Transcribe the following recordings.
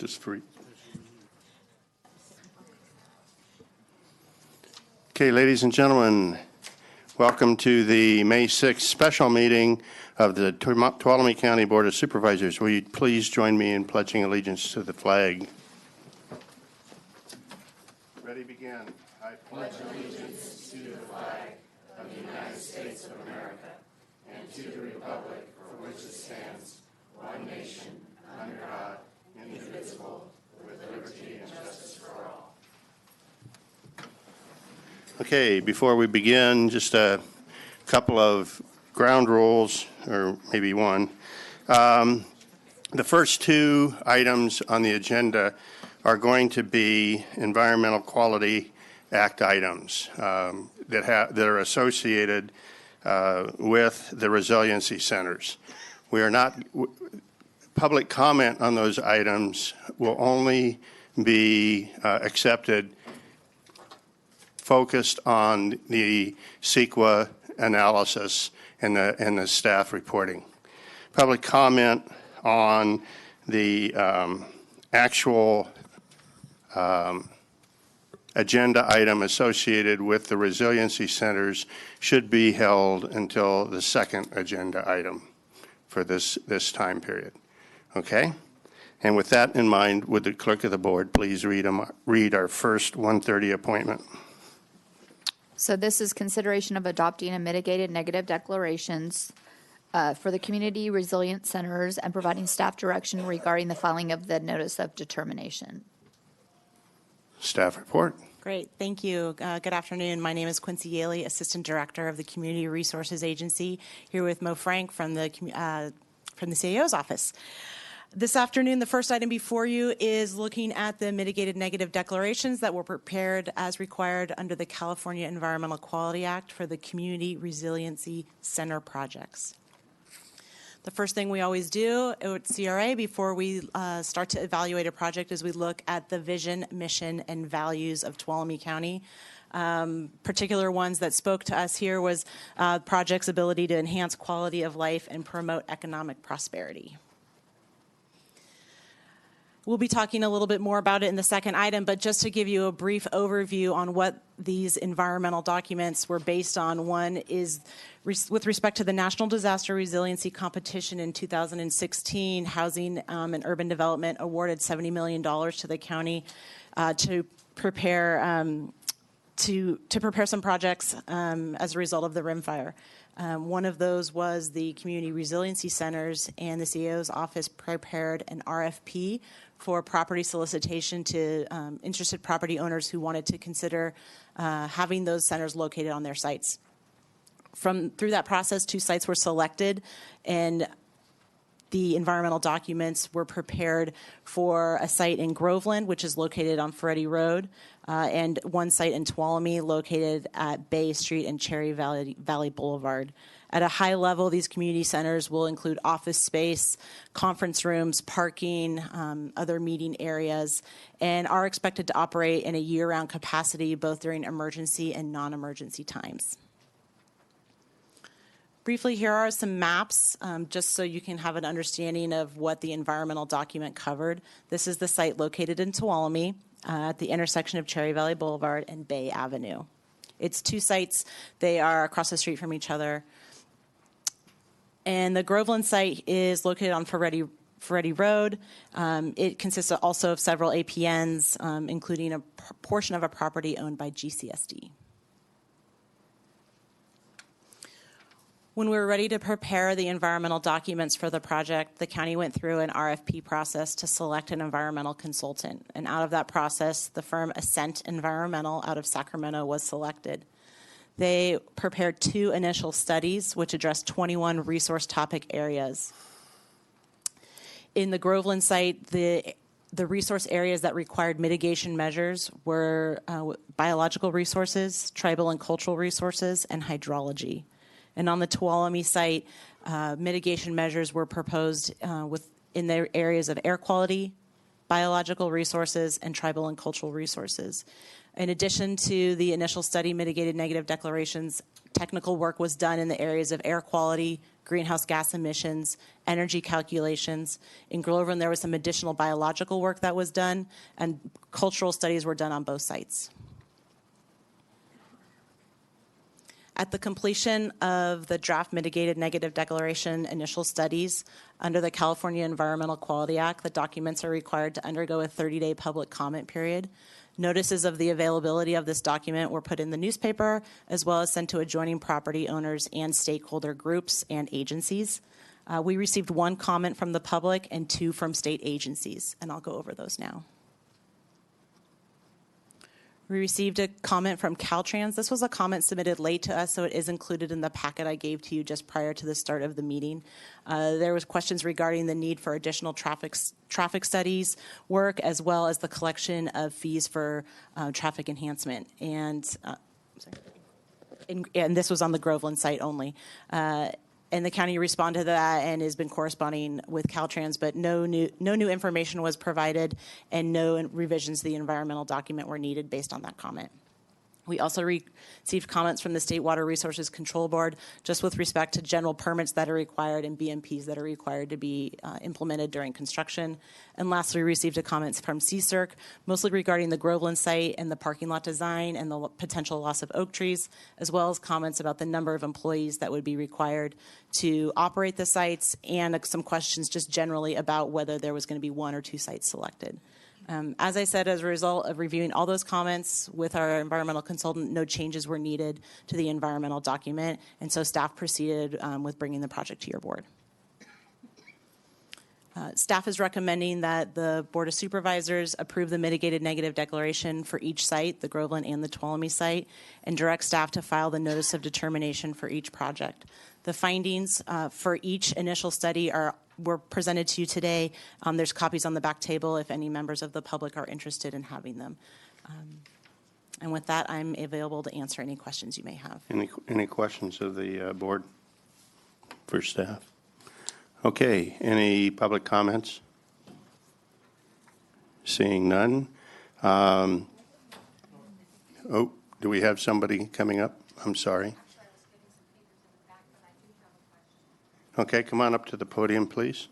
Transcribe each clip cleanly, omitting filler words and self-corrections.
Just three. Okay, ladies and gentlemen, welcome to the May 6th special meeting of the Tuolumne County Board of Supervisors. Will you please join me in pledging allegiance to the flag? Ready, begin. I pledge allegiance to the flag of the United States of America and to the republic for which it stands, one nation, under God, indivisible, with liberty and justice for all. Okay, before we begin, just a couple of ground rules, or maybe one. The first two items on the agenda are going to be Environmental Quality Act items that are associated with the resiliency centers. We are not, public comment on those items will only be accepted focused on the CEQA analysis and the staff reporting. Public comment on the actual agenda item associated with the resiliency centers should be held until the second agenda item for this time period. Okay? And with that in mind, would the clerk of the board please read our first 1:30 appointment? So this is consideration of adopting a mitigated negative declarations for the community resilience centers and providing staff direction regarding the filing of the notice of determination. Staff report. Great, thank you. Good afternoon. My name is Quincy Yaley, Assistant Director of the Community Resources Agency, here with Mo Frank from the CAO's office. This afternoon, the first item before you is looking at the mitigated negative declarations that were prepared as required under the California Environmental Quality Act for the Community Resiliency Center projects. The first thing we always do at CRA before we start to evaluate a project is we look at the vision, mission, and values of Tuolumne County. Particular ones that spoke to us here was project's ability to enhance quality of life and promote economic prosperity. We'll be talking a little bit more about it in the second item, but just to give you a brief overview on what these environmental documents were based on. One is with respect to the National Disaster Resiliency Competition in 2016, Housing and Urban Development awarded $70 million to the county to prepare some projects as a result of the rim fire. One of those was the Community Resiliency Centers, and the CAO's office prepared an RFP for property solicitation to interested property owners who wanted to consider having those centers located on their sites. Through that process, 2 sites were selected, and the environmental documents were prepared for a site in Groveland, which is located on Ferretti Road, and one site in Tuolumne located at Bay Street and Cherry Valley Boulevard. At a high level, these community centers will include office space, conference rooms, parking, other meeting areas, and are expected to operate in a year-round capacity both during emergency and non-emergency times. Briefly, here are some maps, just so you can have an understanding of what the environmental document covered. This is the site located in Tuolumne at the intersection of Cherry Valley Boulevard and Bay Avenue. It's 2 sites. They are across the street from each other. And the Groveland site is located on Ferretti Road. It consists also of several APNs, including a portion of a property owned by GCSD. When we were ready to prepare the environmental documents for the project, the county went through an RFP process to select an environmental consultant. And out of that process, the firm Ascent Environmental out of Sacramento was selected. They prepared 2 initial studies, which addressed 21 resource topic areas. In the Groveland site, the resource areas that required mitigation measures were biological resources, tribal and cultural resources, and hydrology. And on the Tuolumne site, mitigation measures were proposed in the areas of air quality, biological resources, and tribal and cultural resources. In addition to the initial study mitigated negative declarations, technical work was done in the areas of air quality, greenhouse gas emissions, energy calculations. In Groveland, there was some additional biological work that was done, and cultural studies were done on both sites. At the completion of the draft mitigated negative declaration initial studies under the California Environmental Quality Act, the documents are required to undergo a 30-day public comment period. Notices of the availability of this document were put in the newspaper, as well as sent to adjoining property owners and stakeholder groups and agencies. We received 1 comment from the public and 2 from state agencies, and I'll go over those now. We received a comment from Caltrans. This was a comment submitted late to us, so it is included in the packet I gave to you just prior to the start of the meeting. There was questions regarding the need for additional traffic studies work, as well as the collection of fees for traffic enhancement. And this was on the Groveland site only. And the county responded to that and has been corresponding with Caltrans, but no new information was provided and no revisions to the environmental document were needed based on that comment. We also received comments from the State Water Resources Control Board just with respect to general permits that are required and BMPs that are required to be implemented during construction. And lastly, we received a comments from CSERC, mostly regarding the Groveland site and the parking lot design and the potential loss of oak trees, as well as comments about the number of employees that would be required to operate the sites, and some questions just generally about whether there was going to be 1 or 2 sites selected. As I said, as a result of reviewing all those comments with our environmental consultant, no changes were needed to the environmental document, and so staff proceeded with bringing the project to your board. Staff is recommending that the Board of Supervisors approve the mitigated negative declaration for each site, the Groveland and the Tuolumne site, and direct staff to file the notice of determination for each project. The findings for each initial study were presented to you today. There's copies on the back table if any members of the public are interested in having them. And with that, I'm available to answer any questions you may have. Any questions of the board for staff? Okay, any public comments? Seeing none. Oh, do we have somebody coming up? I'm sorry. Okay, come on up to the podium, please.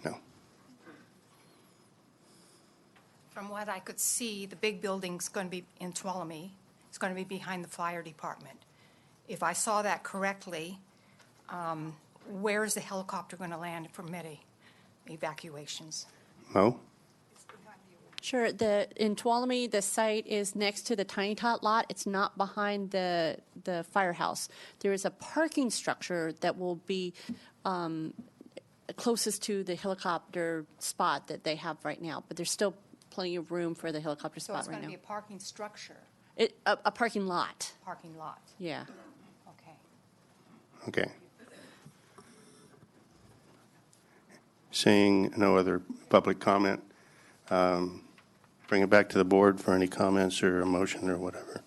No. From what I could see, the big building's going to be in Tuolumne. It's going to be behind the fire department. If I saw that correctly, where is the helicopter going to land for evacuations? Mo? Sure. In Tuolumne, the site is next to the Tiny Tot lot. It's not behind the firehouse. There is a parking structure that will be closest to the helicopter spot that they have right now, but there's still plenty of room for the helicopter So spot it's right going to now. be a parking structure, A parking lot. parking lot. Yeah. Okay. Okay. Seeing no other public comment, bring it back to the board for any comments or a motion or whatever.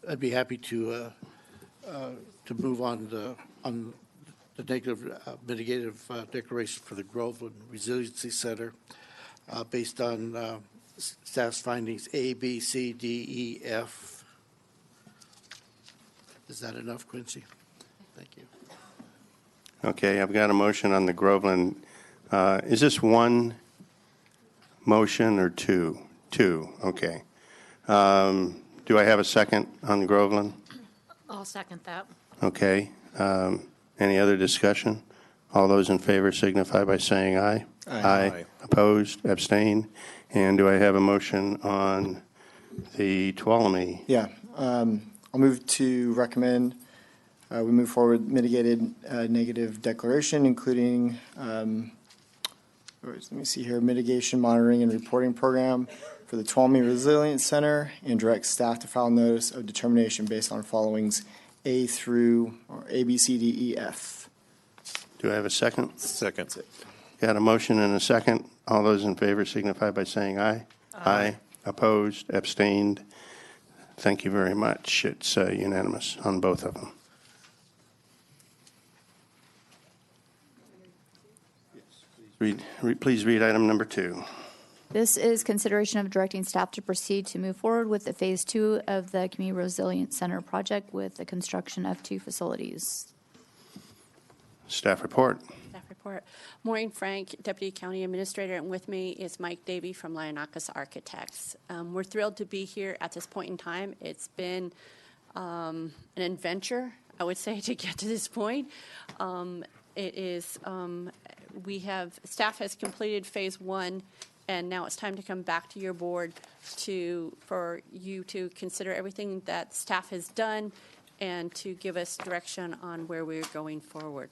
I'd be happy to move on the negative mitigative declaration for the Groveland Resiliency Center based on staff's findings A, B, C, D, E, F. Is that enough, Quincy? Thank you. Okay, I've got a motion on the Groveland. Is this one motion or two? Two, okay. Do I have a second on Groveland? I'll second that. Okay. Any other discussion? All those in favor signify by saying aye. Aye. Opposed, abstained. And do I have a motion on the Tuolumne? Yeah. I'll move to recommend we move forward mitigated negative declaration, including, let me see here, mitigation monitoring and reporting program for the Tuolumne Resilience Center, and direct staff to file notice of determination based on followings A through, or A, B, C, D, E, F. Do I have a second? Second. Got a motion and a second. All those in favor signify by saying aye. Aye. Opposed, abstained. Thank you very much. It's unanimous on both of them. Please read item number 2. This is consideration of directing staff to proceed to move forward with the Phase 2 of the Community Resilience Center project with the construction of 2 facilities. Staff report. Staff report. Maureen Frank, Deputy County Administrator, and with me is Mike Davey from Lionakis Architects. We're thrilled to be here at this point in time. It's been an adventure, I would say, to get to this point. Staff has completed Phase 1, and now it's time to come back to your board for you to consider everything that staff has done and to give us direction on where we're going forward.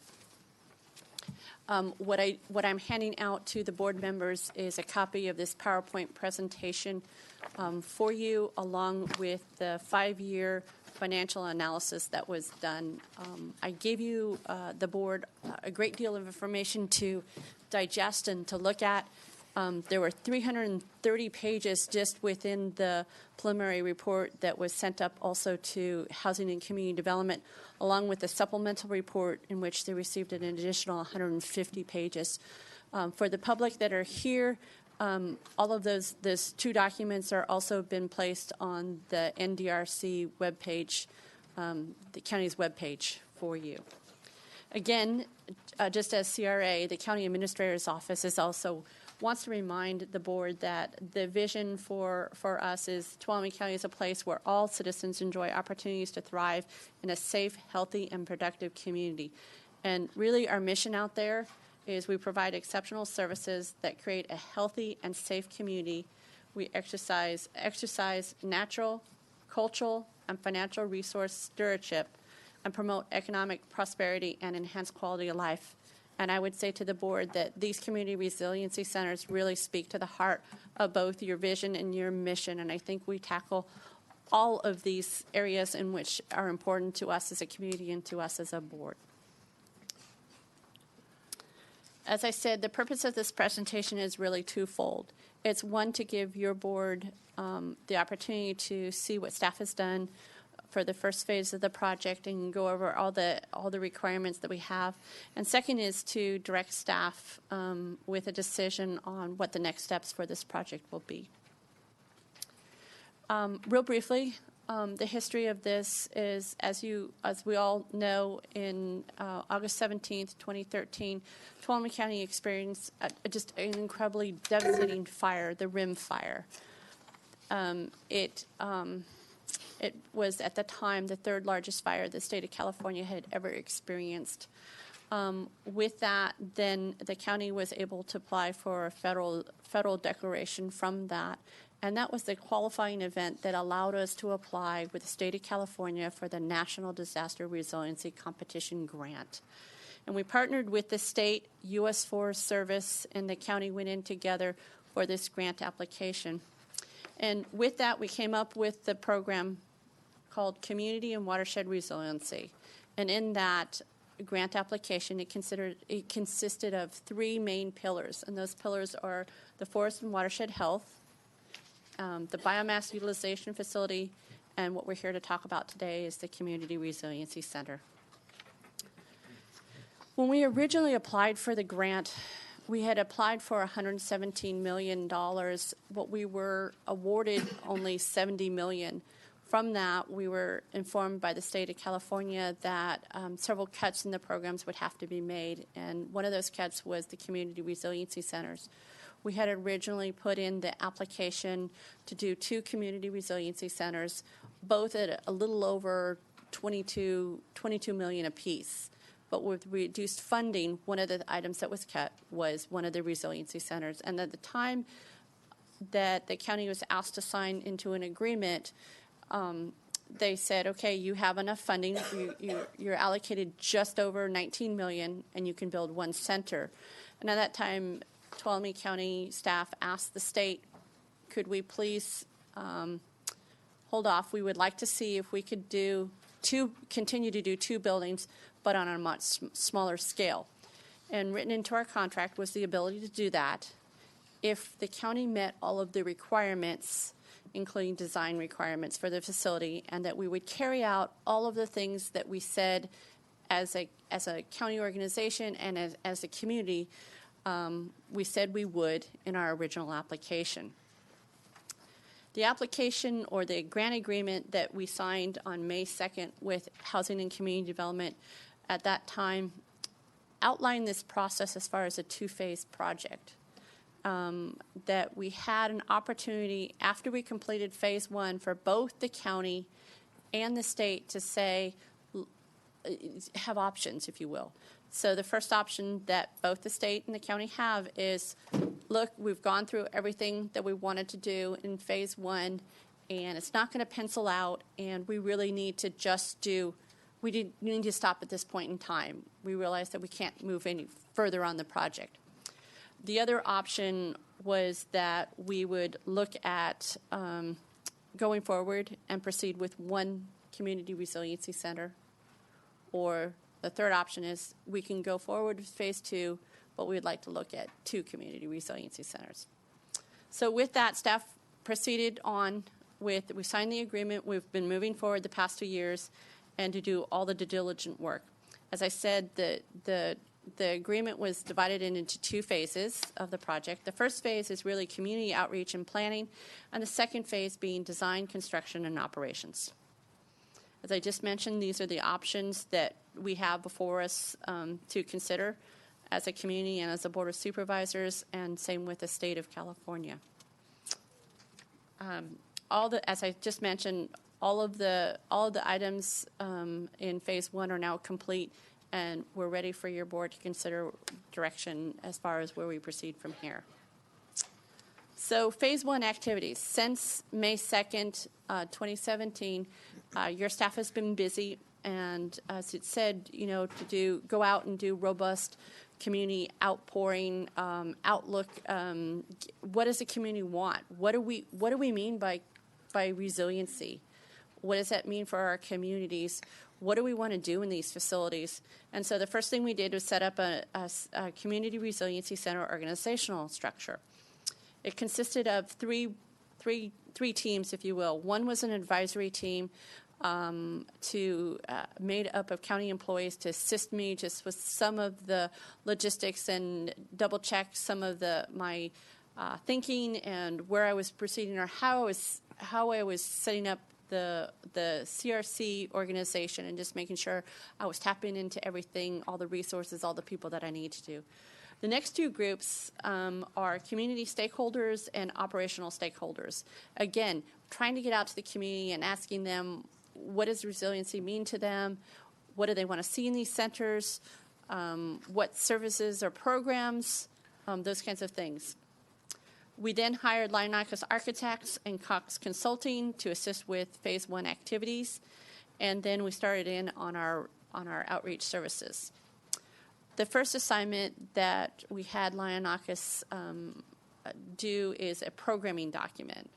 What I'm handing out to the board members is a copy of this PowerPoint presentation for you, along with the 5-year financial analysis that was done. I gave you, the board, a great deal of information to digest and to look at. There were 330 pages just within the preliminary report that was sent up also to Housing and Community Development, along with the supplemental report in which they received an additional 150 pages. For the public that are here, all of those 2 documents are also been placed on the NDRC webpage, the county's webpage for you. Again, just as CRA, the County Administrator's Office is also wants to remind the board that the vision for us is Tuolumne County is a place where all citizens enjoy opportunities to thrive in a safe, healthy, and productive community. And really our mission out there is we provide exceptional services that create a healthy and safe community. We exercise natural, cultural, and financial resource stewardship and promote economic prosperity and enhance quality of life. And I would say to the board that these community resiliency centers really speak to the heart of both your vision and your mission. And I think we tackle all of these areas in which are important to us as a community and to us as a board. As I said, the purpose of this presentation is really twofold. It's one, to give your board the opportunity to see what staff has done for the first phase of the project and go over all the requirements that we have. And second is to direct staff with a decision on what the next steps for this project will be. Real briefly, the history of this is, as we all know, in August 17th, 2013, Tuolumne County experienced just an incredibly devastating fire, the Rim Fire. It was, at the time, the 3rd largest fire the state of California had ever experienced. With that, then the county was able to apply for a federal declaration from that, and that was the qualifying event that allowed us to apply with the state of California for the National Disaster Resiliency Competition Grant. And we partnered with the state, U.S. Forest Service, and the county went in together for this grant application. And with that, we came up with the program called Community and Watershed Resiliency. And in that grant application, it consisted of 3 main pillars. And those pillars are the forest and watershed health, the biomass utilization facility, and what we're here to talk about today is the Community Resiliency Center. When we originally applied for the grant, we had applied for $117 million. What we were awarded only $70 million. From that, we were informed by the state of California that several cuts in the programs would have to be made, and one of those cuts was the community resiliency centers. We had originally put in the application to do 2 community resiliency centers, both at a little over $22 million apiece. But with reduced funding, one of the items that was cut was one of the resiliency centers. And at the time that the county was asked to sign into an agreement, they said, okay, you have enough funding. You're allocated just over $19 million, and you can build 1 center. And at that time, Tuolumne County staff asked the state, could we please hold off? We would like to see if we could continue to do 2 buildings, but on a much smaller scale. And written into our contract was the ability to do that if the county met all of the requirements, including design requirements for the facility, and that we would carry out all of the things that we said as a county organization and as a community we said we would in our original application. The application or the grant agreement that we signed on May 2nd with Housing and Community Development at that time outlined this process as far as a two-phase project. That we had an opportunity after we completed phase one for both the county and the state to say, have options, if you will. So the first option that both the state and the county have is, look, we've gone through everything that we wanted to do in phase one, and it's not going to pencil out, and we really need to just do, we need to stop at this point in time. We realize that we can't move any further on the project. The other option was that we would look at going forward and proceed with one community resiliency center, or the third option is we can go forward with phase two, but we'd like to look at 2 community resiliency centers. So with that, staff proceeded on with, we signed the agreement, we've been moving forward the past 2 years, and to do all the due diligent work. As I said, the agreement was divided into 2 phases of the project. The first phase is really community outreach and planning, and the second phase being design, construction, and operations. As I just mentioned, these are the options that we have before us to consider as a community and as a Board of Supervisors, and same with the state of California. As I just mentioned, all of the items in phase one are now complete, and we're ready for your board to consider direction as far as where we proceed from here. So phase one activities. Since May 2nd, 2017, your staff has been busy, and as it said, you know, to go out and do robust community outpouring, outlook. What does the community want? What do we mean by resiliency? What does that mean for our communities? What do we want to do in these facilities? And so the first thing we did was set up a community resiliency center organizational structure. It consisted of three teams, if you will. One was an advisory team made up of county employees to assist me just with some of the logistics and double check some of my thinking and where I was proceeding, or how I was setting up the CRC organization, and just making sure I was tapping into everything, all the resources, all the people that I need to do. The next 2 groups are community stakeholders and operational stakeholders. Again, trying to get out to the community and asking them, what does resiliency mean to them? What do they want to see in these centers? What services or programs? Those kinds of things. We then hired Lionakis Architects and Cox Consulting to assist with phase one activities, and then we started in on our outreach services. The first assignment that we had Lionakis do is a programming document.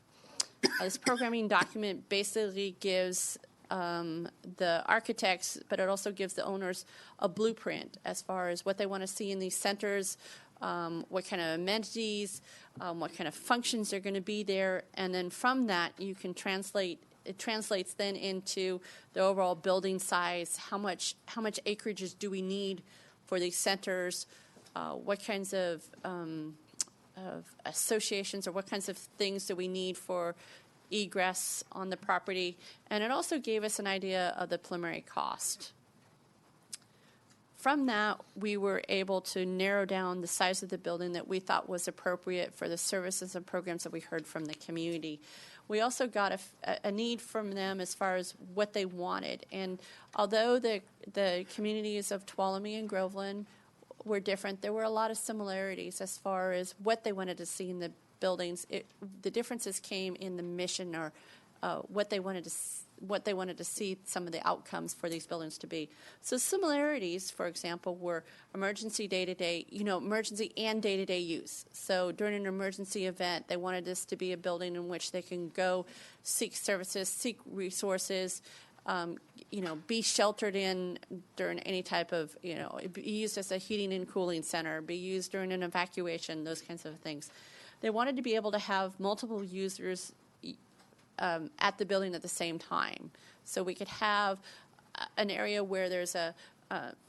This programming document basically gives the architects, but it also gives the owners a blueprint as far as what they want to see in these centers, what kind of amenities, what kind of functions are going to be there, and then from that you can it translates then into the overall building size, how much acreages do we need for these centers, what kinds of associations or what kinds of things do we need for egress on the property, and it also gave us an idea of the preliminary cost. From that, we were able to narrow down the size of the building that we thought was appropriate for the services and programs that we heard from the community. We also got a need from them as far as what they wanted. And although the communities of Tuolumne and Groveland were different, there were a lot of similarities as far as what they wanted to see in the buildings. The differences came in the mission, or what they wanted to see some of the outcomes for these buildings to be. So similarities, for example, were emergency emergency and day-to-day use. So during an emergency event, they wanted this to be a building in which they can go seek services, seek resources, be sheltered in during any type of, be used as a heating and cooling center, be used during an evacuation, those kinds of things. They wanted to be able to have multiple users at the building at the same time. So we could have an area where there's a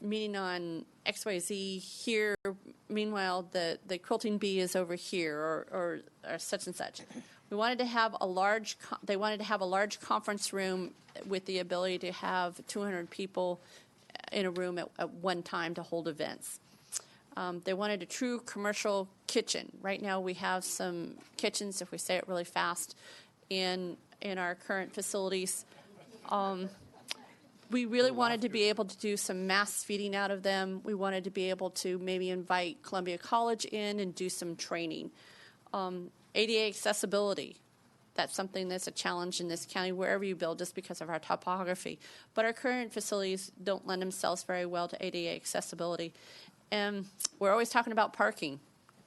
meeting on XYZ here. Meanwhile, the quilting bee is over here, or such and such. We wanted to have a large. They wanted to have a large conference room with the ability to have 200 people in a room at one time to hold events. They wanted a true commercial kitchen. Right now, we have some kitchens, if we say it really fast, in our current facilities. We really wanted to be able to do some mass feeding out of them. We wanted to be able to maybe invite Columbia College in and do some training. ADA accessibility. That's something that's a challenge in this county, wherever you build, just because of our topography. But our current facilities don't lend themselves very well to ADA accessibility. And we're always talking about parking.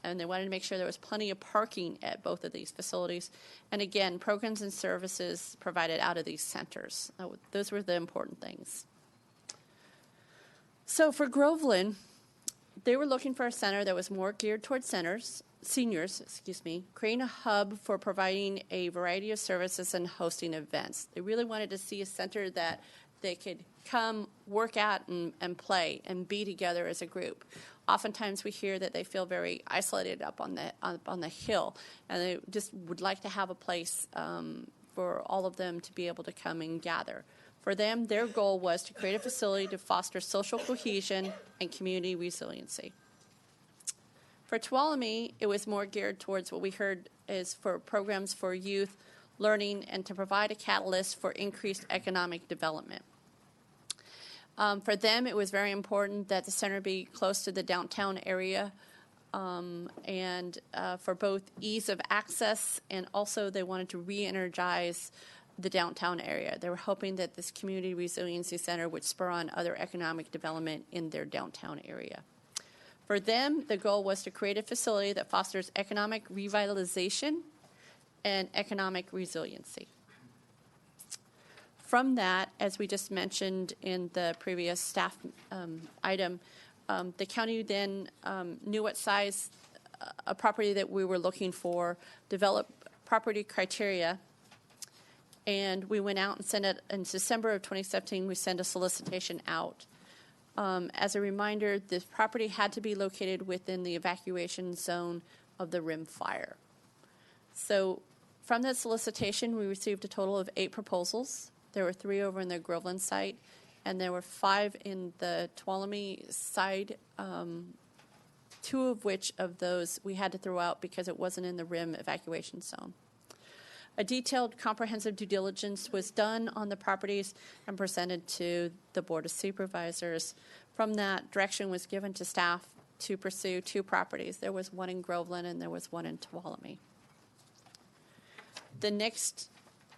And they wanted to make sure there was plenty of parking at both of these facilities. And again, programs and services provided out of these centers. Those were the important things. So for Groveland, they were looking for a center that was more geared towards seniors, creating a hub for providing a variety of services and hosting events. They really wanted to see a center that they could come, work at, and play, and be together as a group. Oftentimes we hear that they feel very isolated up on the hill, and they just would like to have a place for all of them to be able to come and gather. For them, their goal was to create a facility to foster social cohesion and community resiliency. For Tuolumne, it was more geared towards what we heard is for programs for youth learning and to provide a catalyst for increased economic development. For them, it was very important that the center be close to the downtown area and for both ease of access, and also they wanted to re-energize the downtown area. They were hoping that this community resiliency center would spur on other economic development in their downtown area. For them, the goal was to create a facility that fosters economic revitalization and economic resiliency. From that, as we just mentioned in the previous staff item, the county then knew what size a property that we were looking for, developed property criteria, and we went out and sent it in December of 2017. We sent a solicitation out. As a reminder, this property had to be located within the evacuation zone of the rim fire. So from that solicitation, we received a total of 8 proposals. There were 3 over in the Groveland site, and there were 5 in the Tuolumne side, 2 of which of those we had to throw out because it wasn't in the rim evacuation zone. A detailed, comprehensive due diligence was done on the properties and presented to the Board of Supervisors. From that, direction was given to staff to pursue 2 properties. There was 1 in Groveland and there was 1 in Tuolumne. The next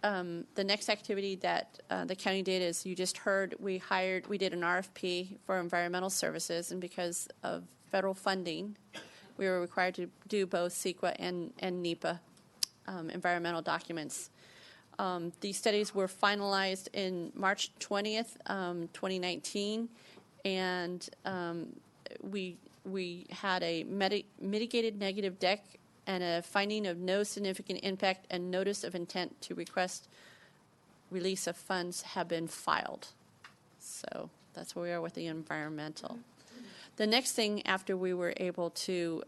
activity that the county did, as you just heard, we did an RFP for environmental services, and because of federal funding, we were required to do both CEQA and NEPA environmental documents. These studies were finalized in March 20th, 2019, and we had a mitigated negative deck and a finding of no significant impact and notice of intent to request release of funds have been filed. So that's where we are with the environmental. The next thing after we were able to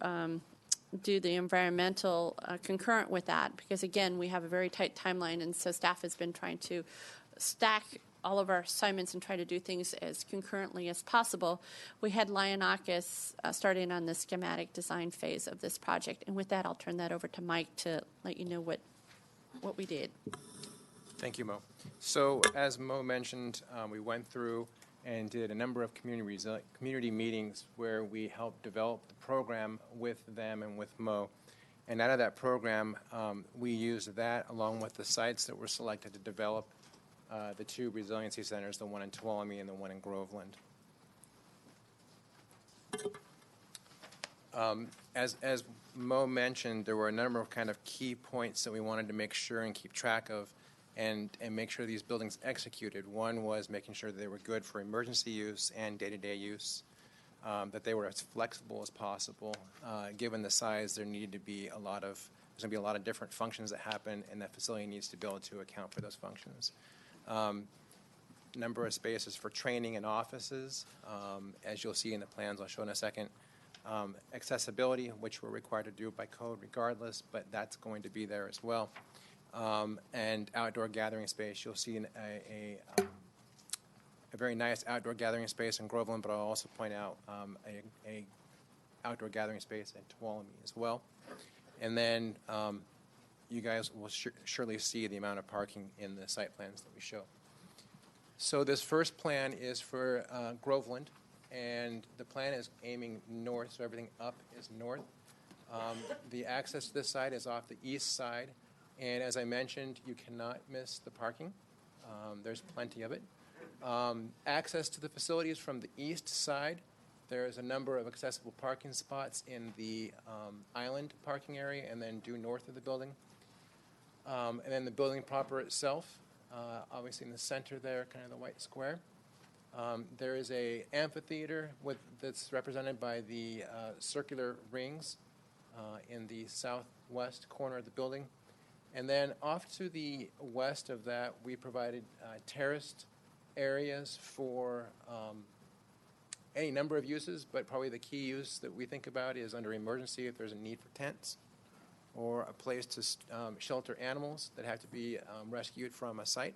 do the environmental concurrent with that, because again, we have a very tight timeline, and so staff has been trying to stack all of our assignments and try to do things as concurrently as possible. We had Lionakis starting on the schematic design phase of this project, and with that, I'll turn that over to Mike to let you know what we did. Thank you, Mo. So as Mo mentioned, we went through and did a number of community meetings where we helped develop the program with them and with Mo. And out of that program, we used that along with the sites that were selected to develop the 2 resiliency centers, the one in Tuolumne and the one in Groveland. As Mo mentioned, there were a number of kind of key points that we wanted to make sure and keep track of and make sure these buildings executed. One was making sure that they were good for emergency use and day-to-day use, that they were as flexible as possible. Given the size, there's going to be a lot of different functions that happen, and that facility needs to be able to account for those functions. number of spaces for training and offices, as you'll see in the plans I'll show in a second. Accessibility, which we're required to do by code regardless, but that's going to be there as well. And outdoor gathering space. You'll see a very nice outdoor gathering space in Groveland, but I'll also point out a outdoor gathering space in Tuolumne as well. And then you guys will surely see the amount of parking in the site plans that we show. So this first plan is for Groveland, and the plan is aiming north, so everything up is north. The access to this side is off the east side, and as I mentioned, you cannot miss the parking. There's plenty of it. Access to the facilities from the east side, there's a number of accessible parking spots in the island parking area and then due north of the building. And then the building proper itself, obviously in the center there, kind of the white square. There is a amphitheater that's represented by the circular rings in the southwest corner of the building. And then off to the west of that, we provided terraced areas for any number of uses, but probably the key use that we think about is under emergency if there's a need for tents or a place to shelter animals that have to be rescued from a site.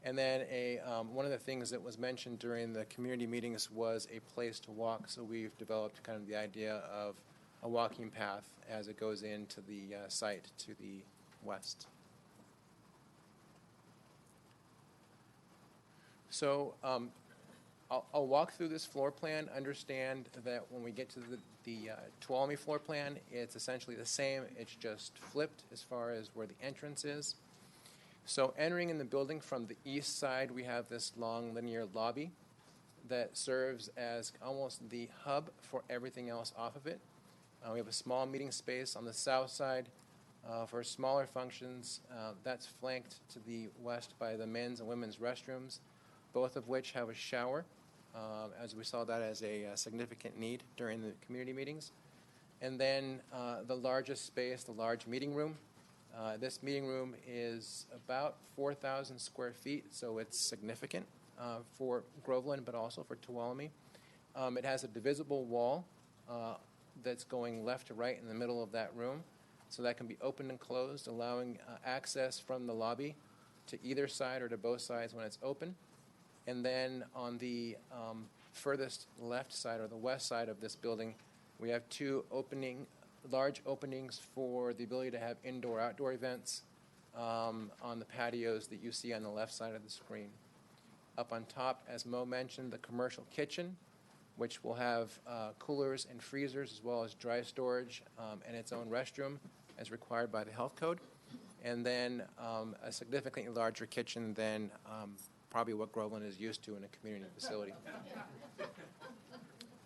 And then one of the things that was mentioned during the community meetings was a place to walk. So we've developed kind of the idea of a walking path as it goes into the site to the west. So I'll walk through this floor plan, understand that when we get to the Tuolumne floor plan, it's essentially the same. It's just flipped as far as where the entrance is. So entering in the building from the east side, we have this long linear lobby that serves as almost the hub for everything else off of it. We have a small meeting space on the south side for smaller functions. That's flanked to the west by the men's and women's restrooms, both of which have a shower, as we saw that as a significant need during the community meetings. And then the largest space, the large meeting room. This meeting room is about 4,000 square feet, so it's significant for Groveland, but also for Tuolumne. It has a divisible wall that's going left to right in the middle of that room, so that can be opened and closed, allowing access from the lobby to either side or to both sides when it's open. And then on the furthest left side or the west side of this building, we have two large openings for the ability to have indoor-outdoor events on the patios that you see on the left side of the screen. Up on top, as Mo mentioned, the commercial kitchen, which will have coolers and freezers as well as dry storage and its own restroom as required by the health code. And then a significantly larger kitchen than probably what Groveland is used to in a community facility.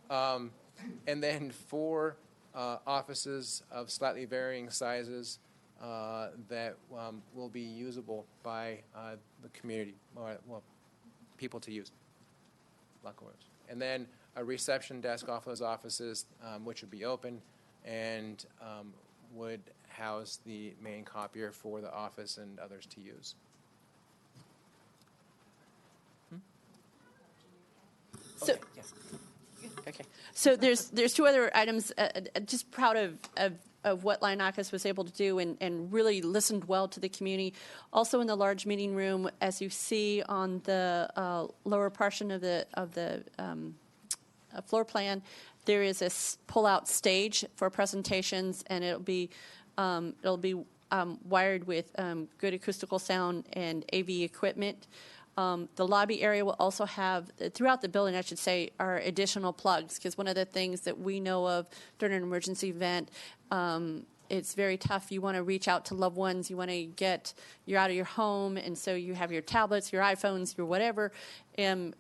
And then 4 offices of slightly varying sizes that will be usable by the community, well, people to use. And then a reception desk off those offices, which would be open and would house the main copier for the office and others to use. So, okay. So there's 2 other items. Just proud of what Lionakis was able to do and really listened well to the community. Also in the large meeting room, as you see on the lower portion of the floor plan, there is a pull-out stage for presentations, and it'll be wired with good acoustical sound and AV equipment. The lobby area will also have, throughout the building, I should say, are additional plugs, because one of the things that we know of during an emergency event, it's very tough. You want to reach out to loved ones. You want to you're out of your home, and so you have your tablets, your iPhones, your whatever.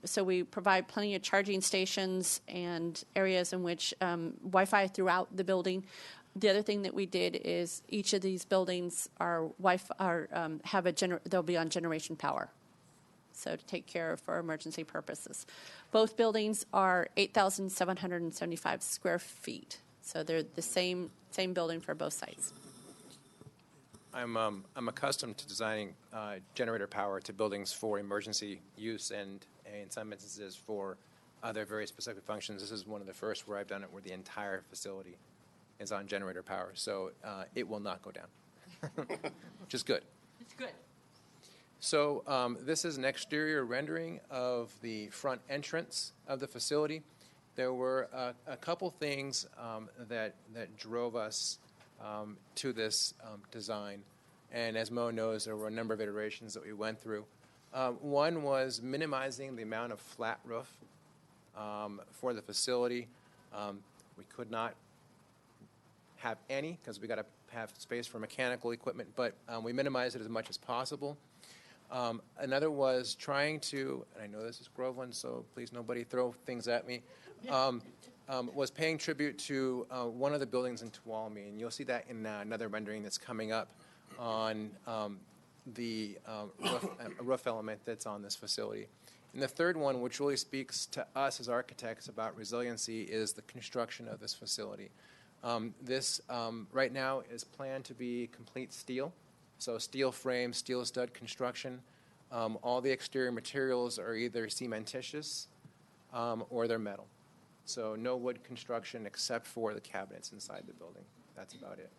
So we provide plenty of charging stations and areas in which Wi-Fi throughout the building. The other thing that we did is each of these buildings are they'll be on generation power. So to take care of for emergency purposes. Both buildings are 8,775 square feet. So they're the same building for both sites. I'm accustomed to designing generator power to buildings for emergency use and in some instances for other very specific functions. This is one of the first where I've done it where the entire facility is on generator power. So it will not go down, which is good. It's good. So this is an exterior rendering of the front entrance of the facility. There were a couple things that drove us to this design. And as Mo knows, there were a number of iterations that we went through. One was minimizing the amount of flat roof for the facility. We could not have any because we got to have space for mechanical equipment, but we minimized it as much as possible. Another was trying to, and I know this is Groveland, so please nobody throw things at me, was paying tribute to one of the buildings in Tuolumne, and you'll see that in another rendering that's coming up on the roof element that's on this facility. And the third one, which really speaks to us as architects about resiliency, is the construction of this facility. This right now is planned to be complete steel, so steel frame, steel stud construction. All the exterior materials are either cementitious or they're metal. So no wood construction except for the cabinets inside the building. That's about it.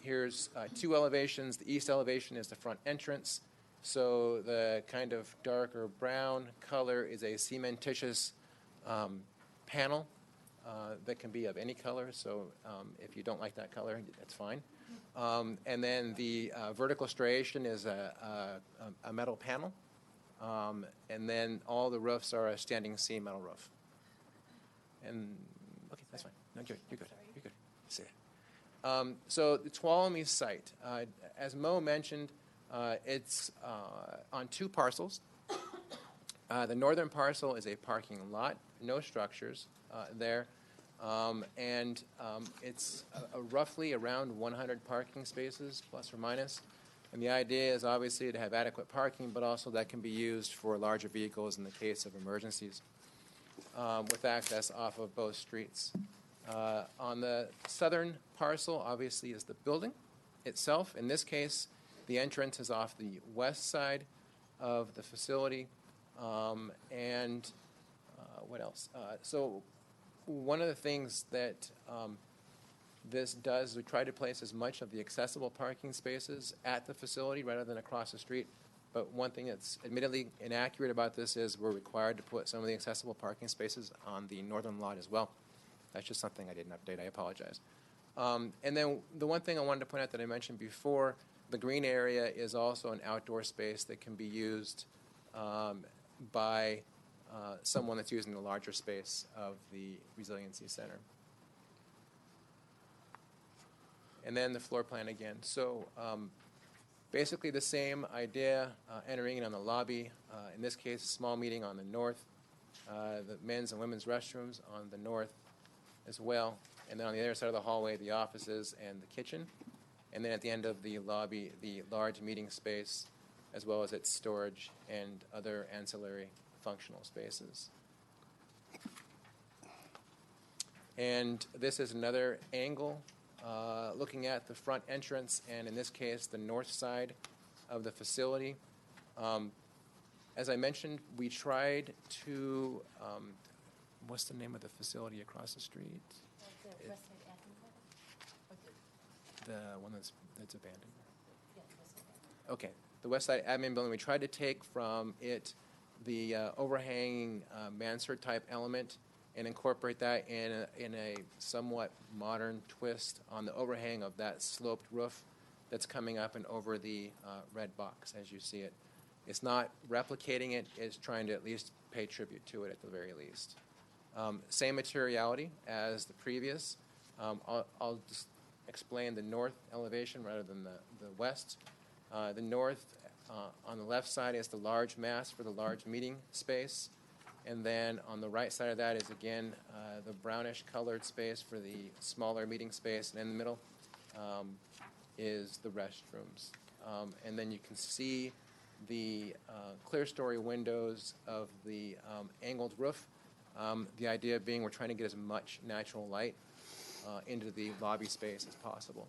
Here's two elevations. The east elevation is the front entrance. So the kind of darker brown color is a cementitious panel that can be of any color. So if you don't like that color, that's fine. And then the vertical striation is a metal panel. And then all the roofs are a standing seam metal roof. And, okay, that's fine. No, you're good. You're good. See it. So the Tuolumne site, as Mo mentioned, it's on two parcels. The northern parcel is a parking lot, no structures there, and it's roughly around 100 parking spaces, plus or minus. And the idea is obviously to have adequate parking, but also that can be used for larger vehicles in the case of emergencies, with access off of both streets. On the southern parcel, obviously, is the building itself. In this case, the entrance is off the west side of the facility. And what else? So one of the things that this does, we try to place as much of the accessible parking spaces at the facility rather than across the street. But one thing that's admittedly inaccurate about this is we're required to put some of the accessible parking spaces on the northern lot as well. That's just something I didn't update. I apologize. And then the one thing I wanted to point out that I mentioned before, the green area is also an outdoor space that can be used by someone that's using the larger space of the Resiliency Center. And then the floor plan again. So basically the same idea, entering in on the lobby. In this case, a small meeting on the north. The men's and women's restrooms on the north as well. And then on the other side of the hallway, the offices and the kitchen. And then at the end of the lobby, the large meeting space, as well as its storage and other ancillary functional spaces. And this is another angle looking at the front entrance, and in this case, the north side of the facility. As I mentioned, we tried to, what's the name of the facility across the street? The one that's abandoned. Okay, the West Side Admin Building. We tried to take from it the overhanging mansard type element and incorporate that in a somewhat modern twist on the overhang of that sloped roof that's coming up and over the red box as you see it. It's not replicating it, it's trying to at least pay tribute to it at the very least. Same materiality as the previous. I'll just explain the north elevation rather than the west. The north on the left side is the large mass for the large meeting space. And then on the right side of that is, again, the brownish colored space for the smaller meeting space. And in the middle is the restrooms. And then you can see the clear story windows of the angled roof. The idea being we're trying to get as much natural light into the lobby space as possible.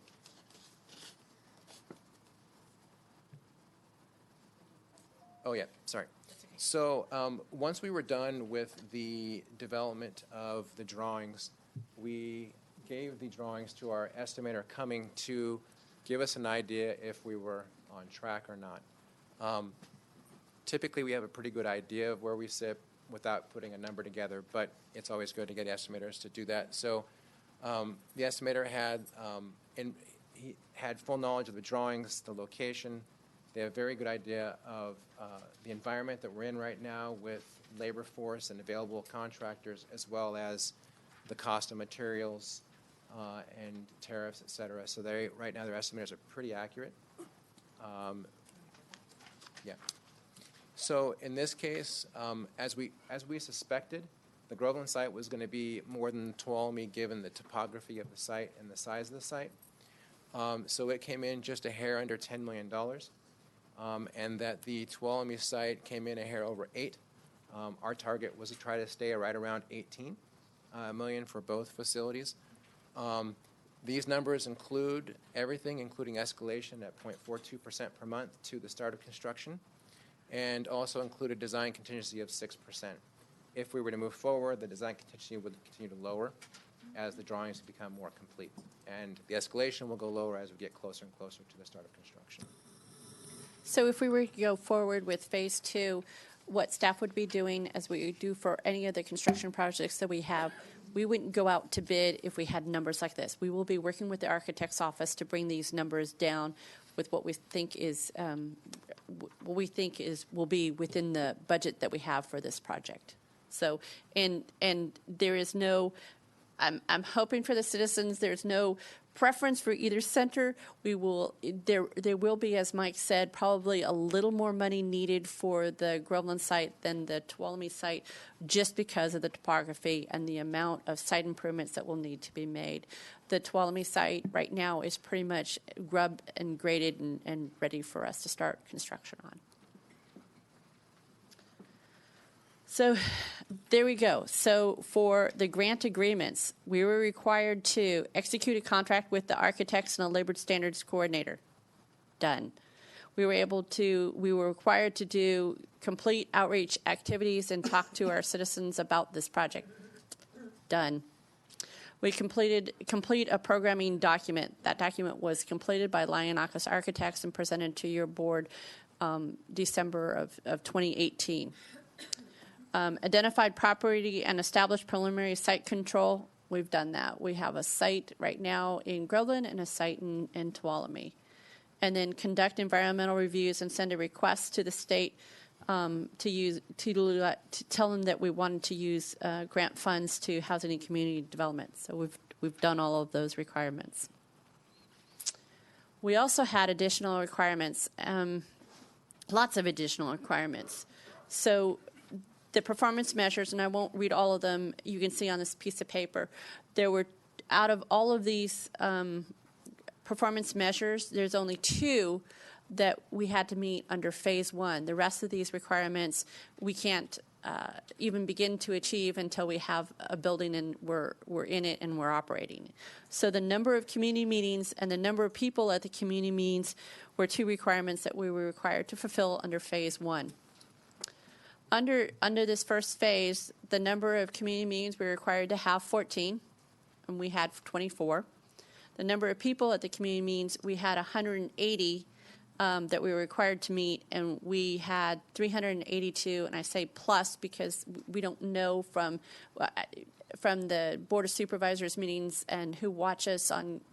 Oh, yeah, sorry. So once we were done with the development of the drawings, we gave the drawings to our estimator coming to give us an idea if we were on track or not. Typically, we have a pretty good idea of where we sit without putting a number together, but it's always good to get estimators to do that. So the estimator he had full knowledge of the drawings, the location. They have a very good idea of the environment that we're in right now with labor force and available contractors, as well as the cost of materials and tariffs, et cetera. So right now their estimators are pretty accurate. Yeah. So in this case, as we suspected, the Groveland site was going to be more than Tuolumne given the topography of the site and the size of the site. So it came in just a hair under $10 million, and that the Tuolumne site came in a hair over 8. Our target was to try to stay right around 18 million for both facilities. These numbers include everything, including escalation at 0.42% per month to the start of construction, and also include a design contingency of 6%. If we were to move forward, the design contingency would continue to lower as the drawings become more complete. And the escalation will go lower as we get closer and closer to the start of construction. So if we were to go forward with phase 2, what staff would be doing, as we do for any of the construction projects that we have, we wouldn't go out to bid if we had numbers like this. We will be working with the architect's office to bring these numbers down with what we think will be within the budget that we have for this project. So, and there is no, I'm hoping for the citizens, there's no preference for either center. There will be, as Mike said, probably a little more money needed for the Groveland site than the Tuolumne site, just because of the topography and the amount of site improvements that will need to be made. The Tuolumne site right now is pretty much grubbed and graded and ready for us to start construction on. So there we go. So for the grant agreements, we were required to execute a contract with the architects and a labor standards coordinator. Done. We were required to do complete outreach activities and talk to our citizens about this project. Done. We complete a programming document. That document was completed by Lionakis Architects and presented to your board December of 2018. Identified property and established preliminary site control. We've done that. We have a site right now in Groveland and a site in Tuolumne. And then conduct environmental reviews and send a request to the state to tell them that we wanted to use grant funds to housing and community development. So we've done all of those requirements. We also had additional requirements, lots of additional requirements. So the performance measures, and I won't read all of them, you can see on this piece of paper, there were, out of all of these performance measures, there's only 2 that we had to meet under phase 1. The rest of these requirements we can't even begin to achieve until we have a building and we're in it and we're operating. So the number of community meetings and the number of people at the community meetings were 2 requirements that we were required to fulfill under phase 1. Under this first phase, the number of community meetings we were required to have 14, and we had 24. The number of people at the community meetings, we had 180 that we were required to meet, and we had 382, and I say plus because we don't know from the Board of Supervisors meetings and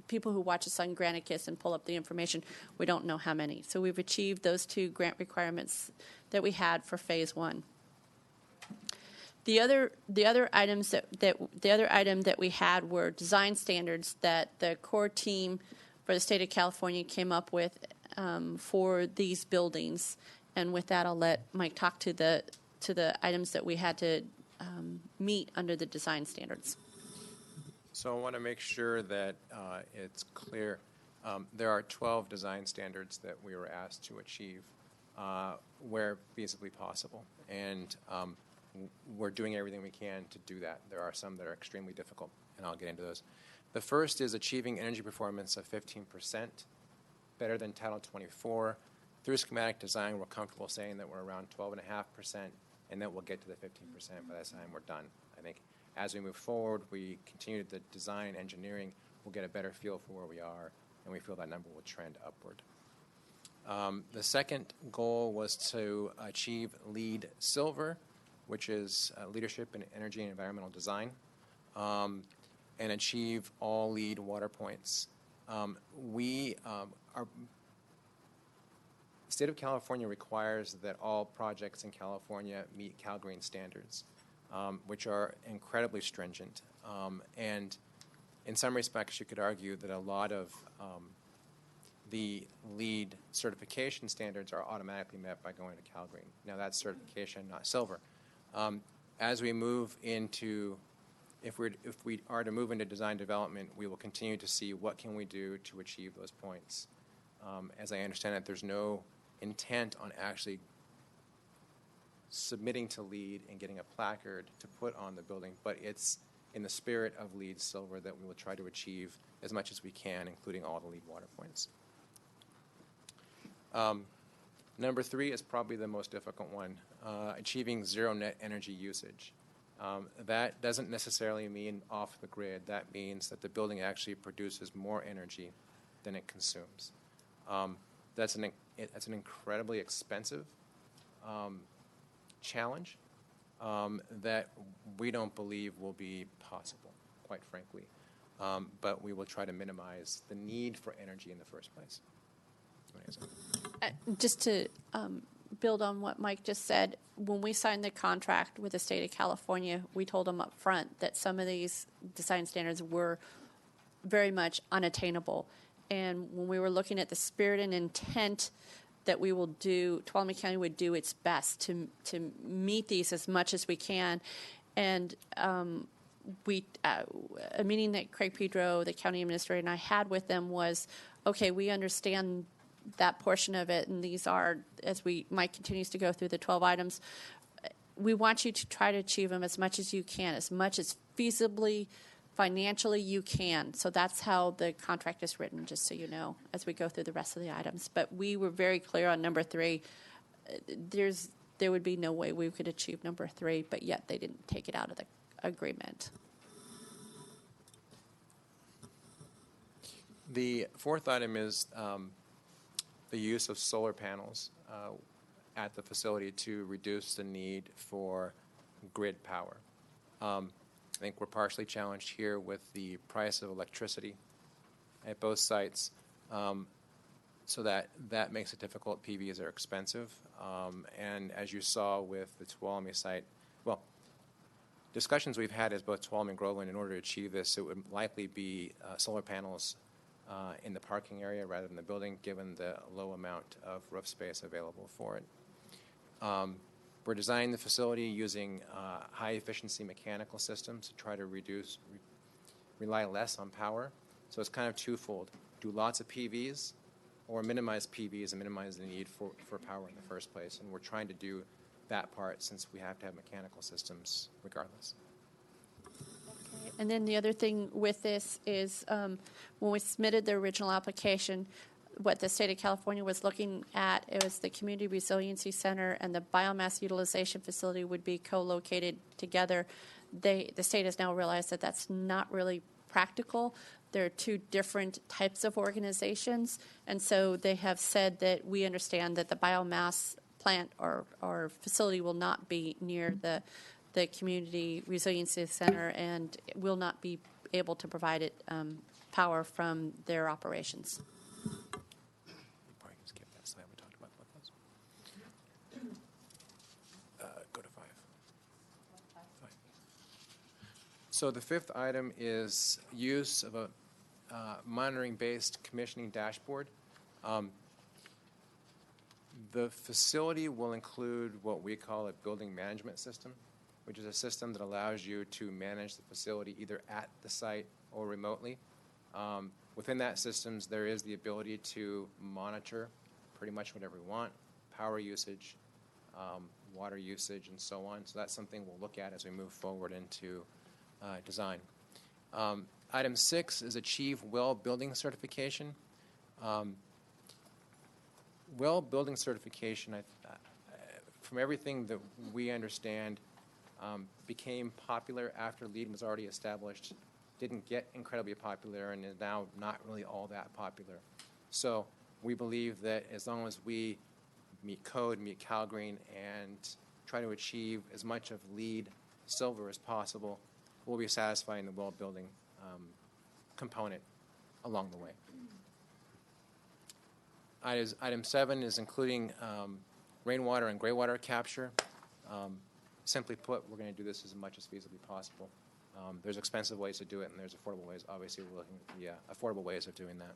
people who watch us on Granicus and pull up the information, we don't know how many. So we've achieved those 2 grant requirements that we had for phase 1. The other item that we had were design standards that the core team for the state of California came up with for these buildings. And with that, I'll let Mike talk to the items that we had to meet under the design standards. So I want to make sure that it's clear. There are 12 design standards that we were asked to achieve where feasibly possible. And we're doing everything we can to do that. There are some that are extremely difficult, and I'll get into those. The first is achieving energy performance of 15%, better than Title 24. Through schematic design, we're comfortable saying that we're around 12.5%, and that we'll get to the 15% by the time we're done. I think as we move forward, we continue the design engineering, we'll get a better feel for where we are, and we feel that number will trend upward. The second goal was to achieve LEED Silver, which is Leadership in Energy and Environmental Design, and achieve all LEED water points. The state of California requires that all projects in California meet CalGreen standards, which are incredibly stringent. And in some respects, you could argue that a lot of the LEED certification standards are automatically met by going to CalGreen. Now, that's certification, not silver. As we move into, if we are to move into design development, we will continue to see what can we do to achieve those points. As I understand it, there's no intent on actually submitting to LEED and getting a placard to put on the building, but it's in the spirit of LEED Silver that we will try to achieve as much as we can, including all the LEED water points. Number 3 is probably the most difficult one, achieving zero net energy usage. That doesn't necessarily mean off the grid. That means that the building actually produces more energy than it consumes. That's an incredibly expensive challenge that we don't believe will be possible, quite frankly. But we will try to minimize the need for energy in the first place. Just to build on what Mike just said, when we signed the contract with the state of California, we told them up front that some of these design standards were very much unattainable. And when we were looking at the spirit and intent that we will do, Tuolumne County would do its best to meet these as much as we can. And a meeting that Craig Pedro, the county administrator, and I had with them was, okay, we understand that portion of it, and these are, as Mike continues to go through the 12 items, we want you to try to achieve them as much as you can, as much as feasibly, financially you can. So that's how the contract is written, just so you know, as we go through the rest of the items. But we were very clear on number 3. There would be no way we could achieve number 3, but yet they didn't take it out of the agreement. The fourth item is the use of solar panels at the facility to reduce the need for grid power. I think we're partially challenged here with the price of electricity at both sites, so that makes it difficult. PVs are expensive, and as you saw with the Tuolumne site, well, discussions we've had as both Tuolumne and Groveland, in order to achieve this, it would likely be solar panels in the parking area rather than the building, given the low amount of roof space available for it. We're designing the facility using high-efficiency mechanical systems to try to rely less on power. So it's kind of twofold. Do lots of PVs or minimize PVs and minimize the need for power in the first place. And we're trying to do that part since we have to have mechanical systems regardless. And then the other thing with this is when we submitted the original application, what the state of California was looking at, it was the Community Resiliency Center and the Biomass Utilization Facility would be co-located together. The state has now realized that that's not really practical. There are two different types of organizations, and so they have said that we understand that the biomass plant or facility will not be near the Community Resiliency Center and will not be able to provide it power from their operations. Probably can skip that slide. We talked about those. Go to 5. 5. So the fifth item is use of a monitoring-based commissioning dashboard. The facility will include what we call a building management system, which is a system that allows you to manage the facility either at the site or remotely. Within that system, there is the ability to monitor pretty much whatever we want, power usage, water usage, and so on. So that's something we'll look at as we move forward into design. Item 6 is achieve well building certification. Well building certification, from everything that we understand, became popular after LEED was already established, didn't get incredibly popular, and is now not really all that popular. So we believe that as long as we meet code, meet CalGreen, and try to achieve as much of LEED silver as possible, we'll be satisfying the well building component along the way. Item 7 is including rainwater and graywater capture. Simply put, we're going to do this as much as feasibly possible. There's expensive ways to do it, and there's affordable ways. Obviously, we're looking at the affordable ways of doing that.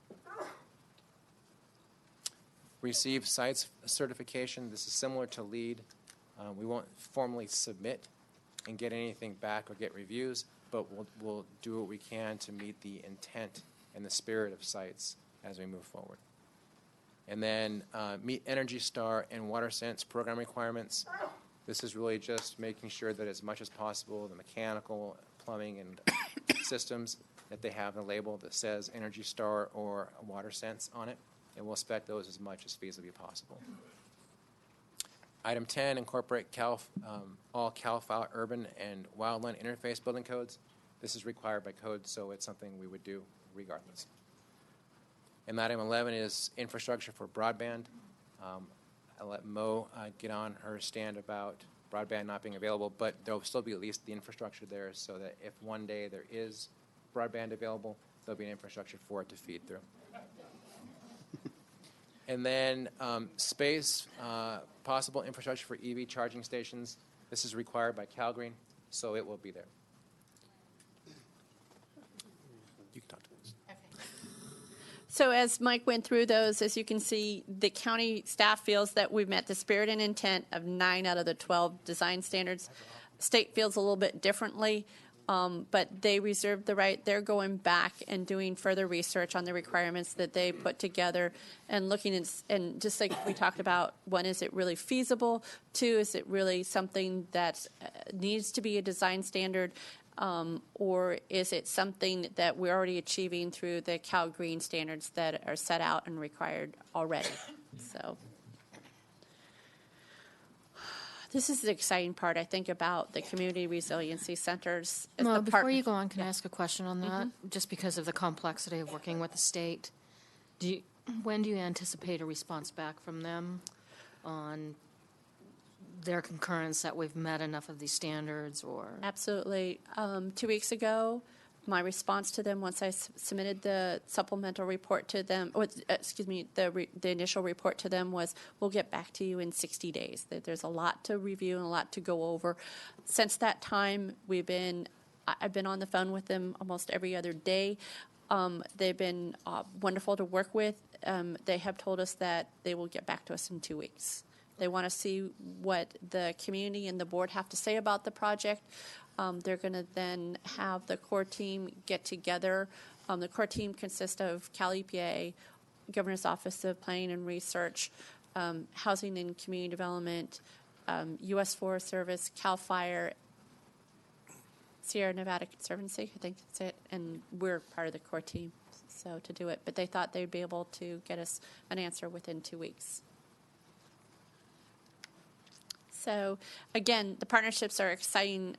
Receive sites certification. This is similar to LEED. We won't formally submit and get anything back or get reviews, but we'll do what we can to meet the intent and the spirit of sites as we move forward. And then meet Energy Star and WaterSense program requirements. This is really just making sure that as much as possible, the mechanical, plumbing, and systems, that they have a label that says Energy Star or WaterSense on it, and we'll spec those as much as feasibly possible. Item 10, incorporate all CAL FIRE urban and wildland interface building codes. This is required by code, so it's something we would do regardless. And item 11 is infrastructure for broadband. I'll let Mo get on her stand about broadband not being available, but there will still be at least the infrastructure there so that if one day there is broadband available, there'll be an infrastructure for it to feed through. And then possible infrastructure for EV charging stations. This is required by CalGreen, so it will be there. You can talk to this. So as Mike went through those, as you can see, the county staff feels that we've met the spirit and intent of 9 out of the 12 design standards. State feels a little bit differently, but they reserve the right. They're going back and doing further research on the requirements that they put together and looking and just like we talked about, one, is it really feasible? Two, is it really something that needs to be a design standard? Or is it something that we're already achieving through the CalGreen standards that are set out and required already? So this is the exciting part, I think, about the community resiliency centers. Well, before you go on, can I ask a question on that? Just because of the complexity of working with the state, when do you anticipate a response back from them on their concurrence that we've met enough of these standards? Or Absolutely. 2 weeks ago, my response to them, once I submitted the supplemental report to them, or the initial report to them was, we'll get back to you in 60 days. There's a lot to review and a lot to go over. Since that time, I've been on the phone with them almost every other day. They've been wonderful to work with. They have told us that they will get back to us in 2 weeks. They want to see what the community and the board have to say about the project. They're going to then have the core team get together. The core team consists of Cal EPA, Governor's Office of Planning and Research, Housing and Community Development, U.S. Forest Service, CAL FIRE, Sierra Nevada Conservancy, I think that's it, and we're part of the core team so to do it. But they thought they'd be able to get us an answer within 2 weeks. So, again, the partnerships are an exciting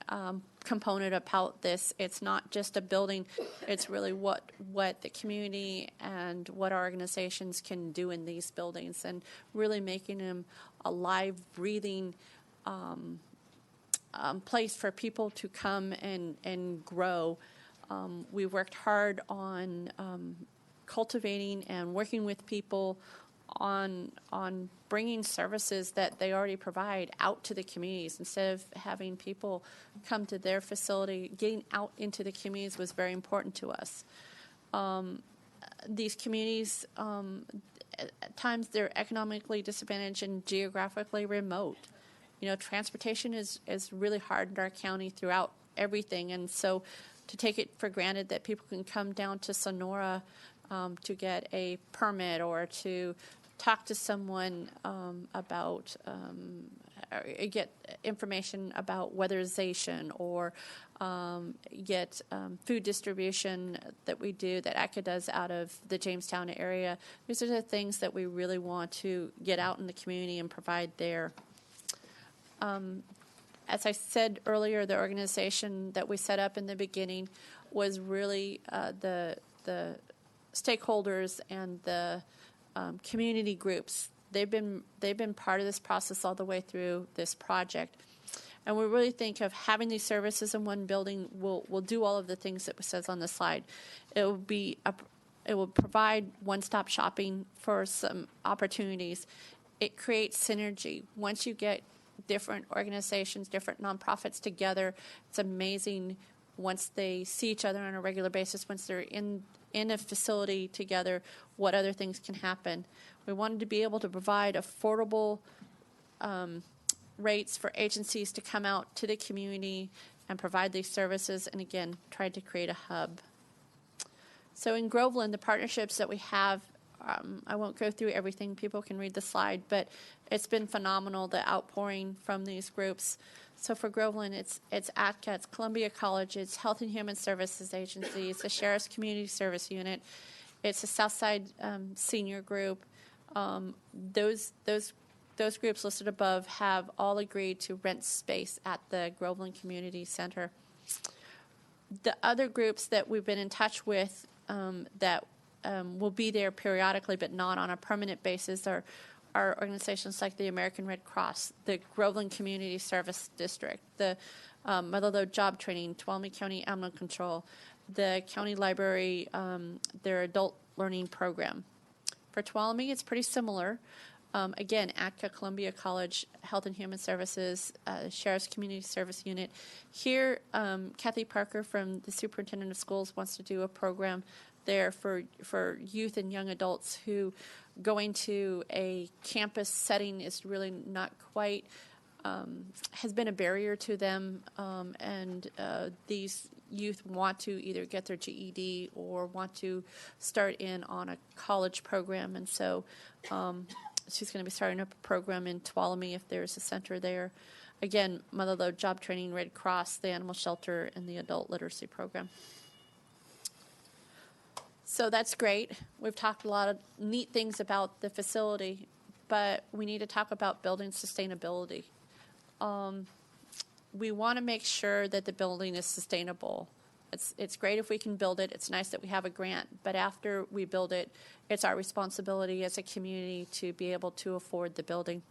component about this. It's not just a building. It's really what the community and what our organizations can do in these buildings and really making them a live, breathing place for people to come and grow. We worked hard on cultivating and working with people on bringing services that they already provide out to the communities instead of having people come to their facility. Getting out into the communities was very important to us. These communities, at times, they're economically disadvantaged and geographically remote. Transportation is really hard in our county throughout everything, and so to take it for granted that people can come down to Sonora to get a permit or to talk to someone about get information about weatherization or get food distribution that we do, that ACA does out of the Jamestown area. These are the things that we really want to get out in the community and provide there. As I said earlier, the organization that we set up in the beginning was really the stakeholders and the community groups. They've been part of this process all the way through this project. And we really think of having these services in one building will do all of the things that it says on the slide. It will provide one-stop shopping for some opportunities. It creates synergy. Once you get different organizations, different nonprofits together, it's amazing once they see each other on a regular basis, once they're in a facility together, what other things can happen. We wanted to be able to provide affordable rates for agencies to come out to the community and provide these services, and again, tried to create a hub. So in Groveland, the partnerships that we have, I won't go through everything, people can read the slide, but it's been phenomenal, the outpouring from these groups. So for Groveland, it's ATCA, it's Columbia College, it's Health and Human Services Agency, it's the Sheriff's Community Service Unit, it's the Southside Senior Group. Those groups listed above have all agreed to rent space at the Groveland Community Center. The other groups that we've been in touch with that will be there periodically but not on a permanent basis are organizations like the American Red Cross, the Groveland Community Service District, the Motherlode Job Training, Tuolumne County Animal Control, the County Library, their Adult Learning Program. For Tuolumne, it's pretty similar. Again, ATCA, Columbia College, Health and Human Services, Sheriff's Community Service Unit. Here, Kathy Parker from the Superintendent of Schools wants to do a program there for youth and young adults who going to a campus setting is really not quite, has been a barrier to them, and these youth want to either get their GED or want to start in on a college program, and so she's going to be starting up a program in Tuolumne if there's a center there. Again, Motherlode Job Training, Red Cross, the Animal Shelter, and the Adult Literacy Program. So that's great. We've talked a lot of neat things about the facility, but we need to talk about building sustainability. We want to make sure that the building is sustainable. It's great if we can build it. It's nice that we have a grant, but after we build it, it's our responsibility as a community to be able to afford the building.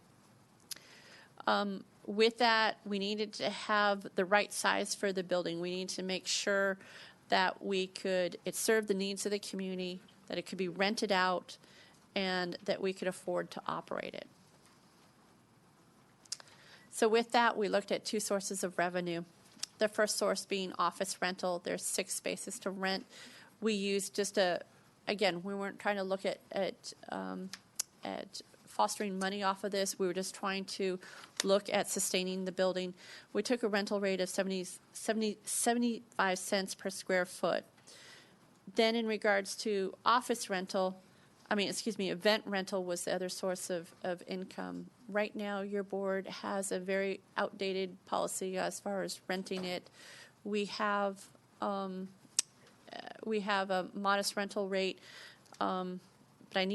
With that, we needed to have the right size for the building. We need to make sure that it served the needs of the community, that it could be rented out, and that we could afford to operate it. So with that, we looked at two sources of revenue. The first source being office rental. There's 6 spaces to rent. We used again, we weren't trying to look at fostering money off of this. We were just trying to look at sustaining the building. We took a rental rate of 75 cents per square foot. Then in regards to event rental was the other source of income. Right now, your board has a very outdated policy as far as renting it. We have a modest rental rate, but I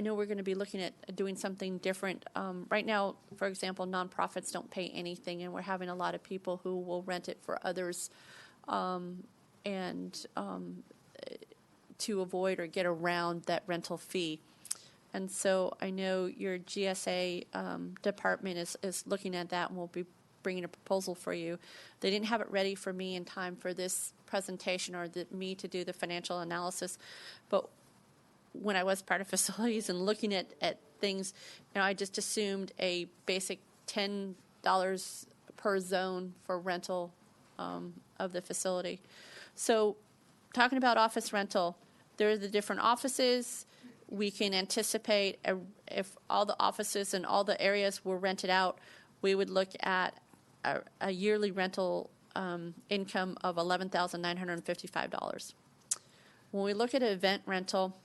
know we're going to be looking at doing something different. Right now, for example, nonprofits don't pay anything, and we're having a lot of people who will rent it for others, to avoid or get around that rental fee. And so I know your GSA department is looking at that, and we'll be bringing a proposal for you. They didn't have it ready for me in time for this presentation or me to do the financial analysis, but when I was part of facilities and looking at things, I just assumed a basic $10 per zone for rental of the facility. So talking about office rental, there are the different offices. We can anticipate if all the offices and all the areas were rented out, we would look at a yearly rental income of $11,955. When we look at event rental,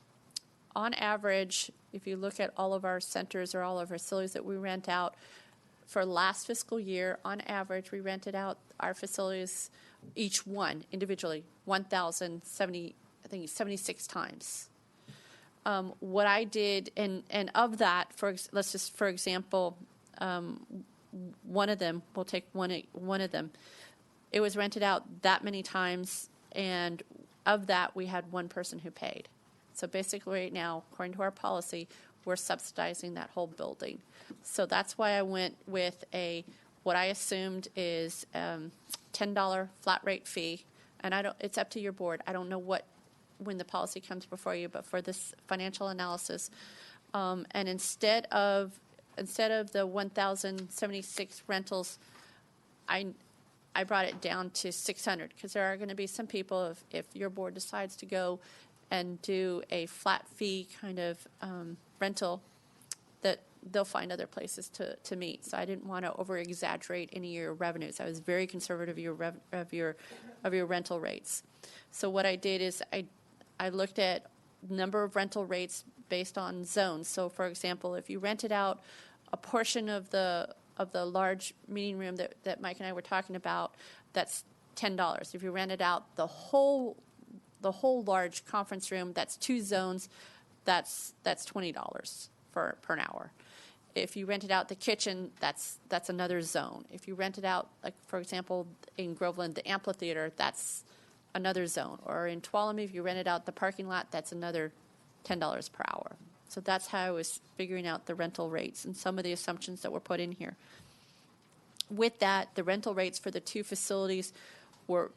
on average, if you look at all of our centers or all of our facilities that we rent out, for last fiscal year, on average, we rented out our facilities, each one individually, 1,070, I think 76 times. What I did, and of that, let's just, for example, one of them, we'll take one of them, it was rented out that many times, and of that, we had one person who paid. So basically right now, according to our policy, we're subsidizing that whole building. So that's why I went with what I assumed is $10 flat rate fee. And it's up to your board. I don't know when the policy comes before you, but for this financial analysis, and instead of the 1,076 rentals, I brought it down to 600, because there are going to be some people, if your board decides to go and do a flat fee kind of rental, that they'll find other places to meet. So I didn't want to over exaggerate any of your revenues. I was very conservative of your rental rates. So what I did is I looked at number of rental rates based on zones. So for example, if you rented out a portion of the large meeting room that Mike and I were talking about, that's $10. If you rented out the whole large conference room, that's 2 zones, that's $20 per an hour. If you rented out the kitchen, that's another zone. If you rented out, like for example, in Groveland, the amphitheater, that's another zone. Or in Tuolumne, if you rented out the parking lot, that's another $10 per hour. So that's how I was figuring out the rental rates and some of the assumptions that were put in here. With that, the rental rates for the 2 facilities were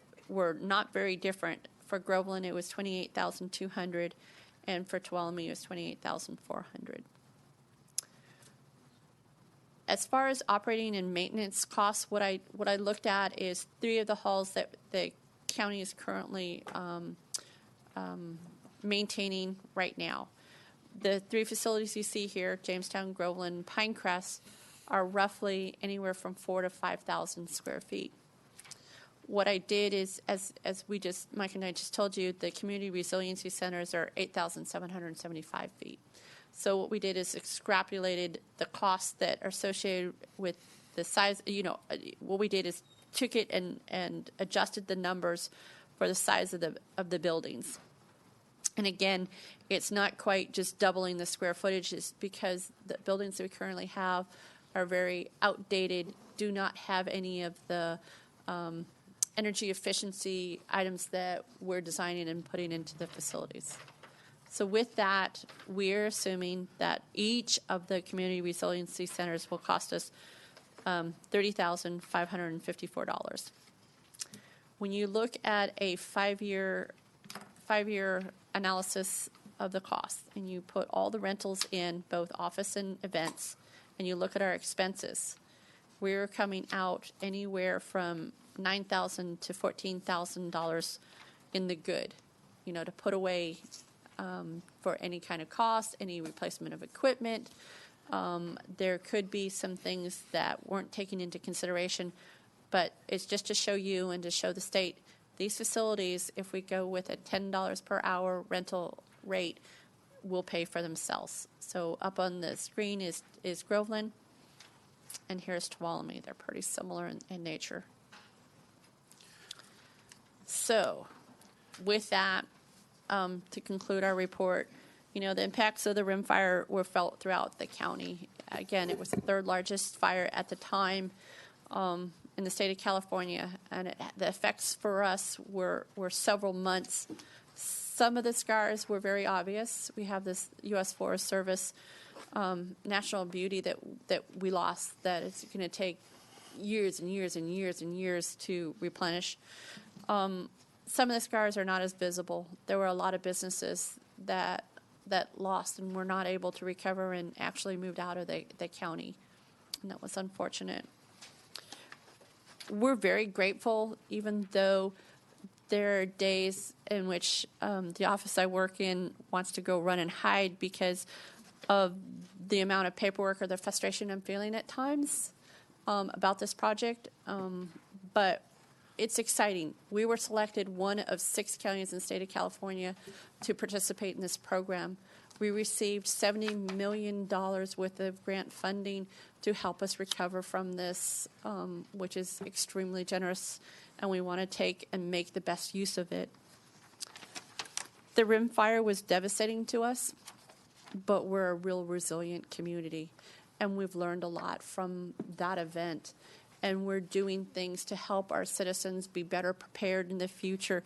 not very different. For Groveland, it was $28,200, and for Tuolumne, it was $28,400. As far as operating and maintenance costs, what I looked at is 3 of the halls that the county is currently maintaining right now. The 3 facilities you see here, Jamestown, Groveland, Pinecrest, are roughly anywhere from 4,000 to 5,000 square feet. What I did is, as Mike and I just told you, the community resiliency centers are 8,775 feet. So what we did is extrapolated the costs that are associated with the size. What we did is took it and adjusted the numbers for the size of the buildings. And again, it's not quite just doubling the square footage, is because the buildings that we currently have are very outdated, do not have any of the energy efficiency items that we're designing and putting into the facilities. So with that, we're assuming that each of the community resiliency centers will cost us $30,554. When you look at a five-year analysis of the cost, and you put all the rentals in, both office and events, and you look at our expenses, we're coming out anywhere from $9,000 to $14,000 in the good, to put away for any kind of cost, any replacement of equipment. There could be some things that weren't taken into consideration, but it's just to show you and to show the state, these facilities, if we go with a $10 per hour rental rate, will pay for themselves. So up on the screen is Groveland, and here's Tuolumne. They're pretty similar in nature. So with that, to conclude our report, the impacts of the rim fire were felt throughout the county. Again, it was the 3rd largest fire at the time in the state of California, and the effects for us were several months. Some of the scars were very obvious. We have this U.S. Forest Service national beauty that we lost, that it's going to take years and years and years and years to replenish. Some of the scars are not as visible. There were a lot of businesses that lost and were not able to recover and actually moved out of the county, and that was unfortunate. We're very grateful, even though there are days in which the office I work in wants to go run and hide because of the amount of paperwork or the frustration I'm feeling at times about this project. But it's exciting. We were selected one of 6 counties in the state of California to participate in this program. We received $70 million worth of grant funding to help us recover from this, which is extremely generous, and we want to take and make the best use of it. The rim fire was devastating to us, but we're a real resilient community, and we've learned a lot from that event. And we're doing things to help our citizens be better prepared in the future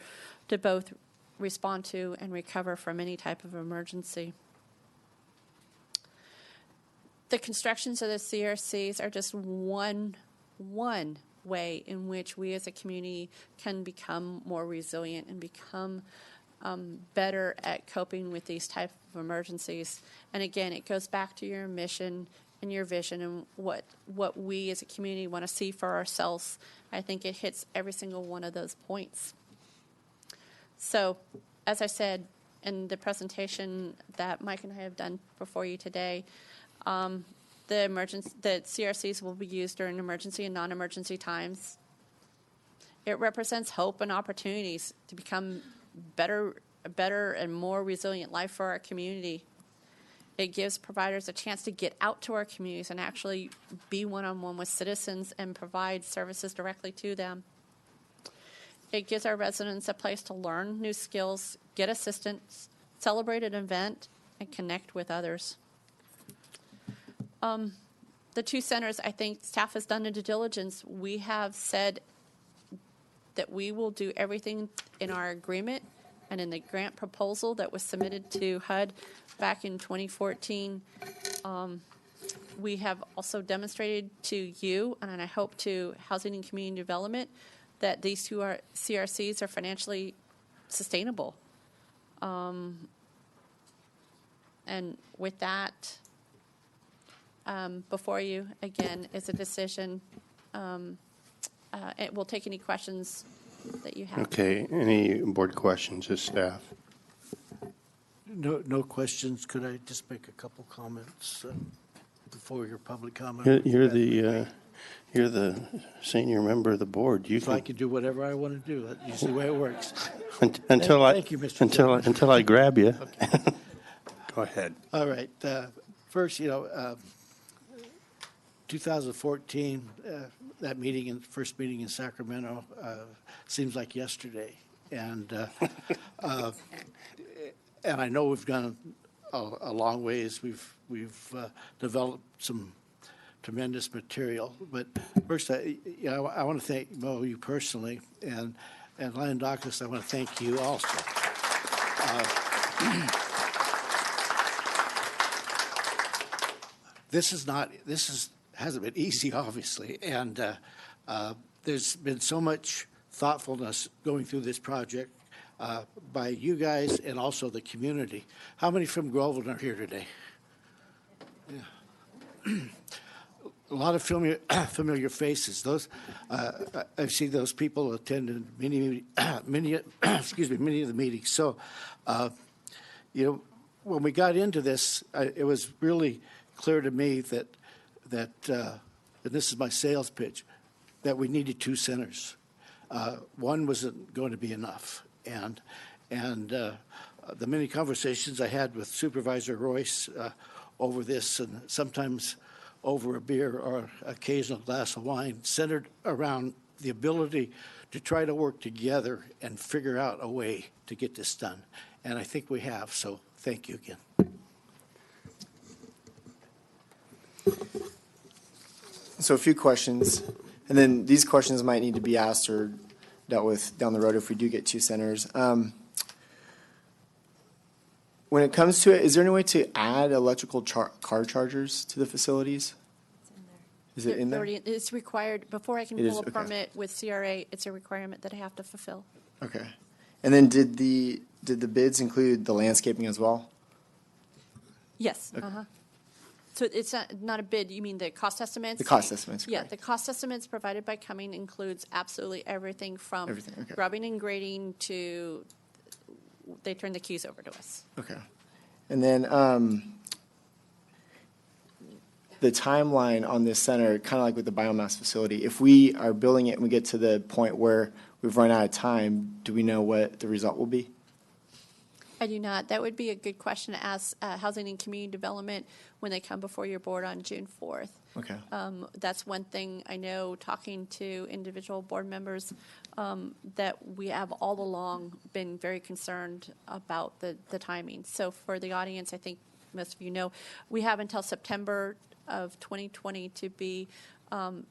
to both respond to and recover from any type of emergency. The constructions of the CRCs are just one way in which we as a community can become more resilient and become better at coping with these type of emergencies. And again, it goes back to your mission and your vision and what we as a community want to see for ourselves. I think it hits every single one of those points. So, as I said in the presentation that Mike and I have done before you today, the CRCs will be used during emergency and non-emergency times. It represents hope and opportunities to become a better and more resilient life for our community. It gives providers a chance to get out to our communities and actually be one-on-one with citizens and provide services directly to them. It gives our residents a place to learn new skills, get assistance, celebrate an event, and connect with others. The two centers, I think staff has done a due diligence. We have said that we will do everything in our agreement and in the grant proposal that was submitted to HUD back in 2014. We have also demonstrated to you, and I hope to Housing and Community Development, that these two CRCs are financially sustainable. And with that, before you, again, is a decision. It will take any questions that you have. Okay, any board questions of staff? No questions. Could I just make a couple comments before your public comment? You're the senior member of the board. You So I can, can do whatever I want to do. That's usually the way it works. until Thank you, Mr. Chairman. until I grab you. Go ahead. All right. First, 2014, that meeting, first meeting in Sacramento, seems like yesterday. And and I know we've gone a long ways. We've developed some tremendous material. But first, I want to thank Mo, you personally, and Lion Docus, I want to thank you also. This hasn't been easy, obviously, and there's been so much thoughtfulness going through this project by you guys and also the community. How many from Groveland are here today? Yeah. A lot of familiar faces. Those I've seen those people attended many of the meetings. So, when we got into this, it was really clear to me that and this is my sales pitch, that we needed two centers. One wasn't going to be enough, and the many conversations I had with Supervisor Royce over this, and sometimes over a beer or occasional glass of wine, centered around the ability to try to work together and figure out a way to get this done. And I think we have, so thank you again. So a few questions, and then these questions might need to be asked or dealt with down the road if we do get two centers. When it comes to it, is there any way to add electrical car chargers to the facilities? Is it in there? It's required, before I can It is, pull a okay. permit with CRA, it's a requirement that I have to fulfill. Okay. And then did the bids include the landscaping as well? Yes, So it's not a bid, you mean the cost estimates? The cost estimates, Yeah, correct. the cost estimates provided by Cumming includes absolutely everything from Everything, okay. grubbing and grading to, they turn the keys over to us. Okay. And then the timeline on this center, kind of like with the biomass facility, if we are building it and we get to the point where we've run out of time, do we know what the result will be? I do not. That would be a good question to ask Housing and Community Development when they come before your board on June 4th. Okay. That's one thing I know, talking to individual board members, that we have all along been very concerned about the timing. So for the audience, I think most of you know, we have until September of 2020 to be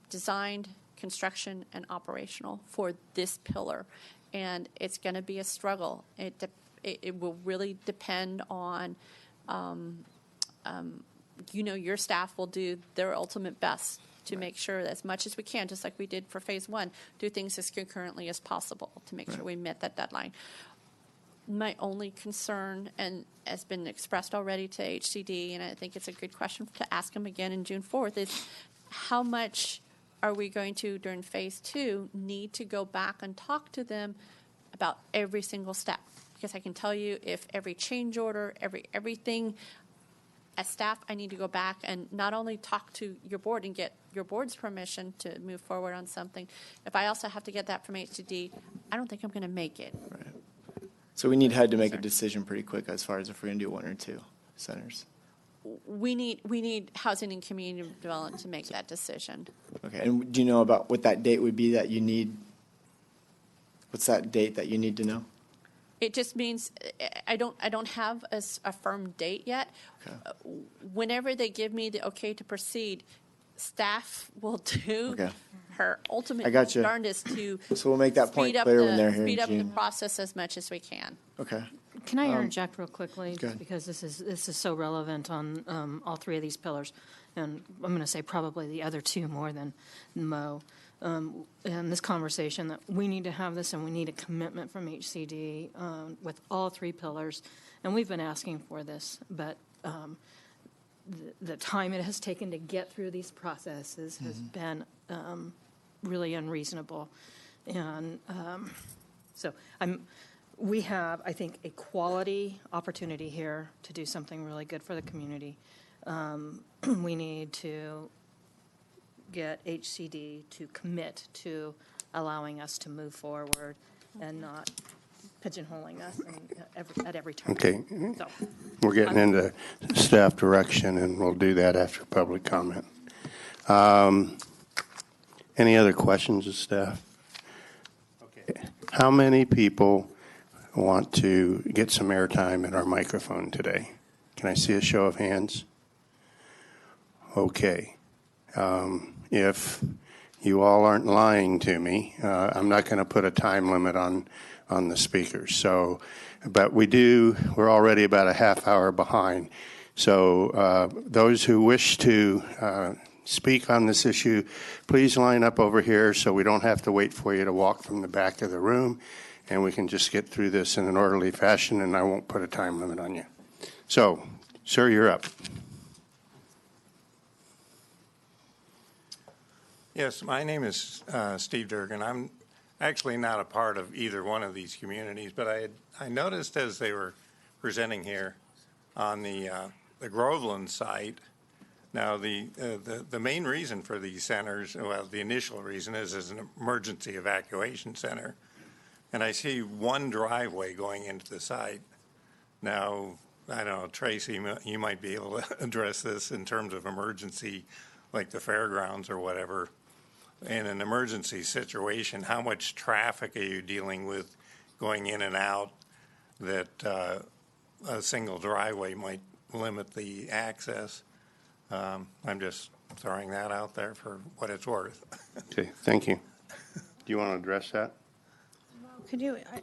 designed, construction, and operational for this pillar. And it's going to be a struggle. It will really depend on, your staff will do their ultimate best to make sure that as much as we can, just like we did for phase one, do things as concurrently as possible to make sure we met that deadline. My only concern, and has been expressed already to HCD, and I think it's a good question to ask them again in June 4th, is how much are we going to, during phase two, need to go back and talk to them about every single step? Because I can tell you, if every change order, everything, as staff, I need to go back and not only talk to your board and get your board's permission to move forward on something, if I also have to get that from HCD, I don't think I'm going to make it. Right. So we need HUD to make a decision pretty quick as far as if we're going to do one or two centers. We need Housing and Community Development to make that decision. Okay. And do you know about what that date would be that you need? What's that date that you need to know? It just means I don't have a firm date yet. Okay. Whenever they give me the okay to proceed, staff will do her ultimate I got you. darndest to So we'll make that point speed up clear when they're here in speed up the June. process as much as we can. Okay. Can I interject real quickly? go ahead. Because this is so relevant on all three of these pillars, and I'm going to say probably the other two more than Mo. In this conversation, that we need to have this, and we need a commitment from HCD with all three pillars, and we've been asking for this, but the time it has taken to get through these processes has been really unreasonable, and so we have, I think, a quality opportunity here to do something really good for the community. We need to get HCD to commit to allowing us to move forward and not pigeonholing us at every turn. Okay. So, We're getting into staff direction, and we'll do that after public comment. Any other questions of staff? Okay. How many people want to get some airtime at our microphone today? Can I see a show of hands? Okay. If you all aren't lying to me, I'm not going to put a time limit on the speakers. So, but we're already about a half hour behind. So those who wish to speak on this issue, please line up over here so we don't have to wait for you to walk from the back of the room, and we can just get through this in an orderly fashion, and I won't put a time limit on you. So, sir, you're up. Yes, my name is Steve Durgan. I'm actually not a part of either one of these communities, but I noticed as they were presenting here on the Groveland site. Now, the main reason for these centers, well, the initial reason is as an emergency evacuation center, and I see one driveway going into the site. Now, I don't know, Tracy, you might be able to address this in terms of emergency, like the fairgrounds or whatever. In an emergency situation, how much traffic are you dealing with going in and out that a single driveway might limit the access? I'm just throwing that out there for what it's worth. Okay, thank you. Do you want to address that?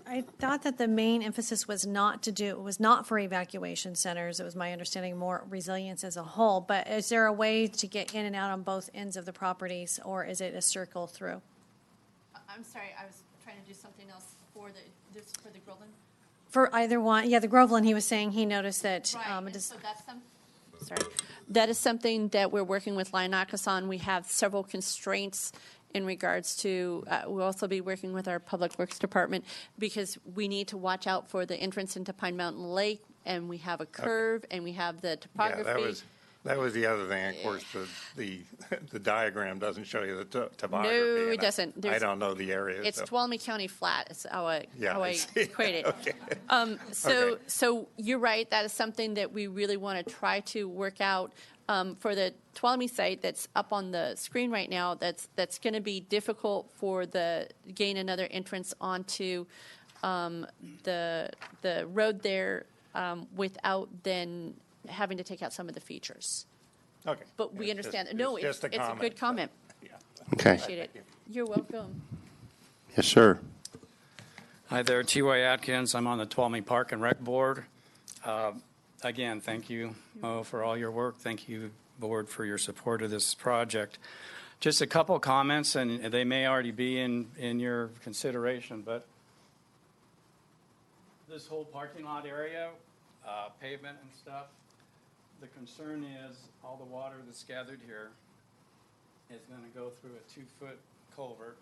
I thought that the main emphasis was not for evacuation centers. It was my understanding more resilience as a whole. But is there a way to get in and out on both ends of the properties, or is it a circle through? I'm sorry, I was trying to do something else for the Groveland. For either one, yeah, the Groveland, he was saying he noticed that. Right, so that is something that we're working with Lionakis on. We have several constraints in regards to, we'll also be working with our Public Works Department because we need to watch out for the entrance into Pine Mountain Lake, and we have a curve, and we have the topography. That was the other thing. Of course, the diagram doesn't show you the topography. No, and it doesn't. I There's- don't know the area. It's so. Tuolumne County flat, is how I see. equate it. Okay. So, Okay. so you're right, that is something that we really want to try to work out. For the Tuolumne site that's up on the screen right now, that's going to be difficult for gain another entrance onto the road there without then having to take out some of the features. Okay. But we It's understand. just- No, it's it's just a a comment, good so, comment. yeah. Okay. Appreciate it. You're welcome. Yes, sir. Hi there, T.Y. Atkins. I'm on the Tuolumne Park and Rec Board. Again, thank you, Mo, for all your work. Thank you, Board, for your support of this project. Just a couple comments, and they may already be in your consideration, but this whole parking lot area, pavement and stuff, the concern is all the water that's gathered here is going to go through a 2-foot culvert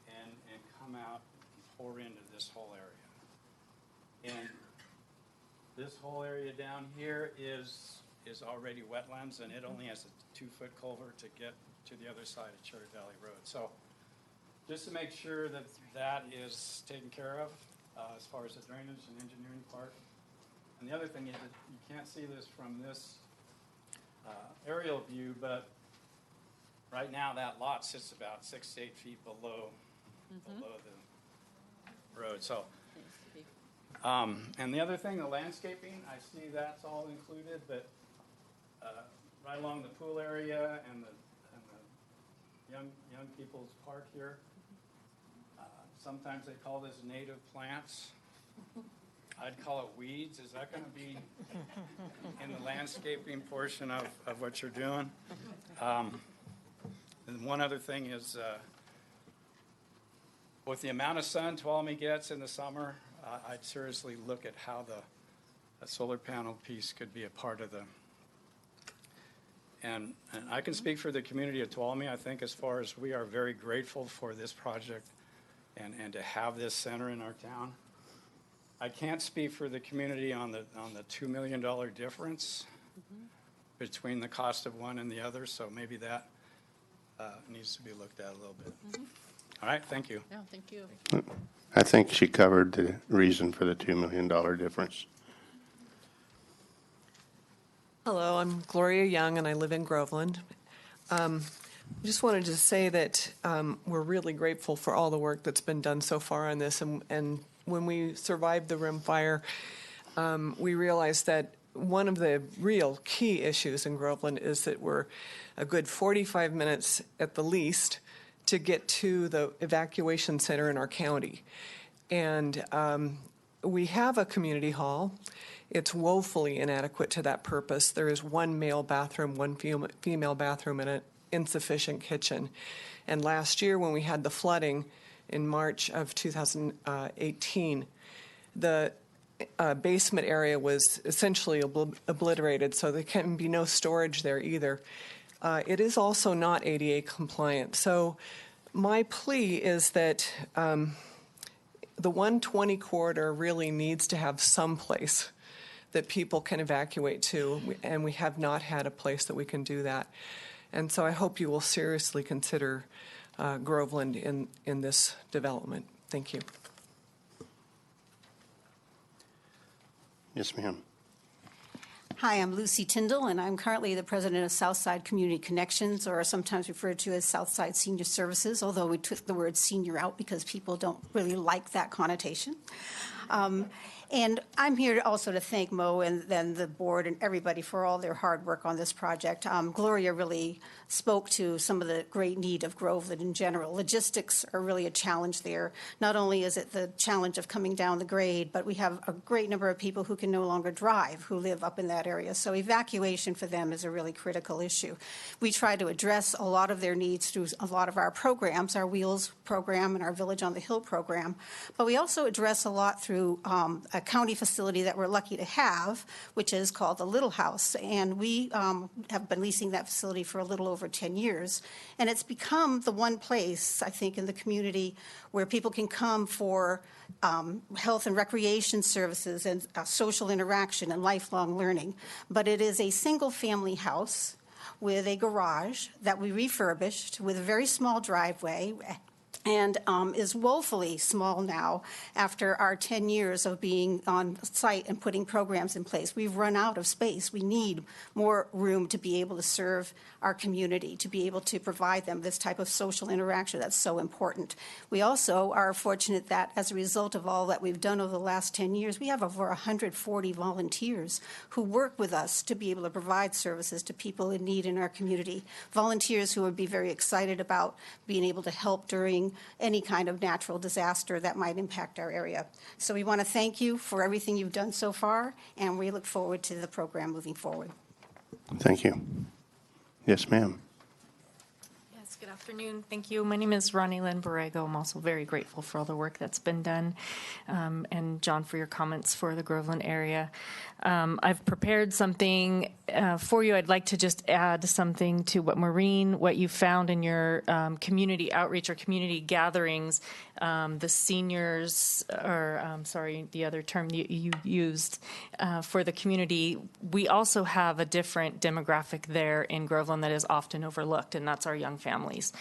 and come out and pour into this whole area. And this whole area down here is already wetlands, and it only has a 2-foot culvert to get to the other side of Cherry Valley Road. So just to make sure that that is taken care of as far as the drainage and engineering part. And the other thing is that you can't see this from this aerial view, but right now that lot sits about 6 to 8 feet below the road. So. And the other thing, the landscaping, I see that's all included, but right along the pool area and the young people's park here, sometimes they call this native plants. I'd call it weeds. Is that going to be in the landscaping portion of what you're doing? And one other thing is, with the amount of sun Tuolumne gets in the summer, I'd seriously look at how the solar panel piece could be a part of and I can speak for the community of Tuolumne. I think as far as we are very grateful for this project and to have this center in our town. I can't speak for the community on the $2 million difference between the cost of one and the other, so maybe that needs to be looked at a little bit. All right, thank you. No, thank you. I think she covered the reason for the $2 million difference. Hello, I'm Gloria Young, and I live in Groveland. I just wanted to say that we're really grateful for all the work that's been done so far on this. And when we survived the rim fire, we realized that one of the real key issues in Groveland is that we're a good 45 minutes at the least to get to the evacuation center in our county. And we have a community hall. It's woefully inadequate to that purpose. There is one male bathroom, one female bathroom, and an insufficient kitchen. And last year, when we had the flooding in March of 2018, the basement area was essentially obliterated, so there can be no storage there either. It is also not ADA compliant. So my plea is that the 120 corridor really needs to have some place that people can evacuate to, and we have not had a place that we can do that. And so I hope you will seriously consider Groveland in this development. Thank you. Yes, ma'am. Hi, I'm Lucy Tyndall, and I'm currently the president of Southside Community Connections, or sometimes referred to as Southside Senior Services, although we took the word senior out because people don't really like that connotation. And I'm here also to thank Mo and then the board and everybody for all their hard work on this project. Gloria really spoke to some of the great need of Groveland in general. Logistics are really a challenge there. Not only is it the challenge of coming down the grade, but we have a great number of people who can no longer drive who live up in that area. So evacuation for them is a really critical issue. We try to address a lot of their needs through a lot of our programs, our Wheels program and our Village on the Hill program. But we also address a lot through a county facility that we're lucky to have, which is called the Little House. And we have been leasing that facility for a little over over 10 years. And it's become the one place, I think, in the community where people can come for health and recreation services and social interaction and lifelong learning. But it is a single-family house with a garage that we refurbished with a very small driveway, and is woefully small now after our 10 years of being on site and putting programs in place. We've run out of space. We need more room to be able to serve our community, to be able to provide them this type of social interaction that's so important. We also are fortunate that as a result of all that we've done over the last 10 years, we have over 140 volunteers who work with us to be able to provide services to people in need in our community. Volunteers who would be very excited about being able to help during any kind of natural disaster that might impact our area. So we want to thank you for everything you've done so far, and we look forward to the program moving forward. Thank you. Yes, ma'am. Yes, good afternoon. Thank you. My name is Ronnie Lynn Borrego. I'm also very grateful for all the work that's been done, and John, for your comments for the Groveland area. I've prepared something for you. I'd like to just add something to what you found in your community outreach or community gatherings. The seniors, or the other term you used for the community, we also have a different demographic there in Groveland that is often overlooked, and that's our young families.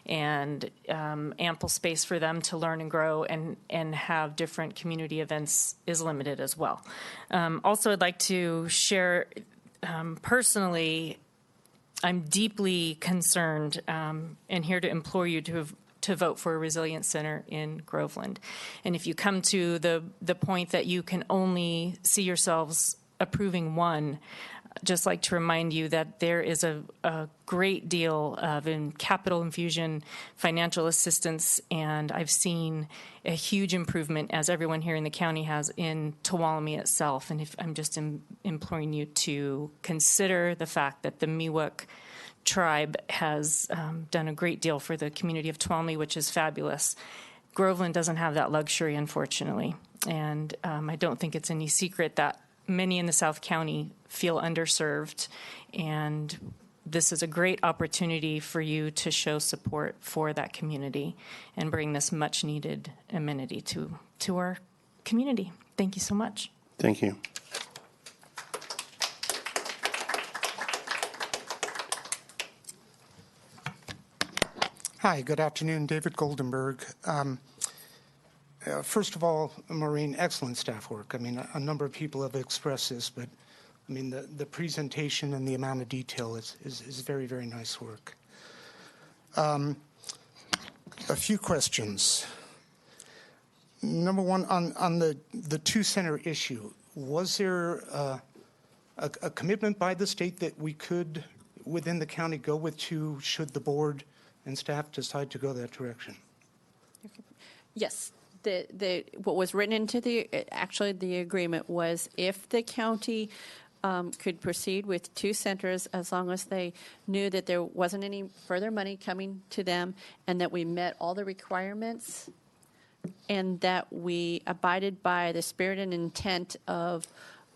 And ample space for them to learn and grow and have different community events is limited as well. Also, I'd like to share personally, I'm deeply concerned and here to implore you to vote for a Resilience Center in Groveland. And if you come to the point that you can only see yourselves approving one, just like to remind you that there is a great deal of capital infusion, financial assistance, and I've seen a huge improvement, as everyone here in the county has, in Tuolumne itself. And I'm just imploring you to consider the fact that the Miwok tribe has done a great deal for the community of Tuolumne, which is fabulous. Groveland doesn't have that luxury, unfortunately. And I don't think it's any secret that many in the South County feel underserved, and this is a great opportunity for you to show support for that community and bring this much-needed amenity to our community. Thank you so much. Thank you. Hi, good afternoon. David Goldenberg. First of all, Maureen, excellent staff work. I mean, a number of people have expressed this, but I mean, the presentation and the amount of detail is very, very nice work. A few questions. Number one, on the two-center issue, was there a commitment by the state that we could, within the county, go with two, should the board and staff decide to go that direction? Yes. What was written into the agreement was if the county could proceed with two centers as long as they knew that there wasn't any further money coming to them and that we met all the requirements and that we abided by the spirit and intent of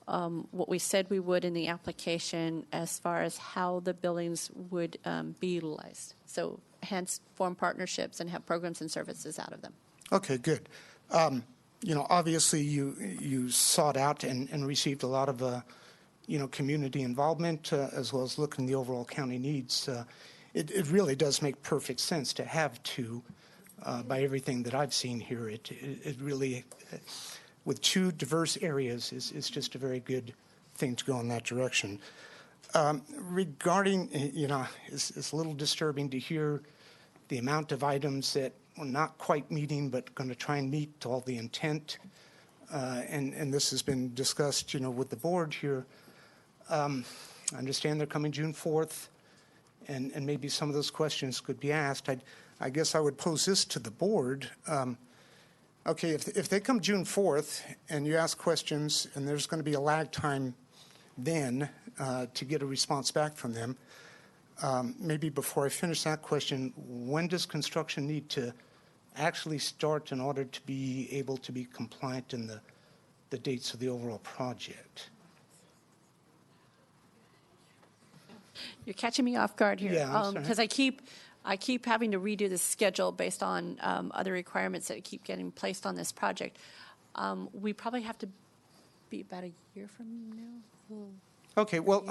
what we said we would in the application as far as how the buildings would be utilized. So hence form partnerships and have programs and services out of them. Okay, good. Obviously you sought out and received a lot of, community involvement as well as looking at the overall county needs. It really does make perfect sense to have two. By everything that I've seen here, it really, with two diverse areas, is just a very good thing to go in that direction. Regarding, it's a little disturbing to hear the amount of items that we're not quite meeting, but going to try and meet all the intent. And this has been discussed, with the board here. I understand they're coming June 4th, and maybe some of those questions could be asked. I guess I would pose this to the board. Okay, if they come June 4th and you ask questions and there's going to be a lag time then to get a response back from them, maybe before I finish that question, when does construction need to actually start in order to be able to be compliant in the dates of the overall project? You're catching me off guard here. Yeah, I'm sorry. Because I keep having to redo the schedule based on other requirements that keep getting placed on this project. We probably have to be about a year from now. Okay, well,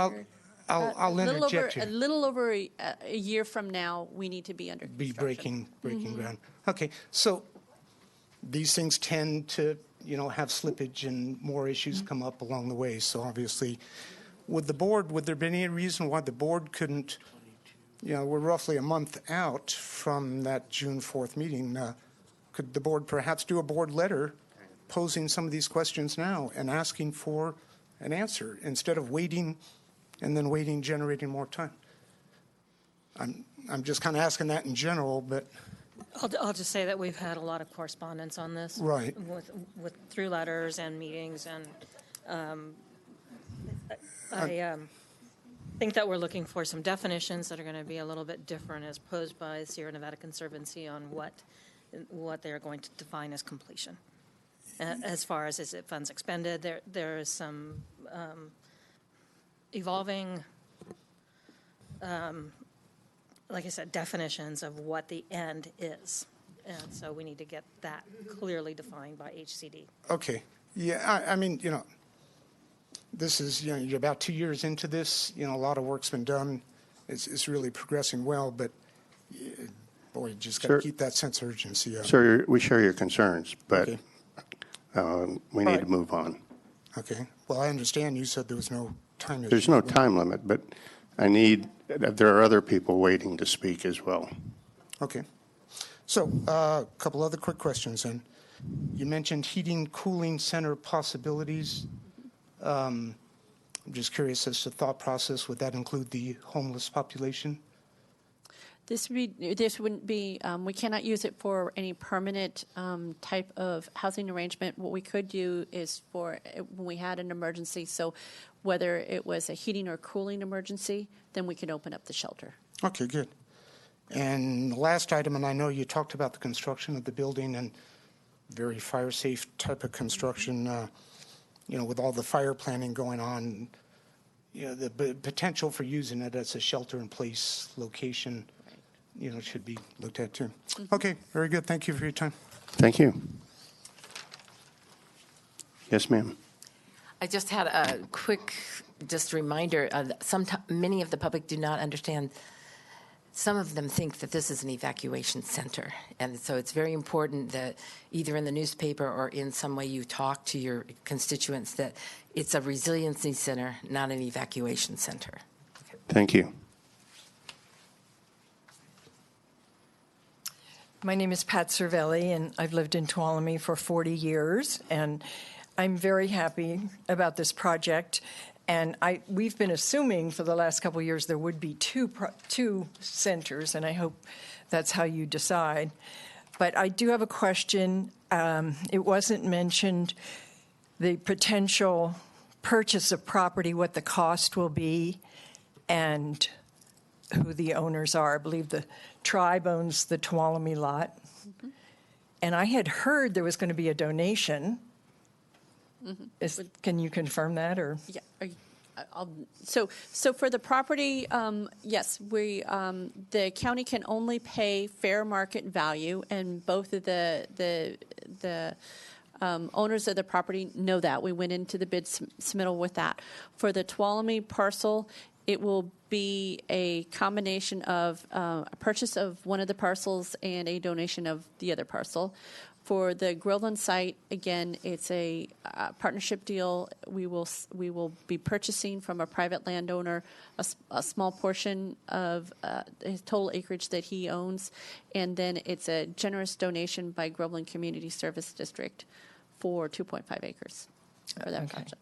I'll interject A here. little over a year from now, we need to be under Be construction. breaking ground. Okay, so these things tend to, have slippage and more issues come up along the way. So obviously, would there be any reason why the board couldn't, we're roughly a month out from that June 4th meeting. Could the board perhaps do a board letter posing some of these questions now and asking for an answer instead of waiting and then waiting, generating more time? I'm just kind of asking that in general, but I'll just say that we've had a lot of correspondence on this. Right. With through letters and meetings, and I think that we're looking for some definitions that are going to be a little bit different as posed by Sierra Nevada Conservancy on what they are going to define as completion. As far as is it funds expended, there is some evolving, like I said, definitions of what the end is. And so we need to get that clearly defined by HCD. okay. Yeah, I mean, this is, you're about 2 years into this. A lot of work's been done. It's really progressing well, but boy, you just got to Sir- keep that sense of urgency up. Sir, we share your concerns, but Okay. we need to move on. Okay. Well, I understand you said there was no time issue. There's no time limit, but there are other people waiting to speak as well. Okay. So, a couple other quick questions then. You mentioned heating, cooling center possibilities. I'm just curious as to thought process. Would that include the homeless population? This wouldn't be, we cannot use it for any permanent type of housing arrangement. What we could do is for when we had an emergency, so whether it was a heating or cooling emergency, then we could open up the shelter. Okay, good. And the last item, and I know you talked about the construction of the building and very fire-safe type of construction, with all the fire planning going on, the potential for using it as a shelter-in-place location, should be looked at too. Okay, very good. Thank you for your time. Thank you. Yes, ma'am. I just had a quick reminder. Many of the public do not understand. Some of them think that this is an evacuation center. And so it's very important that either in the newspaper or in some way you talk to your constituents that it's a resiliency center, not an evacuation center. Thank you. My name is Pat Cervelli, and I've lived in Tuolumne for 40 years, and I'm very happy about this project. And we've been assuming for the last couple of years there would be two centers, and I hope that's how you decide. But I do have a question. It wasn't mentioned, the potential purchase of property, what the cost will be, and who the owners are. I believe the tribe owns the Tuolumne lot. Mm-hmm. And I had heard there was going to be a donation. Mm-hmm. Can you confirm that, or? Yeah. So for the property, yes, the county can only pay fair market value, and both of the owners of the property know that. We went into the bid submittal with that. For the Tuolumne parcel, it will be a combination of a purchase of one of the parcels and a donation of the other parcel. For the Groveland site, again, it's a partnership deal. We will be purchasing from a private landowner a small portion of his total acreage that he owns, and then it's a generous donation by Groveland Community Service District for 2.5 acres for that project.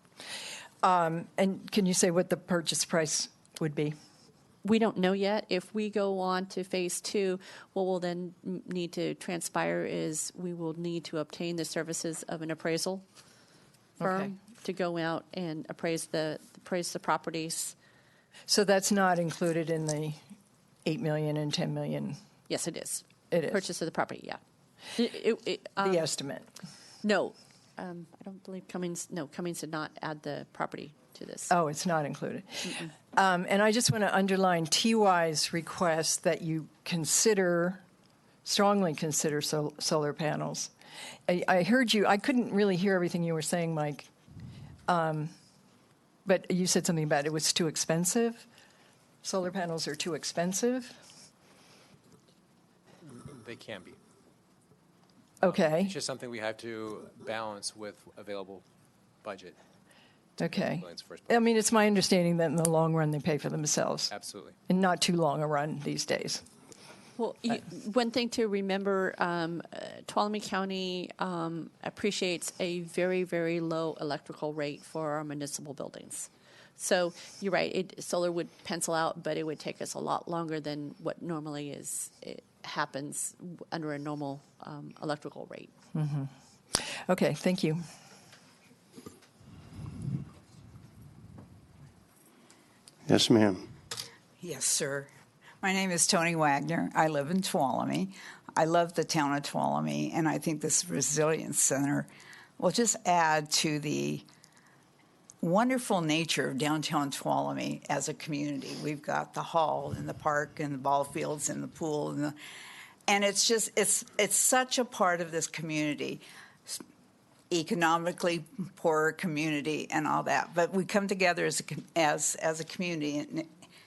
And can you say what the purchase price would be? We don't know yet. If we go on to phase 2, what will then need to transpire is we will need to obtain the services of an appraisal firm to go out and appraise the properties. So that's not included in the $8 million and $10 million? Yes, it is. It is. Purchase of the property, yeah. The estimate? No. I don't believe Cummings did not add the property to this. Oh, it's not included. And I just want to underline TY's request that you strongly consider solar panels. I heard you, I couldn't really hear everything you were saying, Mike. But you said something about it was too expensive. Solar panels are too expensive. They can be. Okay. It's just something we have to balance with available budget. Okay. Buildings first. I mean, it's my understanding that in the long run, they pay for themselves. Absolutely. And not too long a run these days. Well, one thing to remember, Tuolumne County appreciates a very, very low electrical rate for our municipal buildings. So you're right, solar would pencil out, but it would take us a lot longer than what normally happens under a normal electrical rate. Mm-hmm. Okay, thank you. Yes, ma'am. Yes, sir. My name is Tony Wagner. I live in Tuolumne. I love the town of Tuolumne, and I think this Resilience Center will just add to the wonderful nature of downtown Tuolumne as a community. We've got the hall and the park and the ball fields and the pool, and it's just it's such a part of this community, economically poorer community and all that. But we come together as a community and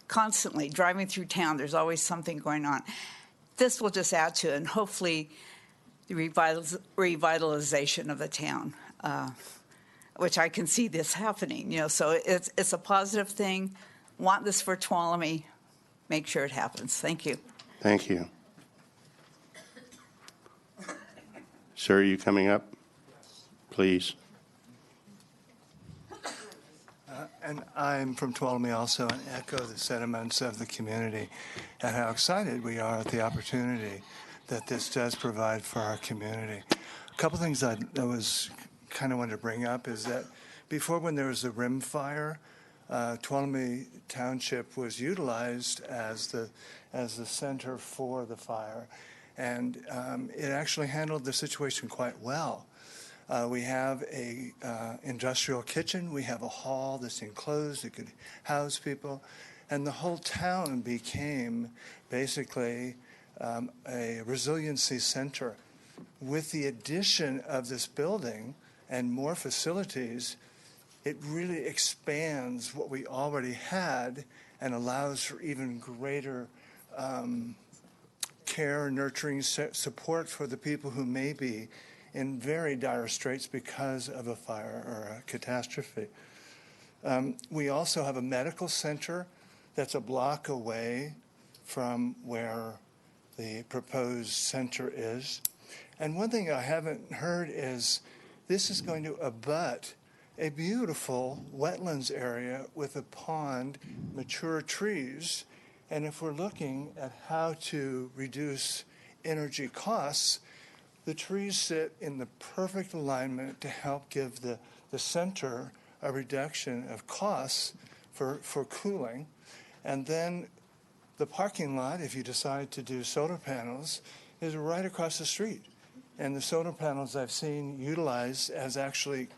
constantly driving through town. There's always something going on. This will just add to it, and hopefully the revitalization of the town, which I can see this happening. So it's a positive thing. Want this for Tuolumne? Make sure it happens. Thank you. Thank you. Sir, are you coming up? Please. And I'm from Tuolumne also, and echo the sentiments of the community and how excited we are at the opportunity that this does provide for our community. A couple things I was kind of wanted to bring up is that before, when there was a rim fire, Tuolumne Township was utilized as the center for the fire, and it actually handled the situation quite well. We have a industrial kitchen. We have a hall that's enclosed that could house people. And the whole town became basically a resiliency center. With the addition of this building and more facilities, it really expands what we already had and allows for even greater care, nurturing, support for the people who may be in very dire straits because of a fire or a catastrophe. We also have a medical center that's a block away from where the proposed center is. And one thing I haven't heard is this is going to abut a beautiful wetlands area with a pond, mature trees. And if we're looking at how to reduce energy costs, the trees sit in the perfect alignment to help give the center a reduction of costs for cooling. And then the parking lot, if you decide to do solar panels, is right across the street. And the solar panels I've seen utilized as actually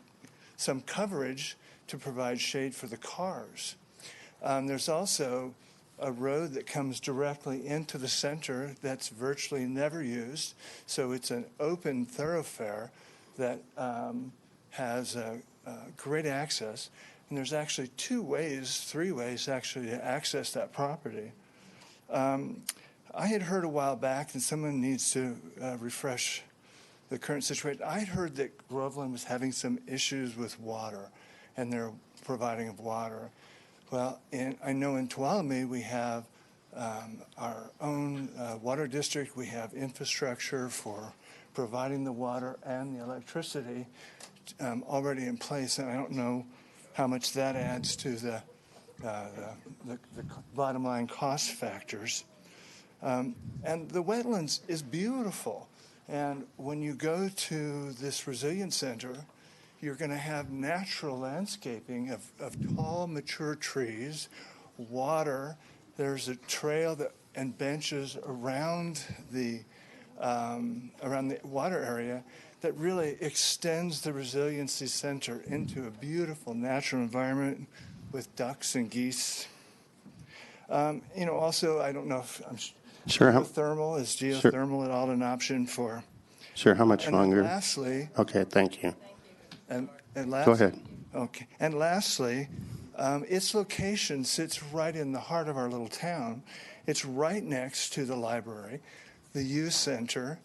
some coverage to provide shade for the cars. There's also a road that comes directly into the center that's virtually never used. So it's an open thoroughfare that has great access. And there's actually three ways actually to access that property. I had heard a while back, and someone needs to refresh the current situation. I had heard that Groveland was having some issues with water and their providing of water. Well, I know in Tuolumne we have our own water district. We have infrastructure for providing the water and the electricity already in place, and I don't know how much that adds to the bottom line cost factors. And the wetlands is beautiful, and when you go to this resilience center, you're going to have natural landscaping of tall, mature trees, water. There's a trail and benches around the around the water area that really extends the Resiliency Center into a beautiful natural environment with ducks and geese. Also, I don't know if Sure. geothermal, is geothermal at all an option for? Sure, how much And then longer? lastly, Okay, thank you. and Go ahead. Okay. And lastly, its location sits right in the heart of our little town. It's right next to the library, the youth center,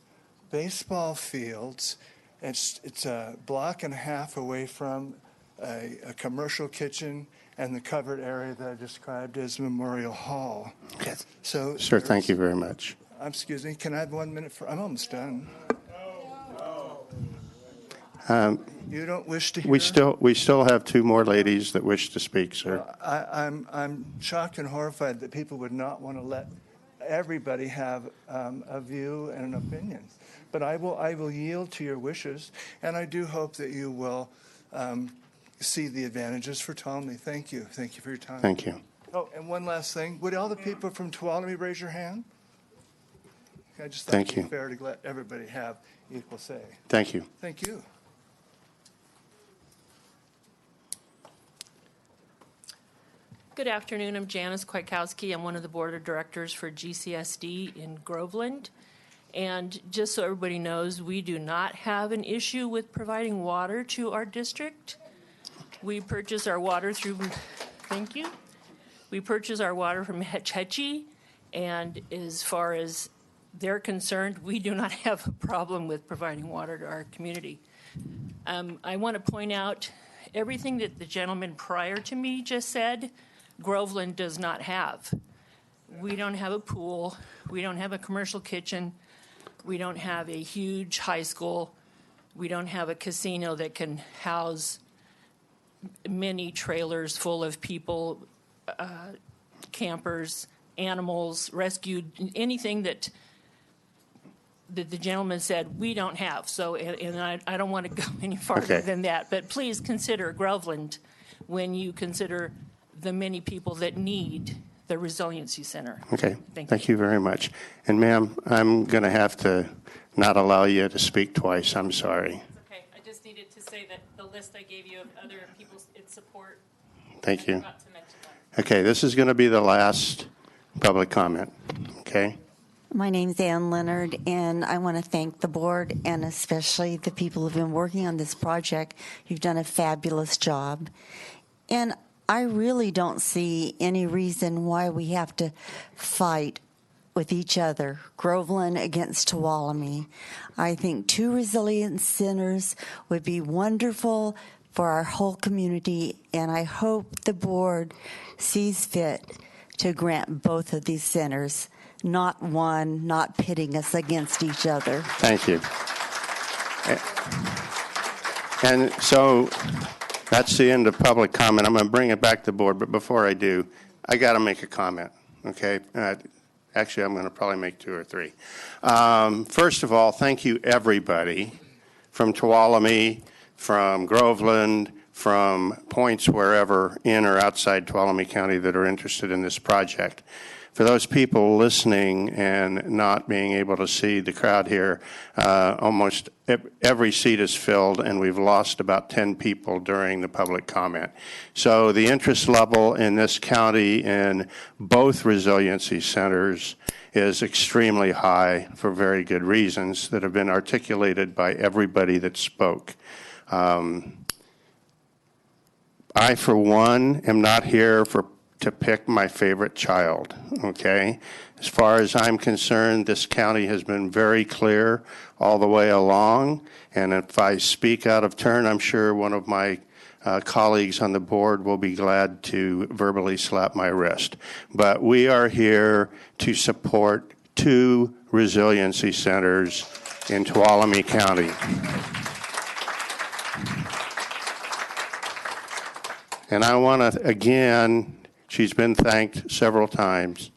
baseball fields. It's a block and a half away from a commercial kitchen and the covered area that I described as Memorial Hall. Okay. So, Sir, thank you very much. Excuse me, can I have 1 minute? I'm almost done. You don't wish to hear? We still have two more ladies that wish to speak, sir. I'm shocked and horrified that people would not want to let everybody have a view and an opinion. But I will yield to your wishes, and I do hope that you will see the advantages for Tuolumne. Thank you. Thank you for your time. Thank you. Oh, and one last thing. Would all the people from Tuolumne raise your hand? I just thought Thank it would you. be fair to let everybody have equal say. Thank you. Thank you. Good afternoon. I'm Janice Kwiatkowski. I'm one of the board of directors for GCSD in Groveland. And just so everybody knows, we do not have an issue with providing water to our district. We purchase our water through, thank you. We purchase our water from Hetch Hetchy, and as far as they're concerned, we do not have a problem with providing water to our community. I want to point out everything that the gentleman prior to me just said, Groveland does not have. We don't have a pool. We don't have a commercial kitchen. We don't have a huge high school. We don't have a casino that can house many trailers full of people, campers, animals, rescued, anything that the gentleman said we don't have. So, and I don't want to go any farther than that, but please consider Groveland when you consider the many people that need the Resiliency Center. Okay. Thank you very much. And ma'am, I'm going to have to not allow you to speak twice. I'm sorry. It's okay. I just needed to say that the list I gave you of other people in support. Thank you. I forgot to mention that. Okay, this is going to be the last public comment. Okay? My name's Ann Leonard, and I want to thank the board and especially the people who've been working on this project. You've done a fabulous job. And I really don't see any reason why we have to fight with each other, Groveland against Tuolumne. I think 2 resilience centers would be wonderful for our whole community, and I hope the board sees fit to grant both of these centers, not one, not pitting us against each other. Thank you. And so that's the end of public comment. I'm going to bring it back to the board, but before I do, I got to make a comment, okay? Actually, I'm going to probably make 2 or 3. First of all, thank you, everybody from Tuolumne, from Groveland, from points wherever in or outside Tuolumne County that are interested in this project. For those people listening and not being able to see the crowd here, almost every seat is filled, and we've lost about 10 people during the public comment. So the interest level in this county in both resiliency centers is extremely high for very good reasons that have been articulated by everybody that spoke. I, for one, am not here to pick my favorite child, okay? As far as I'm concerned, this county has been very clear all the way along, and if I speak out of turn, I'm sure one of my colleagues on the board will be glad to verbally slap my wrist. But we are here to support 2 resiliency centers in Tuolumne County. And I want to, again, she's been thanked several times,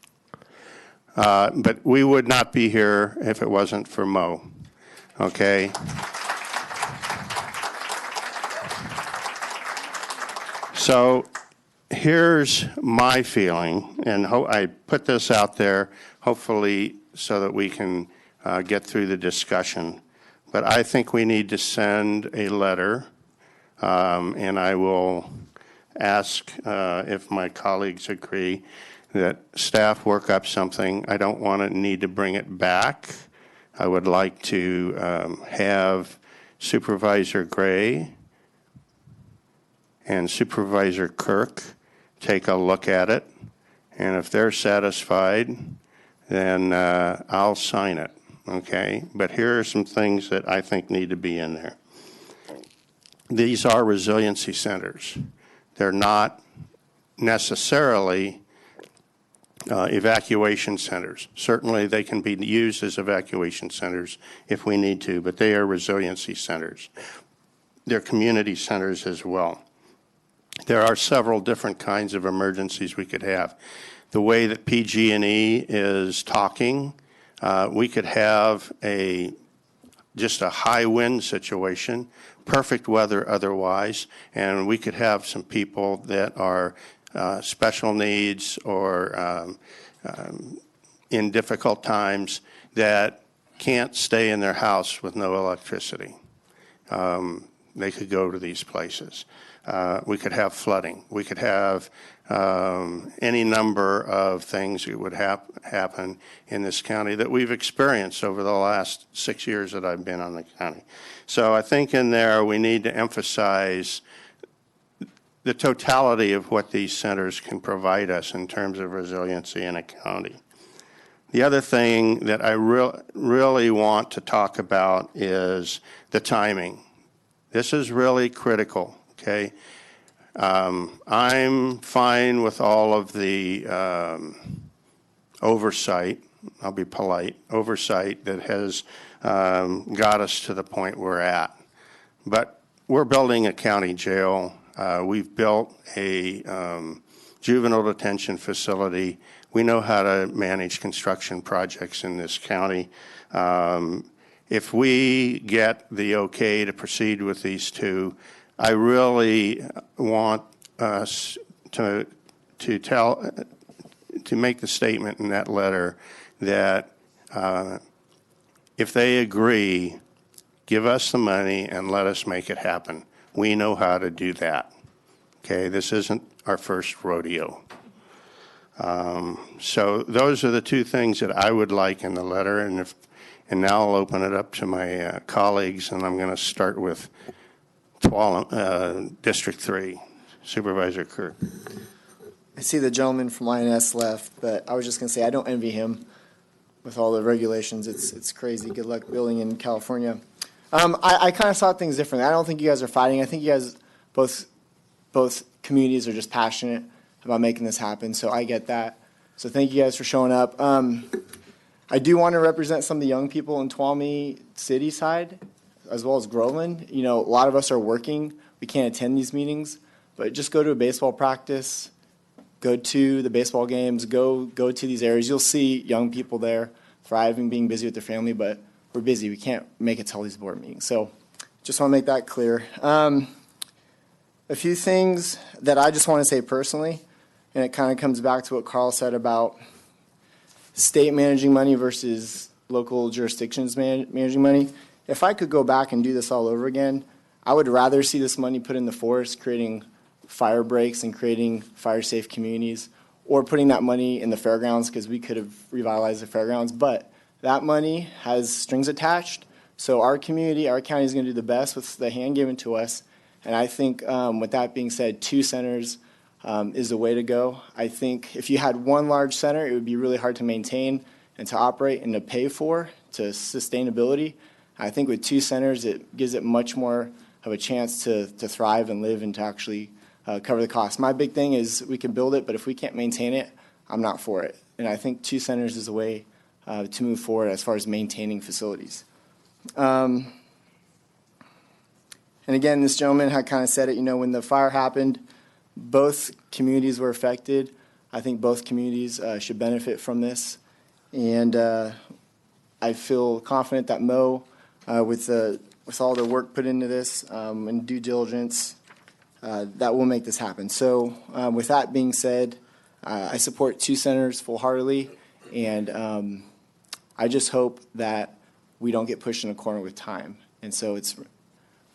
but we would not be here if it wasn't for Mo, okay? So here's my feeling, and I put this out there hopefully so that we can get through the discussion. But I think we need to send a letter, and I will ask if my colleagues agree that staff work up something. I don't want to need to bring it back. I would like to have Supervisor Gray and Supervisor Kirk take a look at it, and if they're satisfied, then I'll sign it, okay? But here are some things that I think need to be in there. These are resiliency centers. They're not necessarily evacuation centers. Certainly they can be used as evacuation centers if we need to, but they are resiliency centers. They're community centers as well. There are several different kinds of emergencies we could have. The way that PG&E is talking, we could have just a high wind situation, perfect weather otherwise, and we could have some people that are special needs or in difficult times that can't stay in their house with no electricity. They could go to these places. We could have flooding. We could have any number of things that would happen in this county that we've experienced over the last 6 years that I've been on the county. So I think in there we need to emphasize the totality of what these centers can provide us in terms of resiliency in a county. The other thing that I really want to talk about is the timing. This is really critical, okay? I'm fine with all of the oversight, I'll be polite, oversight that has got us to the point we're at. But we're building a county jail. We've built a juvenile detention facility. We know how to manage construction projects in this county. If we get the okay to proceed with these two, I really want us to make the statement in that letter that if they agree, give us the money and let us make it happen. We know how to do that. Okay, this isn't our first rodeo. So those are the two things that I would like in the letter, and now I'll open it up to my colleagues, and I'm going to start with District 3, Supervisor Kirk. I see the gentleman from INS left, but I was just going to say I don't envy him with all the regulations. It's crazy. Good luck building in California. I kind of saw things differently. I don't think you guys are fighting. I think you guys, both communities are just passionate about making this happen, so I get that. So thank you guys for showing up. I do want to represent some of the young people in Tuolumne City side, as well as Groveland. You know, a lot of us are working. We can't attend these meetings, but just go to a baseball practice, go to the baseball games, go to these areas. You'll see young people there thriving, being busy with their family, but we're busy. We can't make it to all these board meetings. So just want to make that clear. A few things that I just want to say personally, and it kind of comes back to what Carl said about state managing money versus local jurisdictions managing money. If I could go back and do this all over again, I would rather see this money put in the forest, creating fire breaks and creating fire-safe communities, or putting that money in the fairgrounds, because we could have revitalized the fairgrounds. But that money has strings attached, so our community, our county is going to do the best with the hand given to us. And I think with that being said, 2 centers is the way to go. I think if you had one large center, it would be really hard to maintain and to operate and to pay for, to sustainability. I think with 2 centers, it gives it much more of a chance to thrive and live and to actually cover the cost. My big thing is we can build it, but if we can't maintain it, I'm not for it. And I think 2 centers is a way to move forward as far as maintaining facilities. And again, this gentleman had kind of said it, you know, when the fire happened, both communities were affected. I think both communities should benefit from this. And I feel confident that Mo, with all the work put into this and due diligence, that will make this happen. So with that being said, I support 2 centers full-heartedly, and I just hope that we don't get pushed in a corner with time. And so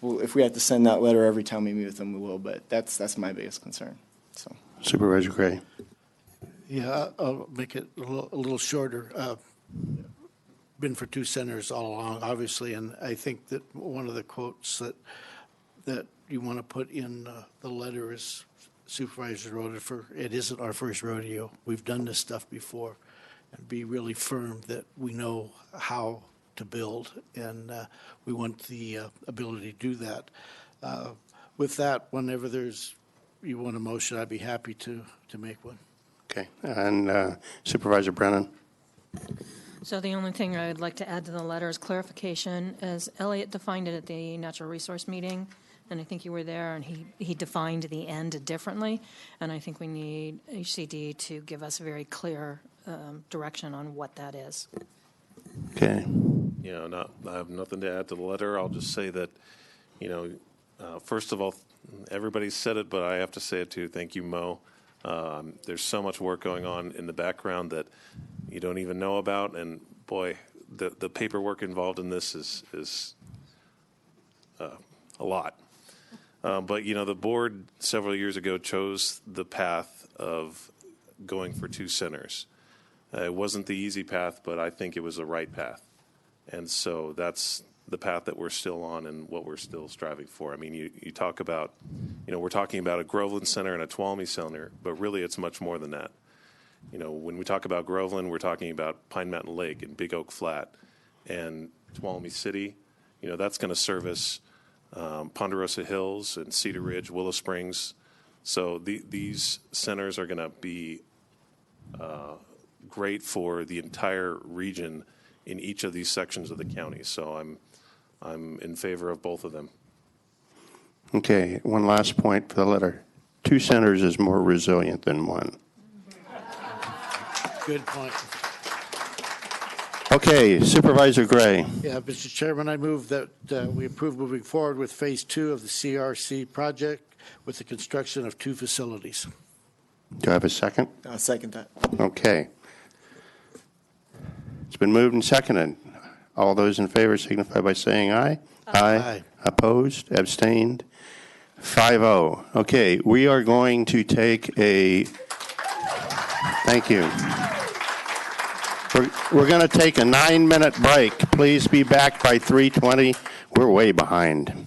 well, if we have to send that letter every time we meet with them, we will, but that's my biggest concern, so. Supervisor Gray. Yeah, I'll make it a little shorter. Been for two centers all along, obviously, and I think that one of the quotes that you want to put in the letter is Supervisor wrote it isn't our first rodeo. We've done this stuff before, and be really firm that we know how to build, and we want the ability to do that. With that, whenever you want a motion, I'd be happy to make one. Okay. And Supervisor Brennan. So the only thing I would like to add to the letter is clarification, as Elliot defined it at the natural resource meeting, and I think you were there, and he defined the end differently, and I think we need HCD to give us very clear direction on what that is. Okay. I have nothing to add to the letter. I'll just say that, first of all, everybody said it, but I have to say it too. Thank you, Mo. There's so much work going on in the background that you don't even know about, and boy, the paperwork involved in this is a lot. But the board several years ago chose the path of going for two centers. It wasn't the easy path, but I think it was the right path, and so that's the path that we're still on and what we're still striving for. I mean, you talk about, we're talking about a Groveland Center and a Tuolumne Center, but really it's much more than that. When we talk about Groveland, we're talking about Pine Mountain Lake and Big Oak Flat and Tuolumne City. That's going to service Ponderosa Hills and Cedar Ridge, Willow Springs. So these centers are going to be great for the entire region in each of these sections of the county. So I'm in favor of both of them. Okay, one last point for the letter. Two centers is more resilient than one. Good point. Okay, Supervisor Gray. Yeah, Mr. Chairman, I move that we approve moving forward with Phase 2 of the CRC project with the construction of two facilities. Do I have a second? I'll second that. Okay. It's been moved and seconded. All those in favor signify by saying aye. Aye. Opposed? Abstained? 5-0. Okay, we are going to take a... Thank you. We're going to take a 9-minute break. Please be back by 3:20. We're way behind.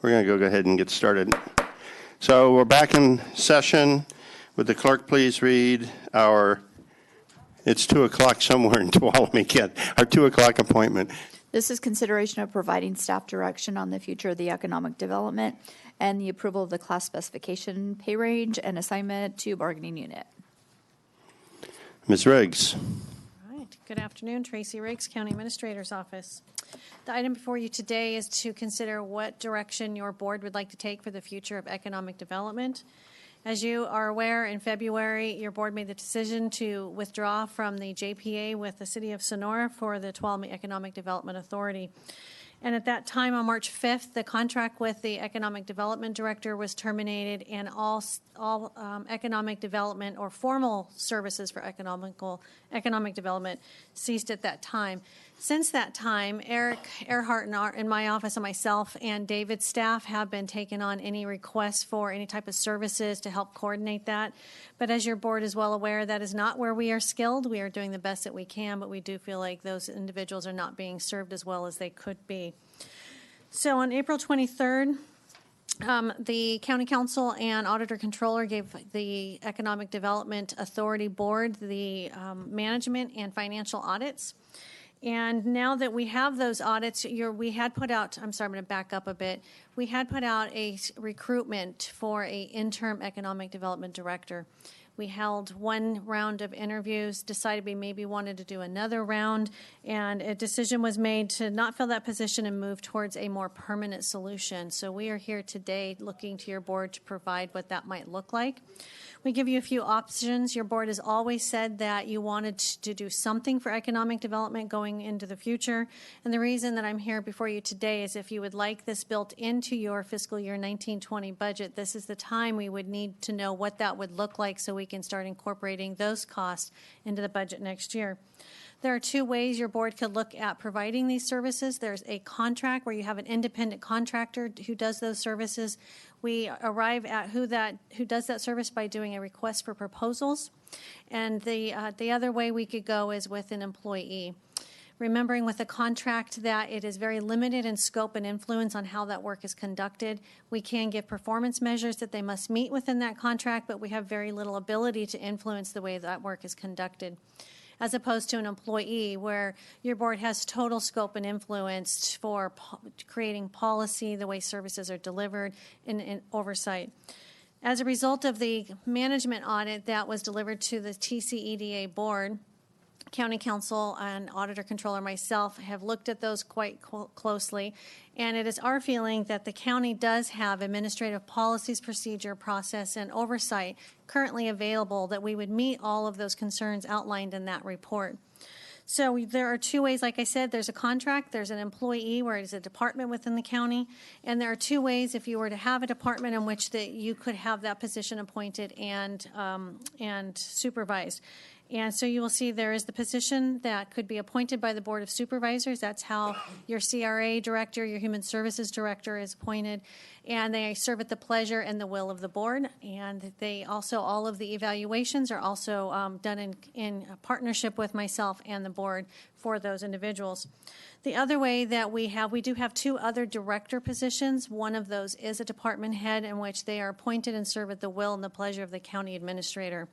We're going to go ahead and get started. So we're back in session. Would the clerk please read it's 2 o'clock somewhere in Tuolumne, Kent, our 2 o'clock appointment. This is consideration of providing staff direction on the future of the economic development and the approval of the class specification, pay range, and assignment to bargaining unit. Ms. Riggs. All right. Good afternoon. Tracy Riggs, County Administrator's Office. The item before you today is to consider what direction your board would like to take for the future of economic development. As you are aware, in February, your board made the decision to withdraw from the JPA with the City of Sonora for the Tuolumne Economic Development Authority. And at that time, on March 5th, the contract with the Economic Development Director was terminated, and all economic development or formal services for economic development ceased at that time. Since that time, Eric Earhart in my office and myself and David's staff have been taking on any requests for any type of services to help coordinate that. But as your board is well aware, that is not where we are skilled. We are doing the best that we can, but we do feel like those individuals are not being served as well as they could be. So on April 23rd, the County Council and Auditor Controller gave the Economic Development Authority Board the management and financial audits. And now that we have those audits, we had put out, I'm sorry, I'm going to back up a bit. We had put out a recruitment for an interim economic development director. We held one round of interviews, decided we maybe wanted to do another round, and a decision was made to not fill that position and move towards a more permanent solution. So we are here today looking to your board to provide what that might look like. We give you a few options. Your board has always said that you wanted to do something for economic development going into the future. And the reason that I'm here before you today is if you would like this built into your fiscal year 1920 budget, this is the time we would need to know what that would look like so we can start incorporating those costs into the budget next year. There are two ways your board could look at providing these services. There's a contract where you have an independent contractor who does those services. We arrive at who does that service by doing a request for proposals. And the other way we could go is with an employee. Remembering with a contract that it is very limited in scope and influence on how that work is conducted. We can give performance measures that they must meet within that contract, but we have very little ability to influence the way that work is conducted, as opposed to an employee where your board has total scope and influence for creating policy, the way services are delivered, and oversight. As a result of the management audit that was delivered to the TCEDA board, County Council and Auditor Controller myself have looked at those quite closely, and it is our feeling that the county does have administrative policies, procedure, process, and oversight currently available that we would meet all of those concerns outlined in that report. So there are two ways, like I said, there's a contract, there's an employee where it is a department within the county, and there are two ways if you were to have a department in which that you could have that position appointed and supervised. And so you will see there is the position that could be appointed by the Board of Supervisors. That's how your CRA director, your Human Services director is appointed. And they serve at the pleasure and the will of the board. And they also, all of the evaluations are also done in partnership with myself and the board for those individuals. The other way that we do have two other director positions. One of those is a department head in which they are appointed and serve at the will and the pleasure of the county administrator.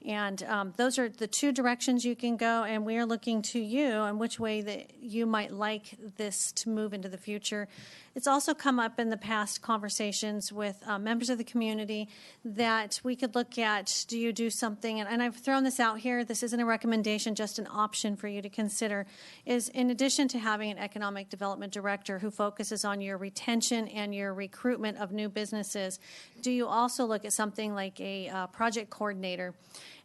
And those are the two directions you can go, and we are looking to you on which way that you might like this to move into the future. It's also come up in the past conversations with members of the community that we could look at, do you do something, and I've thrown this out here, this isn't a recommendation, just an option for you to consider, is in addition to having an economic development director who focuses on your retention and your recruitment of new businesses, do you also look at something like a project coordinator?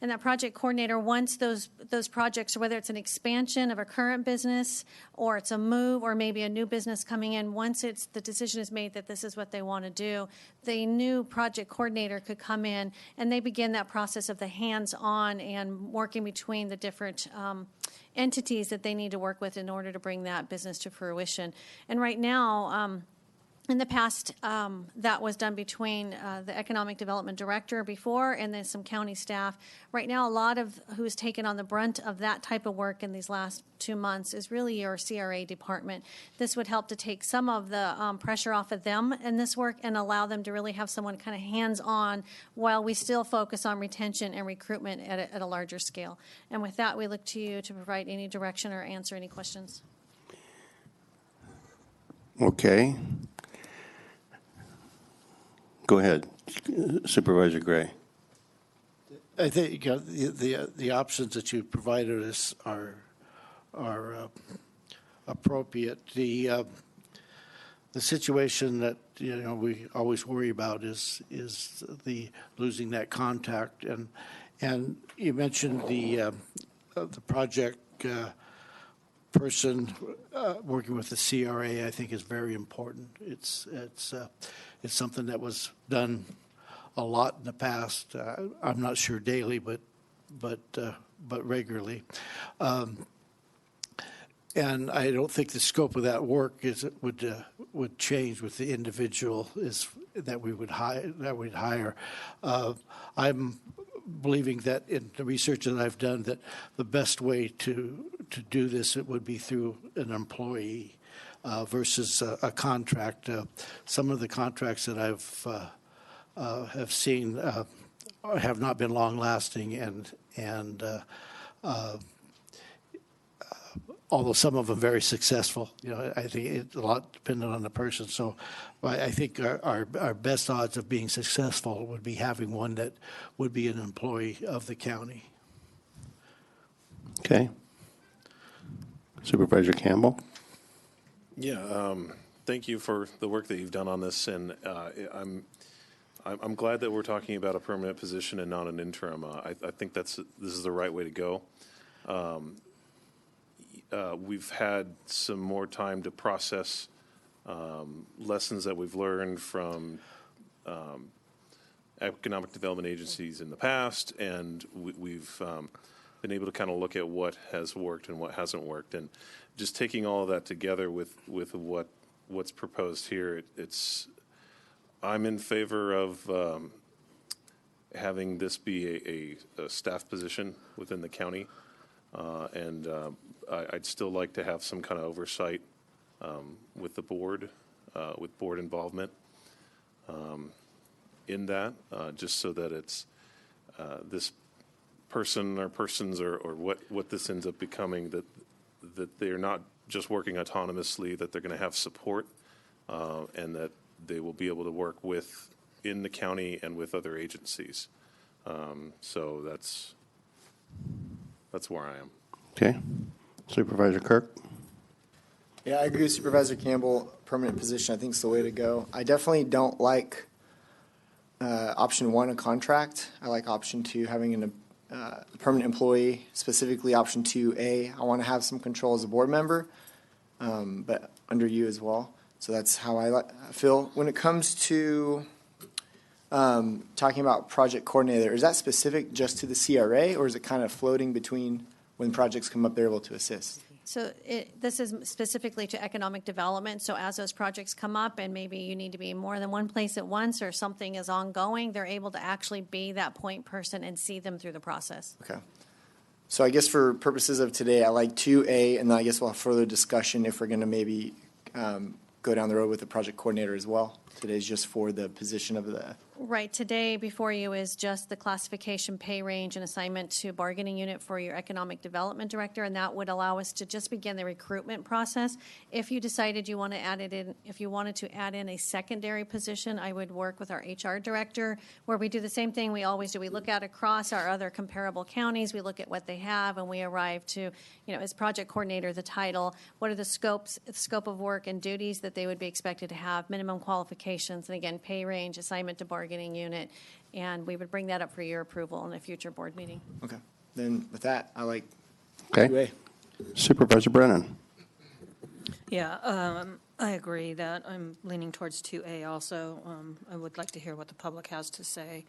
And that project coordinator, once those projects, whether it's an expansion of a current business or it's a move or maybe a new business coming in, once the decision is made that this is what they want to do, the new project coordinator could come in and they begin that process of the hands-on and working between the different entities that they need to work with in order to bring that business to fruition. And right now, in the past, that was done between the Economic Development Director before and then some county staff. Right now, a lot of who's taken on the brunt of that type of work in these last 2 months is really your CRA department. This would help to take some of the pressure off of them in this work and allow them to really have someone kind of hands-on while we still focus on retention and recruitment at a larger scale. And with that, we look to you to provide any direction or answer any questions. Okay. Go ahead, Supervisor Gray. I think the options that you provided us are appropriate. The situation that we always worry about is the losing that contact, and you mentioned the project person working with the CRA. I think is very important. It's something that was done a lot in the past. I'm not sure daily, but regularly. And I don't think the scope of that work would change with the individual that we would hire. I'm believing that in the research that I've done, that the best way to do this, it would be through an employee versus a contract. Some of the contracts that have seen have not been long lasting, and although some of them very successful. I think it's a lot dependent on the person. So I think our best odds of being successful would be having one that would be an employee of the county. Okay. Supervisor Campbell? Yeah, thank you for the work that you've done on this, and I'm glad that we're talking about a permanent position and not an interim. I think this is the right way to go. We've had some more time to process lessons that we've learned from economic development agencies in the past, and we've been able to kind of look at what has worked and what hasn't worked, and just taking all of that together with what's proposed here, I'm in favor of having this be a staff position within the county, and I'd still like to have some kind of oversight with the board, with board involvement in that, just so that it's this person or persons or what this ends up becoming, that they're not just working autonomously, that they're going to have support, and that they will be able to work in the county and with other agencies. So that's where I am. Okay. Supervisor Kirk? Yeah, I agree with Supervisor Campbell. Permanent position, I think, is the way to go. I definitely don't like option 1, a contract. I like option 2, having a permanent employee, specifically option 2A. I want to have some control as a board member, but under you as well. So that's how I feel. When it comes to talking about project coordinator, is that specific just to the CRA, or is it kind of floating between when projects come up, they're able to assist? So this is specifically to economic development. So as those projects come up and maybe you need to be more than one place at once or something is ongoing, they're able to actually be that point person and see them through the process. Okay. So I guess for purposes of today, I like 2A, and then I guess we'll have further discussion if we're going to maybe go down the road with the project coordinator as well. Today's just for the position of the... Right. Today before you is just the classification, pay range, and assignment to bargaining unit for your economic development director, and that would allow us to just begin the recruitment process. If you decided you want to add it in, if you wanted to add in a secondary position, I would work with our HR director, where we do the same thing we always do. We look out across our other comparable counties, we look at what they have, and we arrive to, as project coordinator, the title, what are the scope of work and duties that they would be expected to have, minimum qualifications, and again, pay range, assignment to bargaining unit, and we would bring that up for your approval in a future board meeting. Okay. Then with that, I like Okay. 2A. Supervisor Brennan? Yeah, I agree that I'm leaning towards 2A also. I would like to hear what the public has to say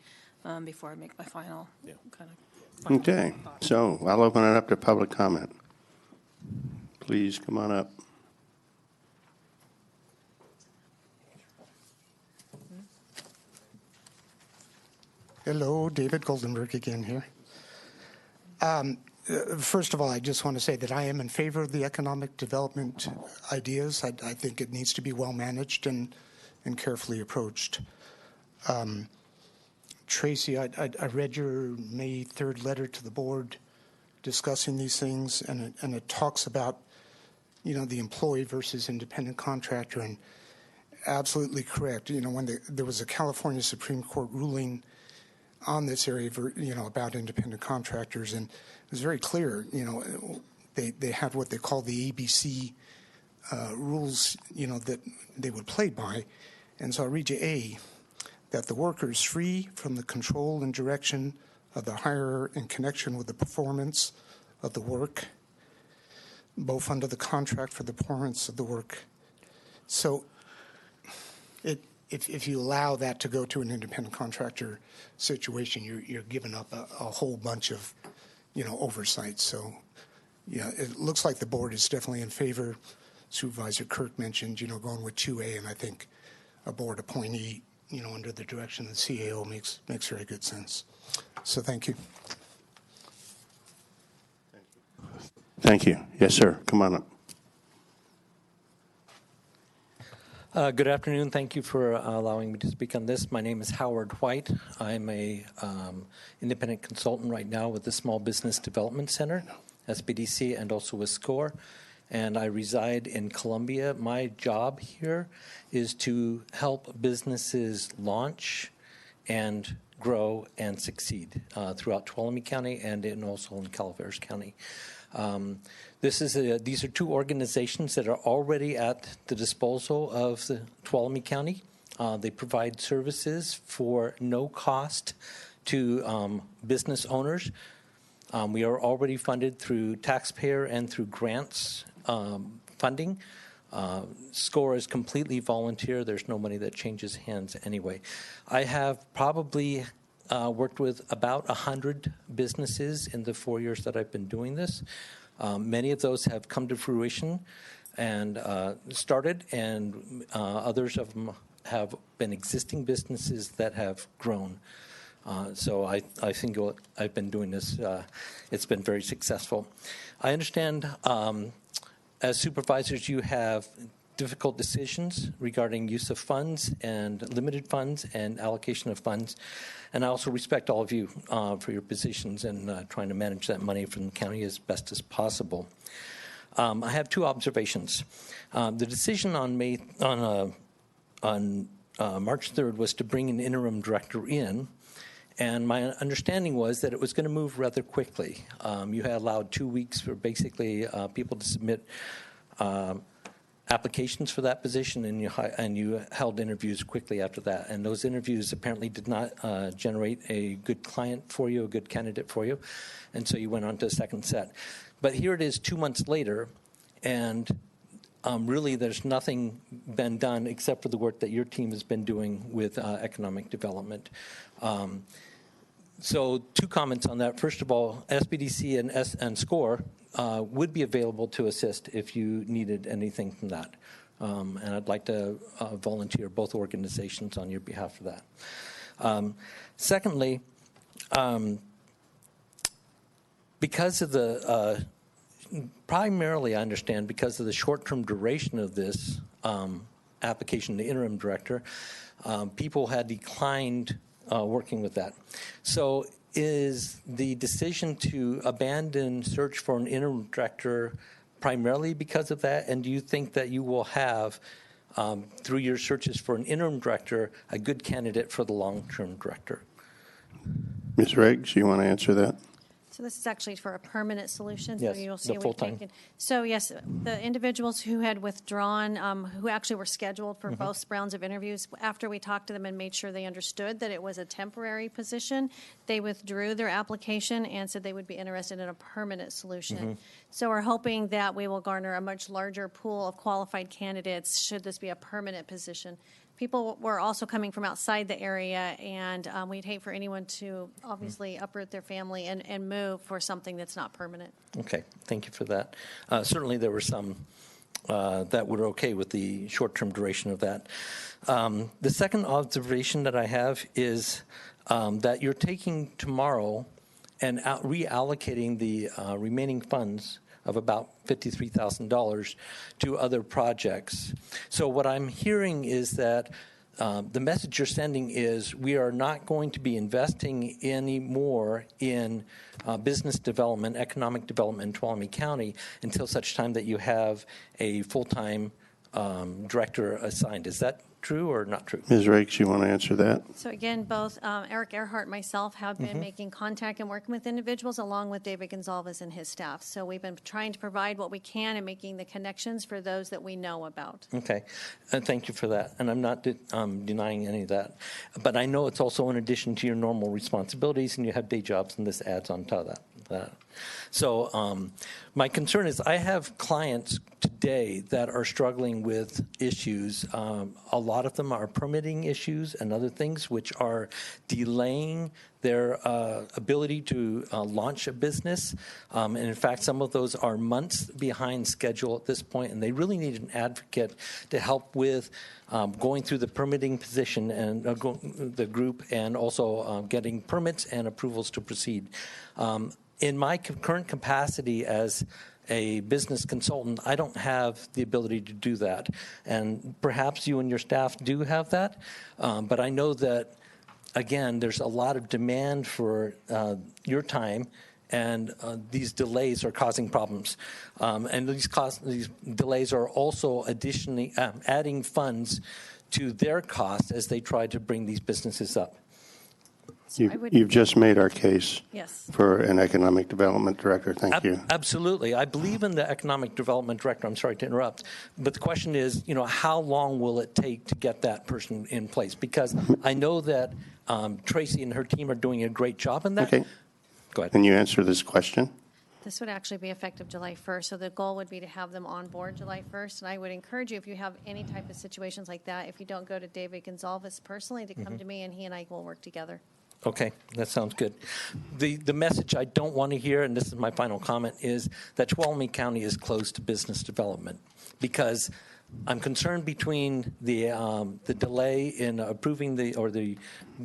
before I make my final kind of. Okay. So I'll open it up to public comment. Please come on up. Hello, David Goldenberg again here. First of all, I just want to say that I am in favor of the economic development ideas. I think it needs to be well managed and carefully approached. Tracy, I read your May 3rd letter to the board discussing these things, and it talks about, the employee versus independent contractor, and absolutely correct. When there was a California Supreme Court ruling on this area, about independent contractors, and it was very clear. They had what they call the ABC rules, that they would play by, and so I read you A, that the worker is free from the control and direction of the hirer in connection with the performance of the work, both under the contract for the performance of the work. So, If you allow that to go to an independent contractor situation, you're giving up a whole bunch of, oversight. So, it looks like the board is definitely in favor. Supervisor Kirk mentioned, going with 2A, and I think a board appointee, under the direction of the CAO makes very good sense. So, thank you. Thank you. Yes, sir. Come on up. Good afternoon. Thank you for allowing me to speak on this. My name is Howard White. I'm a independent consultant right now with the Small Business Development Center, SBDC, and also with SCORE. and I reside in Columbia. My job here is to help businesses launch and grow and succeed throughout Tuolumne County and also in Calaveras County. These are two organizations that are already at the disposal of the Tuolumne County. They provide services for no cost to business owners. We are already funded through taxpayer and through grants funding. SCORE is completely volunteer. There's no money that changes hands anyway. I have probably worked with about 100 businesses in the 4 years that I've been doing this. Many of those have come to fruition and started, and others of them have been existing businesses that have grown. So I think I've been doing this. It's been very successful. I understand as supervisors you have difficult decisions regarding use of funds and limited funds and allocation of funds. And I also respect all of you for your positions and trying to manage that money from the county as best as possible. I have two observations. The decision on March 3rd was to bring an interim director in, and my understanding was that it was going to move rather quickly. You had allowed 2 weeks for basically people to submit applications for that position, and you held interviews quickly after that. And those interviews apparently did not generate a good client for you, a good candidate for you, and so you went on to a second set. But here it is 2 months later, and really there's nothing been done except for the work that your team has been doing with economic development. So two comments on that. First of all, SBDC and SCORE would be available to assist if you needed anything from that. And I'd like to volunteer both organizations on your behalf for that. Secondly, because of the, primarily I understand, because of the short-term duration of this application, the interim director, people had declined working with that. So is the decision to abandon search for an interim director primarily because of that? And do you think that you will have, through your searches for an interim director, a good candidate for the long-term director? Ms. Riggs, you want to answer that? So this is actually for a permanent solution. Yes, so you'll see the full-time. we've taken. So yes, the individuals who had withdrawn, who actually were scheduled for both rounds of interviews, after we talked to them and made sure they understood that it was a temporary position, they withdrew their application and said they would be interested in a permanent solution. So we're hoping that we will garner a much larger pool of qualified candidates should this be a permanent position. People were also coming from outside the area, and we'd hate for anyone to obviously uproot their family and move for something that's not permanent. Okay, thank you for that. Certainly there were some that were okay with the short-term duration of that. The second observation that I have is that you're taking tomorrow and reallocating the remaining funds of about $53,000 to other projects. So what I'm hearing is that the message you're sending is we are not going to be investing any more in business development, economic development in Tuolumne County until such time that you have a full-time director assigned. Is that true or not true? Ms. Riggs, you want to answer that? So again, both Eric Earhart and myself have been making contact and working with individuals along with David Gonzalez and his staff. So we've been trying to provide what we can and making the connections for those that we know about. Okay, and thank you for that. And I'm not denying any of that. But I know it's also in addition to your normal responsibilities, and you have day jobs, and this adds on top of that. So my concern is I have clients today that are struggling with issues. A lot of them are permitting issues and other things which are delaying their ability to launch a business. And in fact, some of those are months behind schedule at this point, and they really need an advocate to help with going through the permitting position and the group, and also getting permits and approvals to proceed. In my current capacity as a business consultant, I don't have the ability to do that. And perhaps you and your staff do have that, but I know that, again, there's a lot of demand for your time and these delays are causing problems. And these delays are also additionally adding funds to their costs as they try to bring these businesses up. You've just made our case Yes. for an economic development director. Thank you. Absolutely. I believe in the economic development director. I'm sorry to interrupt. But the question is, how long will it take to get that person in place? Because I know that Tracy and her team are doing a great job in that. Okay. Go ahead. Can you answer this question? This would actually be effective July 1st, so the goal would be to have them on board July 1st. And I would encourage you, if you have any type of situations like that, if you don't go to David Gonzalez personally, to come to me, and he and I will work together. Okay, that sounds good. The message I don't want to hear, and this is my final comment, is that Tuolumne County is closed to business development, because I'm concerned between the delay in approving the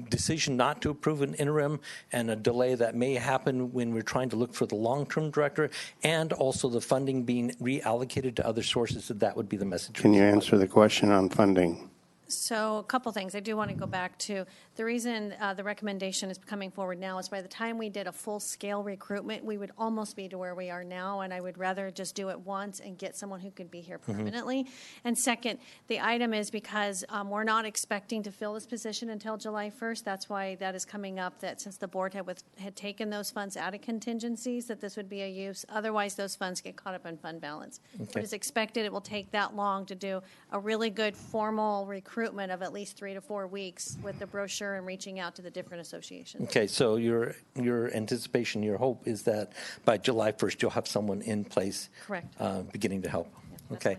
decision not to approve an interim, and a delay that may happen when we're trying to look for the long-term director, and also the funding being reallocated to other sources. That would be the message. Can you answer the question on funding? So a couple things. I do want to go back to the reason the recommendation is coming forward now is by the time we did a full-scale recruitment, we would almost be to where we are now, and I would rather just do it once and get someone who could be here permanently. And second, the item is because we're not expecting to fill this position until July 1st. That's why that is coming up, that since the board had taken those funds out of contingencies, that this would be a use. Otherwise, those funds get caught up in fund balance. Okay. But it's expected it will take that long to do a really good formal recruitment of at least 3 to 4 weeks with the brochure and reaching out to the different associations. Okay, so your anticipation, your hope is that by July 1st, you'll have someone in place. Correct. Beginning to help. Yeah, Okay.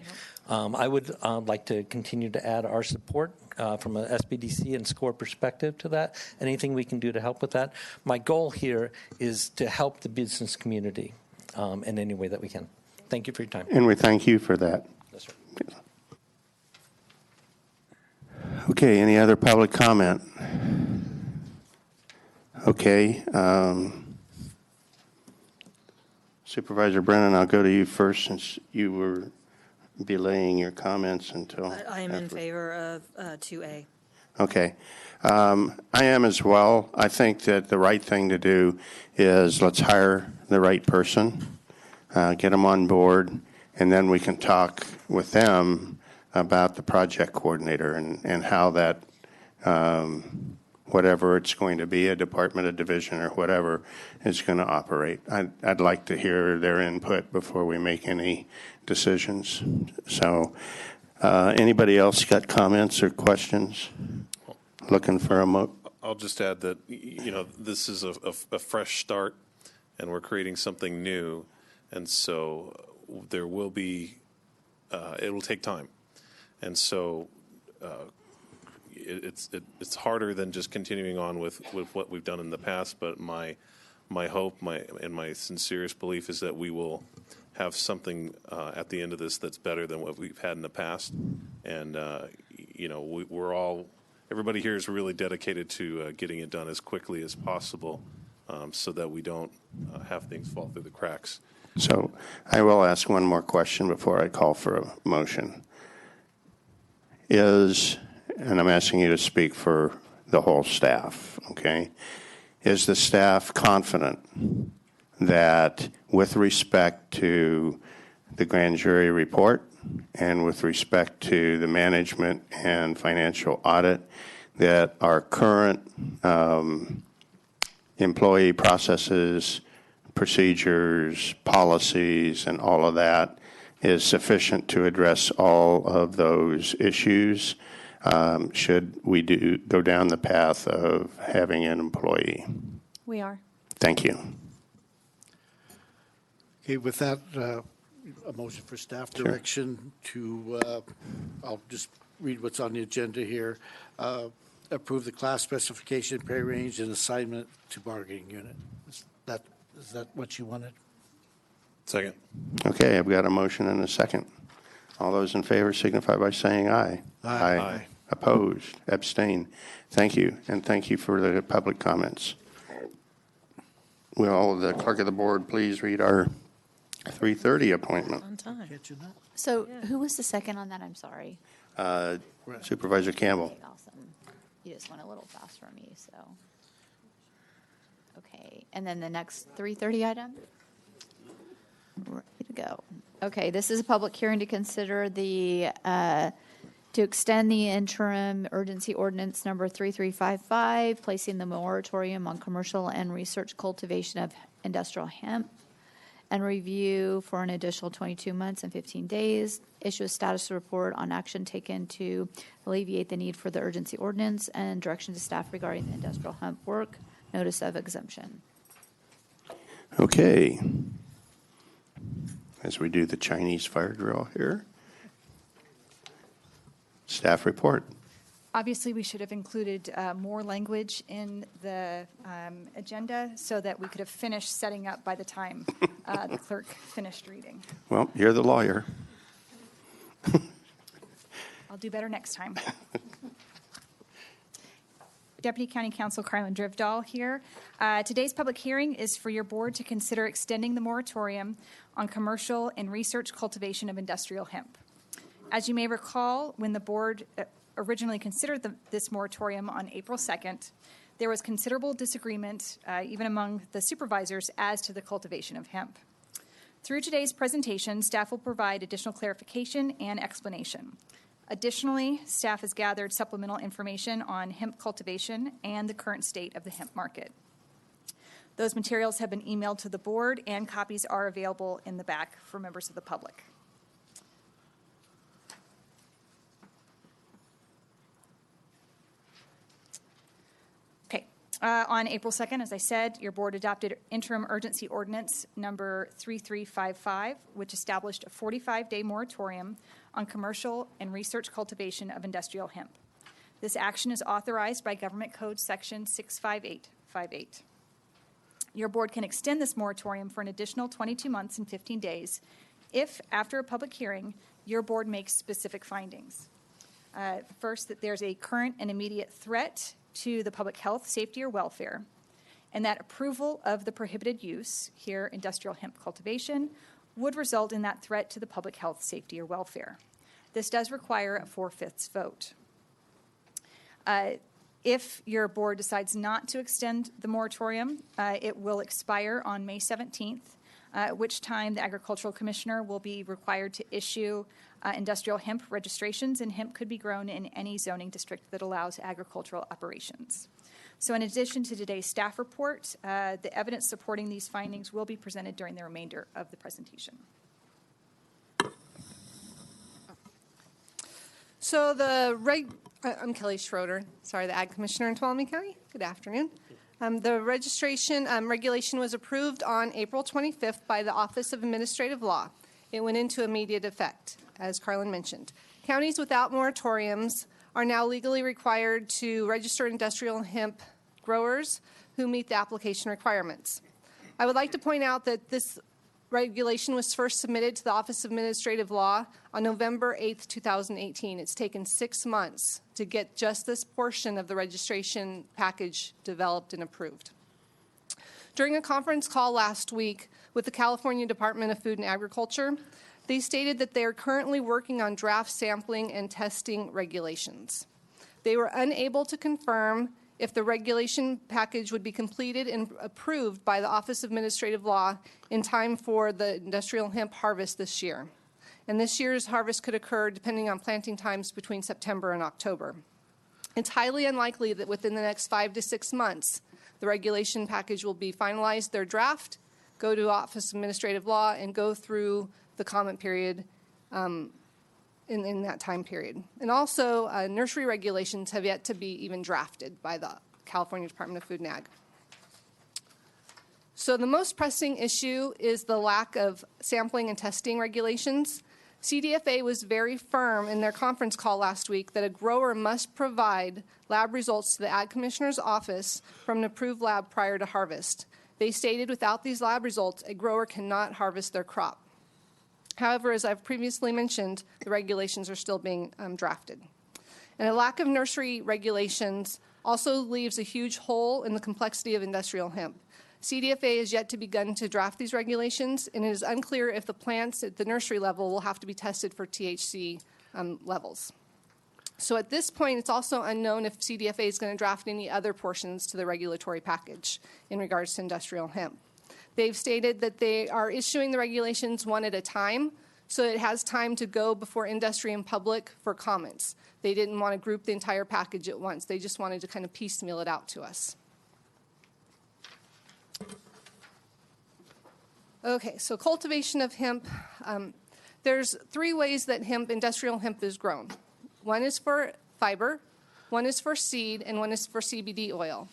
I would like to continue to add our support from a SBDC and SCORE perspective to that. Anything we can do to help with that. My goal here is to help the business community in any way that we can. Thank you for your time. And we thank you for that. Yes, sir. Okay, any other public comment? Okay. Supervisor Brennan, I'll go to you first, since you were delaying your comments until I am in after. favor of 2A. Okay. I am as well. I think that the right thing to do is let's hire the right person, get them on board, and then we can talk with them about the project coordinator and how that, whatever it's going to be, a department, a division, or whatever, is going to operate. I'd like to hear their input before we make any decisions. So anybody else got comments or questions? Looking for a I'll just add that, this is a fresh start, and we're creating something new. And so there will be, it will take time. And so it's harder than just continuing on with what we've done in the past. But my hope, and my sincerest belief is that we will have something at the end of this that's better than what we've had in the past. And everybody here is really dedicated to getting it done as quickly as possible, so that we don't have things fall through the cracks. So I will ask one more question before I call for a motion. And I'm asking you to speak for the whole staff, okay? Is the staff confident that with respect to the grand jury report and with respect to the management and financial audit, that our current employee processes, procedures, policies, and all of that is sufficient to address all of those issues, should we go down the path of having an employee? We are. Thank you. Okay, with that, a motion for staff direction to, I'll just read what's on the agenda here. Approve the class specification, pay range, and assignment to bargaining unit. Is that what you wanted? Second. Okay, I've got a motion and a second. All those in favor signify by saying aye. Aye. Aye. Opposed? Abstain? Thank you, and thank you for the public comments. Will the clerk of the board please read our 3:30 appointment? On time. So who was the second on that? I'm sorry. Supervisor Campbell. Okay, awesome. You just went a little fast for me, so. Okay, and then the next 3:30 item? Ready to go. Okay, this is a public hearing to consider to extend the interim urgency ordinance number 3355, placing the moratorium on commercial and research cultivation of industrial hemp, and review for an additional 22 months and 15 days, issue a status report on action taken to alleviate the need for the urgency ordinance, and direction to staff regarding the industrial hemp work, notice of exemption. Okay. As we do the Chinese fire drill here. Staff report. Obviously, we should have included more language in the agenda so that we could have finished setting up by the time the clerk finished reading. Well, you're the lawyer. I'll do better next time. Deputy County Counsel Carlin Drivdahl here. Today's public hearing is for your board to consider extending the moratorium on commercial and research cultivation of industrial hemp. As you may recall, when the board originally considered this moratorium on April 2nd, there was considerable disagreement, even among the supervisors, as to the cultivation of hemp. Through today's presentation, staff will provide additional clarification and explanation. Additionally, staff has gathered supplemental information on hemp cultivation and the current state of the hemp market. Those materials have been emailed to the board, and copies are available in the back for members of the public. On April 2nd, as I said, your board adopted interim urgency ordinance number 3355, which established a 45-day moratorium on commercial and research cultivation of industrial hemp. This action is authorized by Government Code Section 65858. Your board can extend this moratorium for an additional 22 months and 15 days if, after a public hearing, your board makes specific findings. First, that there's a current and immediate threat to the public health, safety, or welfare, and that approval of the prohibited use, here industrial hemp cultivation, would result in that threat to the public health, safety, or welfare. This does require a 4/5 vote. If your board decides not to extend the moratorium, it will expire on May 17th, at which time the Agricultural Commissioner will be required to issue industrial hemp registrations, and hemp could be grown in any zoning district that allows agricultural operations. So in addition to today's staff report, the evidence supporting these findings will be presented during the remainder of the presentation. So I'm Kelly Schroeder, the Ag Commissioner in Tuolumne County. Good afternoon. The registration regulation was approved on April 25th by the Office of Administrative Law. It went into immediate effect, as Carlin mentioned. Counties without moratoriums are now legally required to register industrial hemp growers who meet the application requirements. I would like to point out that this regulation was first submitted to the Office of Administrative Law on November 8th, 2018. It's taken 6 months to get just this portion of the registration package developed and approved. During a conference call last week with the California Department of Food and Agriculture, they stated that they are currently working on draft sampling and testing regulations. They were unable to confirm if the regulation package would be completed and approved by the Office of Administrative Law in time for the industrial hemp harvest this year. And this year's harvest could occur depending on planting times between September and October. It's highly unlikely that within the next 5 to 6 months, the regulation package will be finalized, their draft, go to Office of Administrative Law, and go through the comment period in that time period. And also, nursery regulations have yet to be even drafted by the California Department of Food and Ag. So the most pressing issue is the lack of sampling and testing regulations. CDFA was very firm in their conference call last week that a grower must provide lab results to the Ag Commissioner's office from an approved lab prior to harvest. They stated without these lab results, a grower cannot harvest their crop. However, as I've previously mentioned, the regulations are still being drafted. And a lack of nursery regulations also leaves a huge hole in the complexity of industrial hemp. CDFA has yet to begun to draft these regulations, and it is unclear if the plants at the nursery level will have to be tested for THC levels. So at this point, it's also unknown if CDFA is going to draft any other portions to the regulatory package in regards to industrial hemp. They've stated that they are issuing the regulations one at a time, so it has time to go before industry and public for comments. They didn't want to group the entire package at once. They just wanted to kind of piecemeal it out to us. Okay, so cultivation of hemp. There's 3 ways that industrial hemp is grown. One is for fiber, one is for seed, and one is for CBD oil.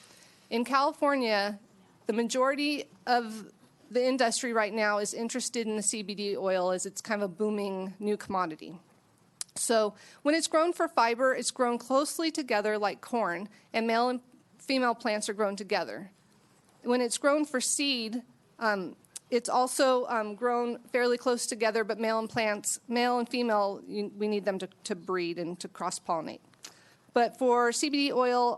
In California, the majority of the industry right now is interested in the CBD oil as it's kind of a booming new commodity. So when it's grown for fiber, it's grown closely together like corn, and male and female plants are grown together. When it's grown for seed, it's also grown fairly close together, but male and female, we need them to breed and to cross-pollinate. But for CBD oil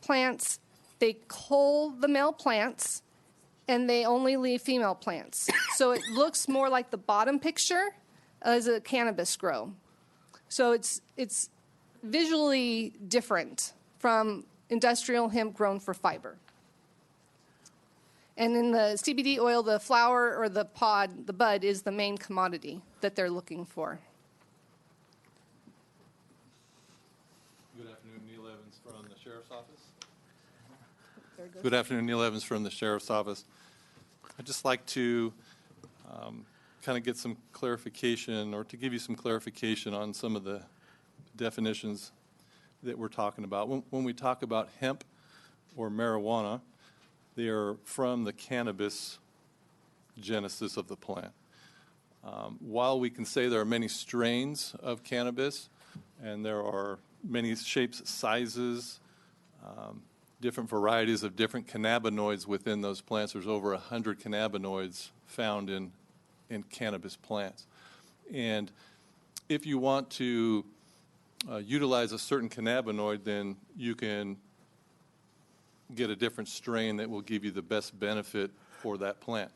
plants, they cull the male plants, and they only leave female plants. So it looks more like the bottom picture as a cannabis grow. So it's visually different from industrial hemp grown for fiber. And in the CBD oil, the flower or the pod, the bud, is the main commodity that they're looking for. Good afternoon, Neil Evans from the Sheriff's Office. Good afternoon, Neil Evans from the Sheriff's Office. I'd just like to kind of get some clarification, or to give you some clarification on some of the definitions that we're talking about. When we talk about hemp or marijuana, they are from the cannabis genesis of the plant. While we can say there are many strains of cannabis, and there are many shapes, sizes, different varieties of different cannabinoids within those plants. There's over 100 cannabinoids found in cannabis plants. And if you want to utilize a certain cannabinoid, then you can get a different strain that will give you the best benefit for that plant.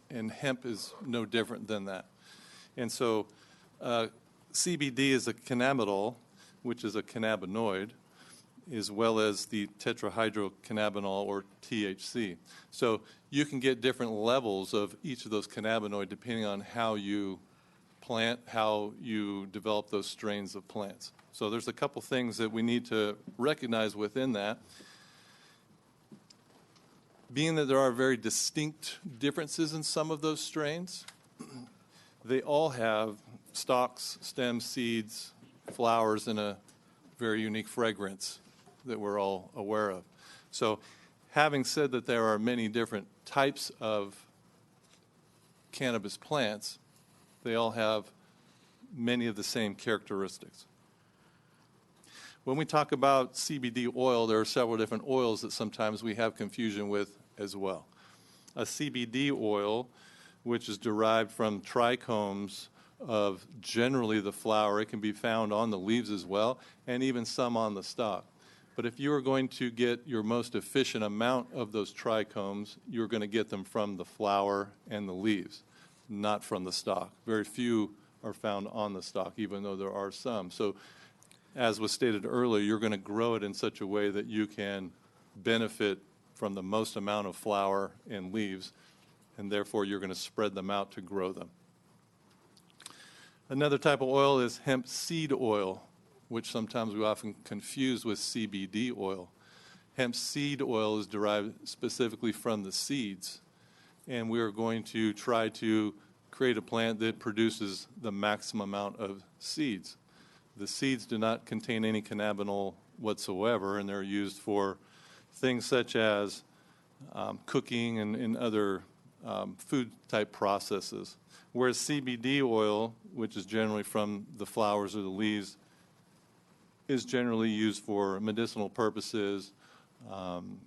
And hemp is no different than that. And so CBD is a cannabidiol, which is a cannabinoid, as well as the tetrahydrocannabinol, or THC. So you can get different levels of each of those cannabinoid depending on how you plant, how you develop those strains of plants. So there's a couple things that we need to recognize within that. Being that there are very distinct differences in some of those strains, they all have stalks, stems, seeds, flowers, and a very unique fragrance that we're all aware of. So having said that there are many different types of cannabis plants, they all have many of the same characteristics. When we talk about CBD oil, there are several different oils that sometimes we have confusion with as well. A CBD oil, which is derived from trichomes of generally the flower, it can be found on the leaves as well, and even some on the stalk. But if you are going to get your most efficient amount of those trichomes, you're going to get them from the flower and the leaves, not from the stalk. Very few are found on the stalk, even though there are some. So as was stated earlier, you're going to grow it in such a way that you can benefit from the most amount of flower and leaves, and therefore you're going to spread them out to grow them. Another type of oil is hemp seed oil, which sometimes we often confuse with CBD oil. Hemp seed oil is derived specifically from the seeds, and we are going to try to create a plant that produces the maximum amount of seeds. The seeds do not contain any cannabinol whatsoever, and they're used for things such as cooking and other food-type processes. Whereas CBD oil, which is generally from the flowers or the leaves, is generally used for medicinal purposes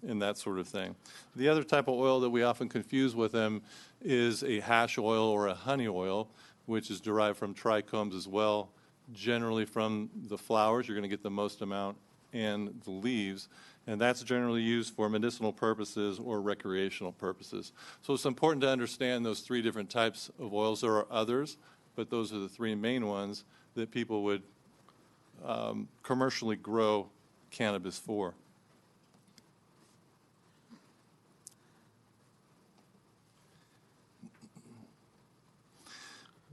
and that sort of thing. The other type of oil that we often confuse with them is a hash oil or a honey oil, which is derived from trichomes as well. Generally from the flowers, you're going to get the most amount, and the leaves, and that's generally used for medicinal purposes or recreational purposes. So it's important to understand those three different types of oils. There are others, but those are the three main ones that people would commercially grow cannabis for.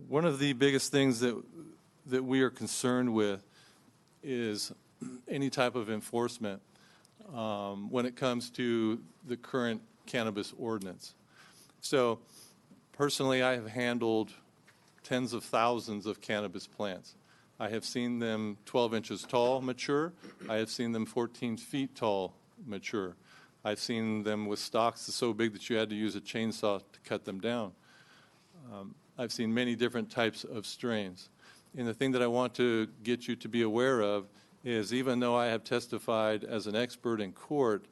One of the biggest things that we are concerned with is any type of enforcement when it comes to the current cannabis ordinance. So personally, I have handled tens of thousands of cannabis plants. I have seen them 12 inches tall mature. I have seen them 14 feet tall mature. I've seen them with stalks so big that you had to use a chainsaw to cut them down. I've seen many different types of strains. And the thing that I want to get you to be aware of is, even though I have testified as an expert in court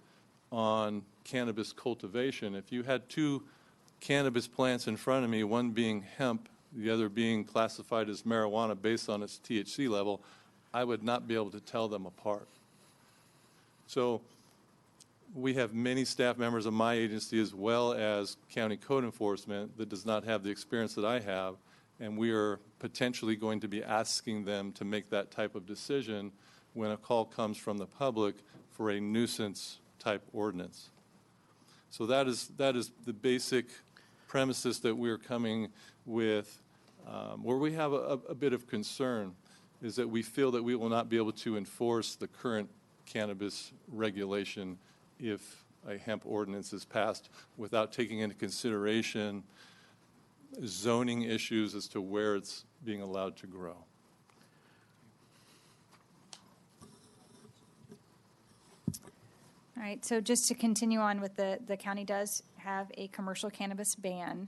on cannabis cultivation, if you had two cannabis plants in front of me, one being hemp, the other being classified as marijuana based on its THC level, I would not be able to tell them apart. So we have many staff members of my agency, as well as county code enforcement, that does not have the experience that I have, and we are potentially going to be asking them to make that type of decision when a call comes from the public for a nuisance type ordinance. So that is the basic premises that we're coming with. Where we have a bit of concern is that we feel that we will not be able to enforce the current cannabis regulation if a hemp ordinance is passed without taking into consideration zoning issues as to where it's being allowed to grow. All right, so just to continue on with the county does have a commercial cannabis ban.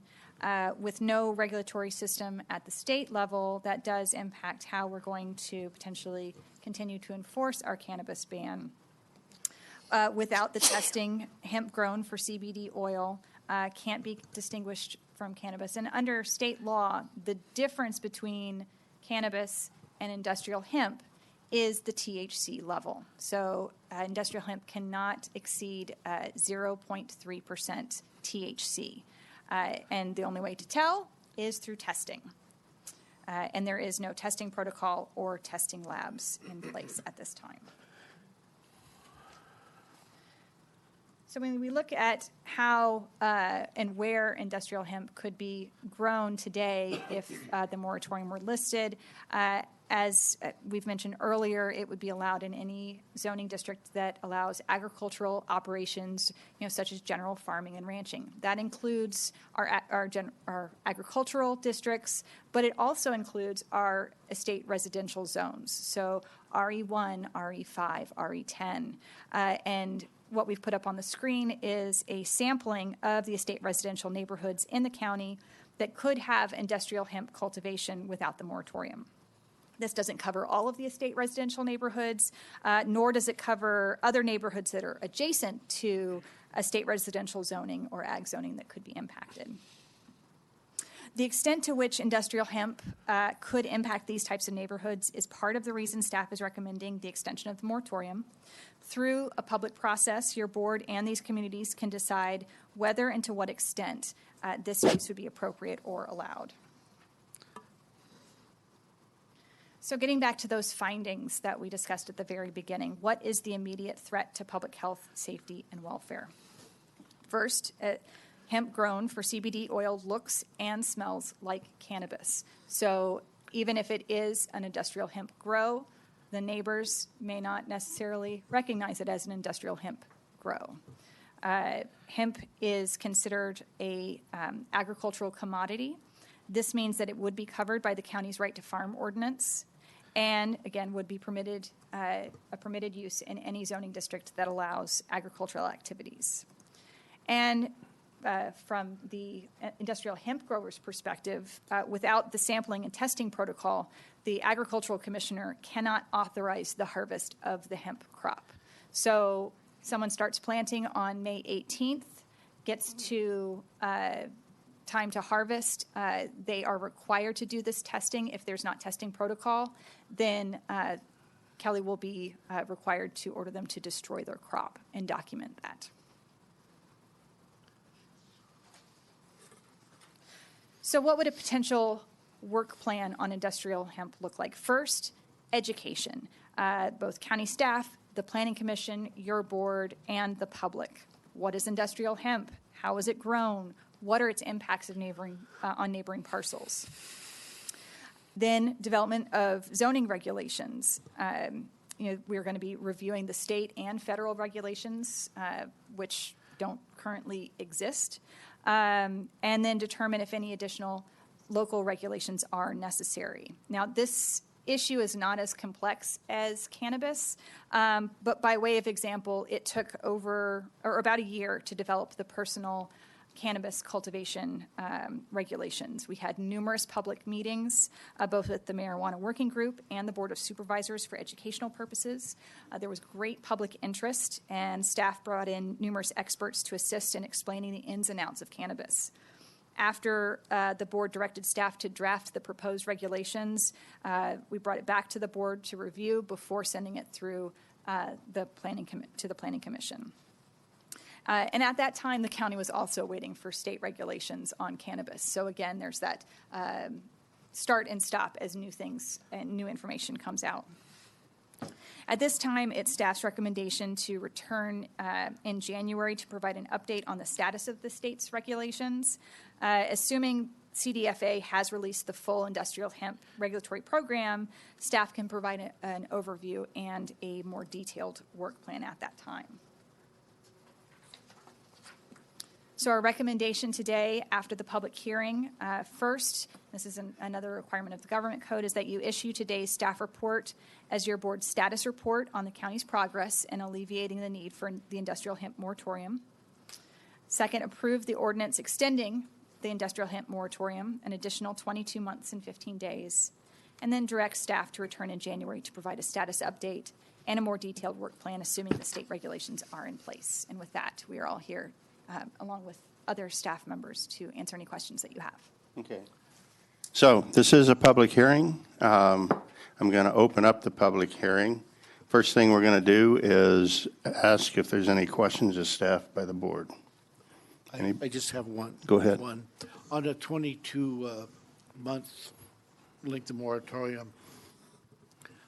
With no regulatory system at the state level, that does impact how we're going to potentially continue to enforce our cannabis ban. Without the testing, hemp grown for CBD oil can't be distinguished from cannabis. And under state law, the difference between cannabis and industrial hemp is the THC level. So industrial hemp cannot exceed 0.3% THC. And the only way to tell is through testing. And there is no testing protocol or testing labs in place at this time. So when we look at how and where industrial hemp could be grown today if the moratorium were listed, as we've mentioned earlier, it would be allowed in any zoning district that allows agricultural operations, such as general farming and ranching. That includes our agricultural districts, but it also includes our estate residential zones. So RE1, RE5, RE10, and what we've put up on the screen is a sampling of the estate residential neighborhoods in the county that could have industrial hemp cultivation without the moratorium. This doesn't cover all of the estate residential neighborhoods, nor does it cover other neighborhoods that are adjacent to estate residential zoning or ag zoning that could be impacted. The extent to which industrial hemp could impact these types of neighborhoods is part of the reason staff is recommending the extension of the moratorium. Through a public process, your board and these communities can decide whether and to what extent this use would be appropriate or allowed. So getting back to those findings that we discussed at the very beginning, what is the immediate threat to public health, safety, and welfare? First, hemp grown for CBD oil looks and smells like cannabis. So even if it is an industrial hemp grow, the neighbors may not necessarily recognize it as an industrial hemp grow. Hemp is considered a agricultural commodity. This means that it would be covered by the county's right to farm ordinance, and again would be permitted a permitted use in any zoning district that allows agricultural activities. And from the industrial hemp growers' perspective, without the sampling and testing protocol, the agricultural commissioner cannot authorize the harvest of the hemp crop. So someone starts planting on May 18th, gets to time to harvest, they are required to do this testing. If there's not testing protocol, then Kelly will be required to order them to destroy their crop and document that. So what would a potential work plan on industrial hemp look like? First, education, both county staff, the Planning Commission, your board, and the public. What is industrial hemp? How is it grown? What are its impacts of on neighboring parcels? Then development of zoning regulations. We're going to be reviewing the state and federal regulations, which don't currently exist, and then determine if any additional local regulations are necessary. Now, this issue is not as complex as cannabis, but by way of example, it took about a year to develop the personal cannabis cultivation regulations. We had numerous public meetings, both with the Marijuana Working Group and the Board of Supervisors for educational purposes. There was great public interest, and staff brought in numerous experts to assist in explaining the ins and outs of cannabis. After the board directed staff to draft the proposed regulations, we brought it back to the board to review before sending it through to the Planning Commission. And at that time, the county was also waiting for state regulations on cannabis. So again, there's that start and stop as new things and new information comes out. At this time, it's staff's recommendation to return in January to provide an update on the status of the state's regulations. Assuming CDFA has released the full industrial hemp regulatory program, staff can provide an overview and a more detailed work plan at that time. So our recommendation today after the public hearing, first, this is another requirement of the government code, is that you issue today's staff report as your board's status report on the county's progress in alleviating the need for the industrial hemp moratorium. Second, approve the ordinance extending the industrial hemp moratorium an additional 22 months and 15 days. And then direct staff to return in January to provide a status update and a more detailed work plan, assuming the state regulations are in place. And with that, we are all here along with other staff members to answer any questions that you have. Okay. So this is a public hearing. I'm going to open up the public hearing. First thing we're going to do is ask if there's any questions of staff by the board. I just have one. Go ahead. One. On a 22-month length of moratorium,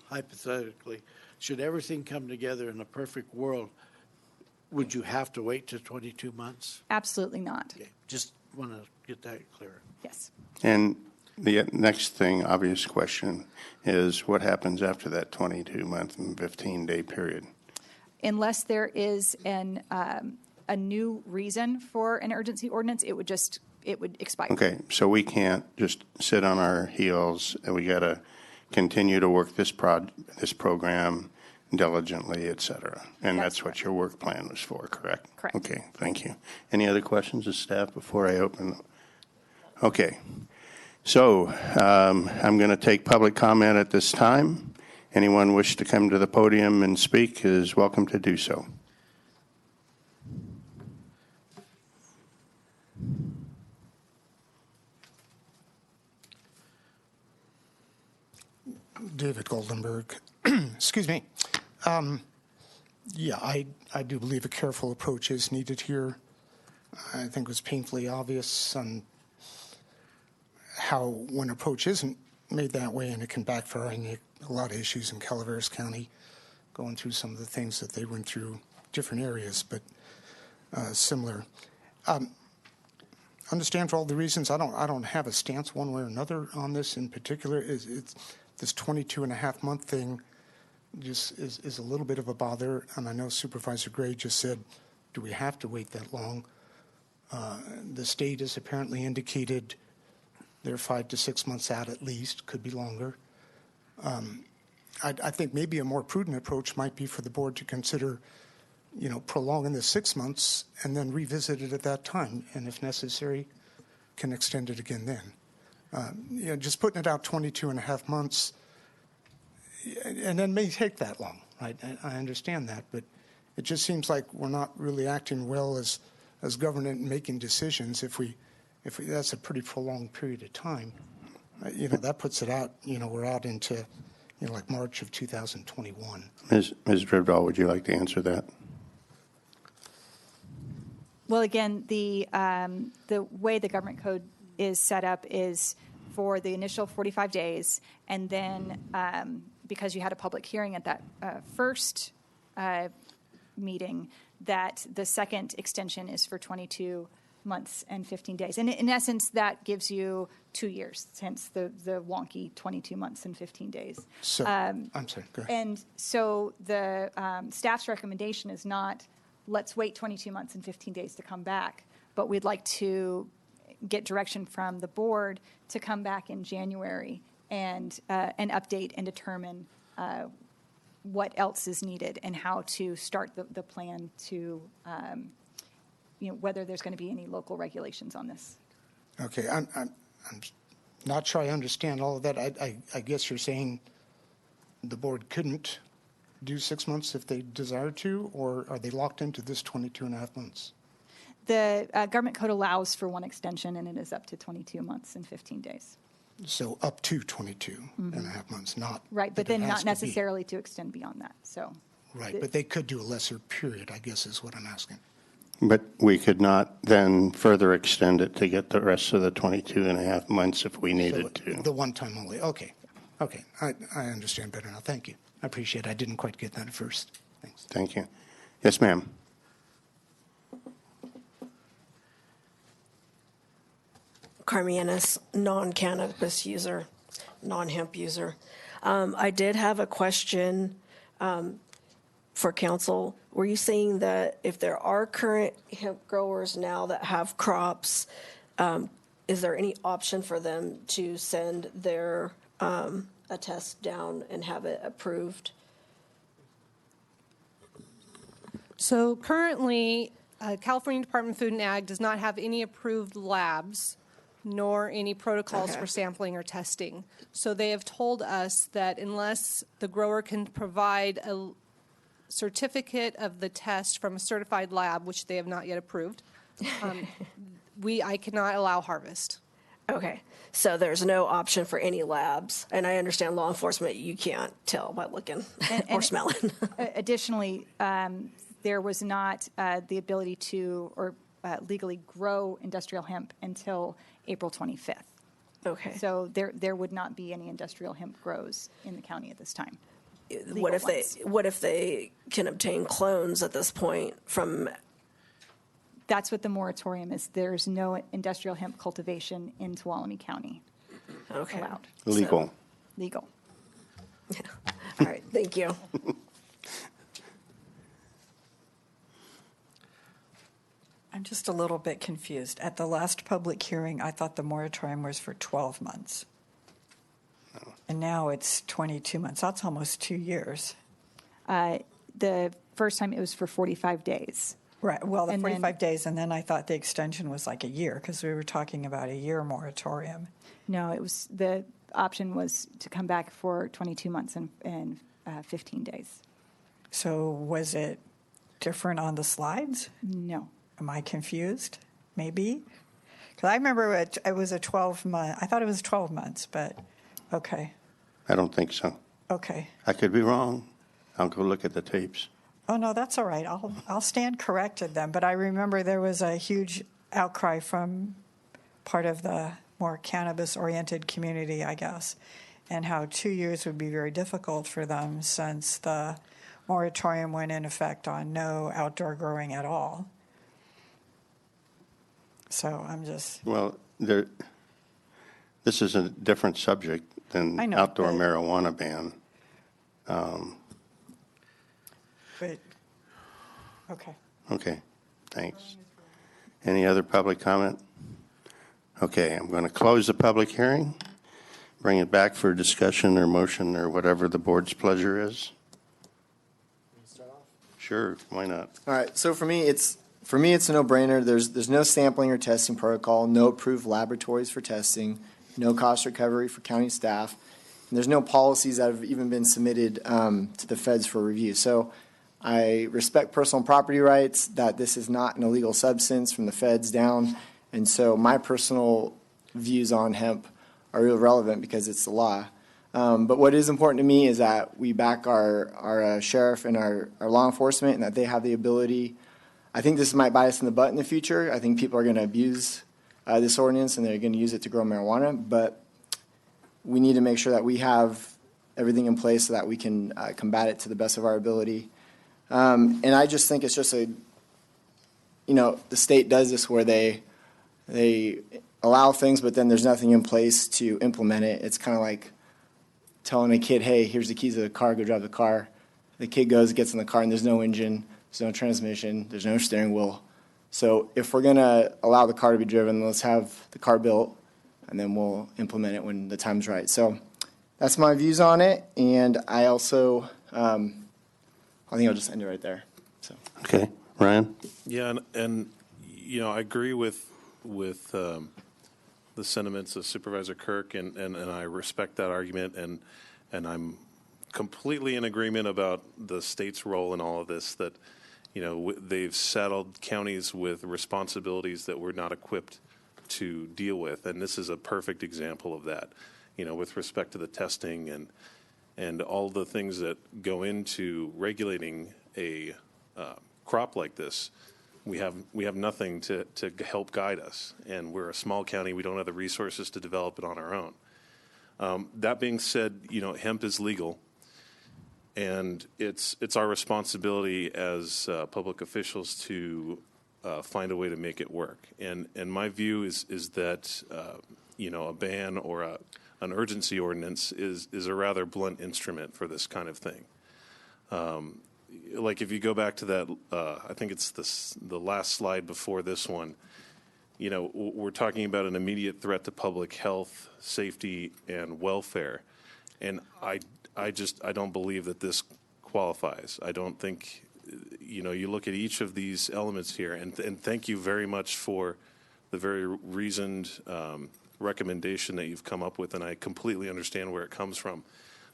hypothetically, should everything come together in a perfect world, would you have to wait to 22 months? Absolutely not. Okay. Just want to get that clear. Yes. And the next thing, obvious question, is what happens after that 22-month and 15-day period? Unless there is a new reason for an urgency ordinance, it would expire. Okay, so we can't just sit on our heels, and we got to continue to work this program diligently, et cetera. And that's what your work plan was for, correct? Correct. Okay, thank you. Any other questions of staff before I open? Okay. So I'm going to take public comment at this time. Anyone wish to come to the podium and speak is welcome to do so. David Goldenberg. Excuse me. Yeah, I do believe a careful approach is needed here. I think it was painfully obvious on how one approach isn't made that way, and it can backfire on a lot of issues in Calaveras County, going through some of the things that they went through, different areas, but similar. Understand for all the reasons. I don't have a stance one way or another on this in particular. It's this 22.5-month thing just is a little bit of a bother, and I know Supervisor Gray just said, do we have to wait that long? The state has apparently indicated they're 5 to 6 months out at least, could be longer. I think maybe a more prudent approach might be for the board to consider, prolonging the 6 months and then revisit it at that time, and if necessary, can extend it again then. Just putting it out 22.5 months, and then may take that long, right? I understand that, but it just seems like we're not really acting well as government and making decisions if we that's a pretty prolonged period of time. That puts it out, we're out into, like March of 2021. Ms. Dribdahl, would you like to answer that? Well, again, the way the government code is set up is for the initial 45 days, and then because you had a public hearing at that first meeting, that the second extension is for 22 months and 15 days. And in essence, that gives you 2 years, hence the wonky 22 months and 15 days. So, I'm sorry, go ahead. And so the staff's recommendation is not, let's wait 22 months and 15 days to come back, but we'd like to get direction from the board to come back in January and update and determine what else is needed and how to start the plan to, whether there's going to be any local regulations on this. Okay, I'm not sure I understand all of that. I guess you're saying the board couldn't do 6 months if they desired to, or are they locked into this 22 and a half months? The government code allows for one extension, and it is up to 22 months and 15 days. So up to 22 and a half months, not. Right, but that it then has not to be. necessarily to extend beyond that, so. Right, but they could do a lesser period, I guess is what I'm asking. But we could not then further extend it to get the rest of the 22 and a half months if we needed to. The one time only, okay. Okay, I understand better now. Thank you. I appreciate it. I didn't quite get that at first. Thanks. Thank you. Yes, ma'am. Carmianis, non-cannabis user, non-hemp user. I did have a question for council. Were you saying that if there are current hemp growers now that have crops, is there any option for them to send their attest down and have it approved? So currently, California Department of Food and Ag does not have any approved labs nor any protocols for sampling or testing. So they have told us that unless the grower can provide a certificate of the test from a certified lab, which they have not yet approved, I cannot allow harvest. Okay, so there's no option for any labs, and I understand law enforcement, you can't tell by looking or smelling. Additionally, there was not the ability to or legally grow industrial hemp until April 25th. Okay. So there would not be any industrial hemp grows in the county at this time. What if they can obtain clones at this point from? That's what the moratorium is. There's no industrial hemp cultivation in Tuolumne County allowed. Legal. Legal. Yeah. All right, thank you. I'm just a little bit confused. At the last public hearing, I thought the moratorium was for 12 months. And now it's 22 months. That's almost 2 years. The first time it was for 45 days. Right. Well, the And 45 days, and then I thought the extension was like a year because we were talking about a year moratorium. No, it was the option was to come back for 22 months and 15 days. So was it different on the slides? No. Am I confused? Maybe? Because I remember it was a 12-month. I thought it was 12 months, but okay. I don't think so. Okay. I could be wrong. I'll go look at the tapes. Oh, no, that's all right. I'll stand corrected then. But I remember there was a huge outcry from part of the more cannabis-oriented community, I guess, and how 2 years would be very difficult for them since the moratorium went in effect on no outdoor growing at all. So I'm just... Well, this is a different subject than I know, outdoor but- marijuana ban. But, okay. Okay, thanks. Any other public comment? Okay, I'm going to close the public hearing, bring it back for discussion or motion or whatever the board's pleasure is. Sure, why not? All right, so for me, it's a no-brainer. There's no sampling or testing protocol, no approved laboratories for testing, no cost recovery for county staff, and there's no policies that have even been submitted to the feds for review. So I respect personal property rights, that this is not an illegal substance from the feds down, and so my personal views on hemp are irrelevant because it's the law. But what is important to me is that we back our sheriff and our law enforcement and that they have the ability. I think this might bite us in the butt in the future. I think people are going to abuse this ordinance and they're going to use it to grow marijuana. But we need to make sure that we have everything in place so that we can combat it to the best of our ability. And I just think it's just the state does this where they allow things, but then there's nothing in place to implement it. It's kind of like telling a kid, hey, here's the keys to the car, go drive the car. The kid goes, gets in the car, and there's no engine, there's no transmission, there's no steering wheel. So if we're going to allow the car to be driven, let's have the car built, and then we'll implement it when the time's right. So that's my views on it, and I also, I think I'll just end it right there. So. Okay, Ryan? Yeah, and I agree with the sentiments of Supervisor Kirk, and I respect that argument, and I'm completely in agreement about the state's role in all of this, that, they've saddled counties with responsibilities that we're not equipped to deal with, and this is a perfect example of that, with respect to the testing and all the things that go into regulating a crop like this. We have nothing to help guide us, and we're a small county. We don't have the resources to develop it on our own. That being said, hemp is legal, and it's our responsibility as public officials to find a way to make it work. And my view is that a ban or an urgency ordinance is a rather blunt instrument for this kind of thing. Like if you go back to that, I think it's the last slide before this one, we're talking about an immediate threat to public health, safety, and welfare. And I don't believe that this qualifies. I don't think, you look at each of these elements here, and thank you very much for the very reasoned recommendation that you've come up with, and I completely understand where it comes from.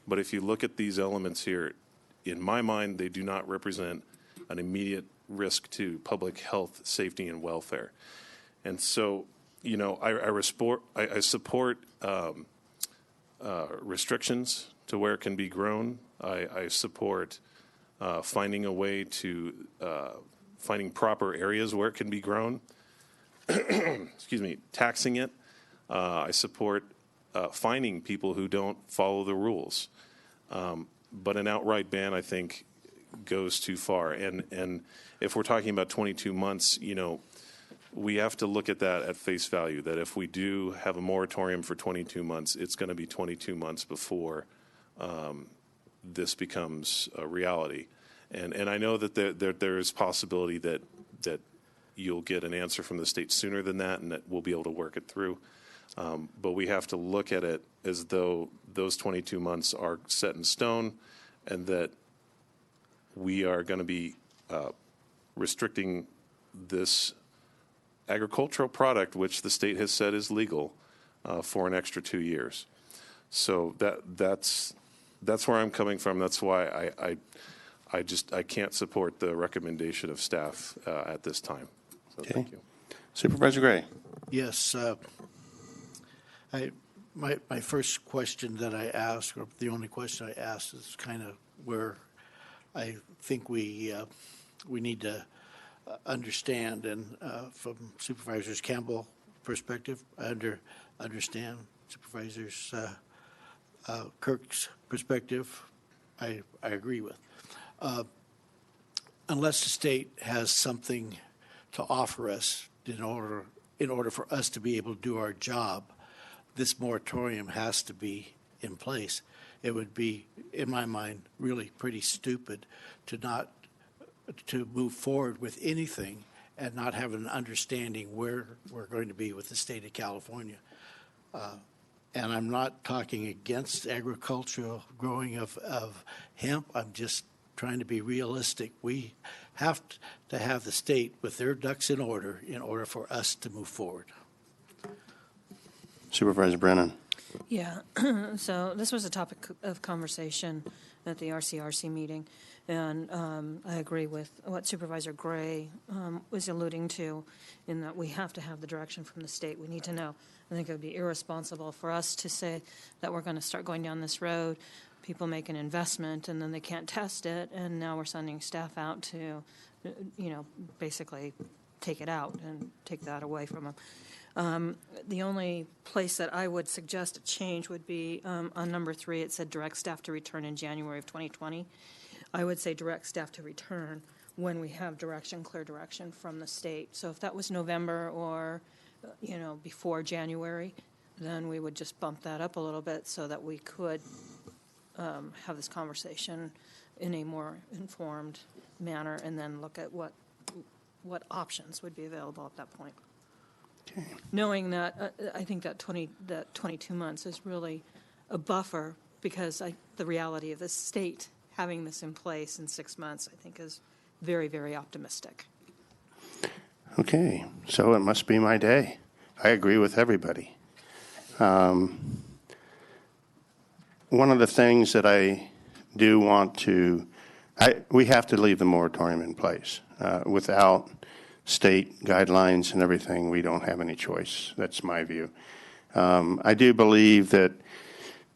But if you look at these elements here, in my mind, they do not represent an immediate risk to public health, safety, and welfare. And so, I support restrictions to where it can be grown. I support finding a way to finding proper areas where it can be grown. Excuse me, taxing it. I support fining people who don't follow the rules. But an outright ban, I think, goes too far. And if we're talking about 22 months, we have to look at that at face value, that if we do have a moratorium for 22 months, it's going to be 22 months before this becomes a reality. And I know that there is possibility that you'll get an answer from the state sooner than that, and that we'll be able to work it through. But we have to look at it as though those 22 months are set in stone, and that we are going to be restricting this agricultural product, which the state has said is legal, for an extra 2 years. So that's where I'm coming from. That's why I can't support the recommendation of staff at this time. So Okay. Thank you. Supervisor Gray? Yes. My first question that I asked, or the only question I asked, is kind of where I think we need to understand. And from Supervisor Campbell's perspective, I understand Supervisors Kirk's perspective. I agree with. Unless the state has something to offer us in order for us to be able to do our job, this moratorium has to be in place. It would be, in my mind, really pretty stupid to move forward with anything and not have an understanding where we're going to be with the state of California. And I'm not talking against agricultural growing of hemp. I'm just trying to be realistic. We have to have the state with their ducks in order for us to move forward. Supervisor Brennan? Yeah, so this was a topic of conversation at the RCRC meeting, and I agree with what Supervisor Gray was alluding to, in that we have to have the direction from the state. We need to know. I think it would be irresponsible for us to say that we're going to start going down this road, people make an investment, and then they can't test it, and now we're sending staff out to, basically take it out and take that away from them. The only place that I would suggest a change would be on number 3, it said direct staff to return in January of 2020. I would say direct staff to return when we have clear direction from the state. So if that was November or, before January, then we would just bump that up a little bit so that we could have this conversation in a more informed manner and then look at what options would be available at that point. Okay. Knowing that, I think that 22 months is really a buffer because the reality of the state having this in place in 6 months, I think, is very, very optimistic. Okay, so it must be my day. I agree with everybody. One of the things that I do want to, we have to leave the moratorium in place. Without state guidelines and everything, we don't have any choice. That's my view. I do believe that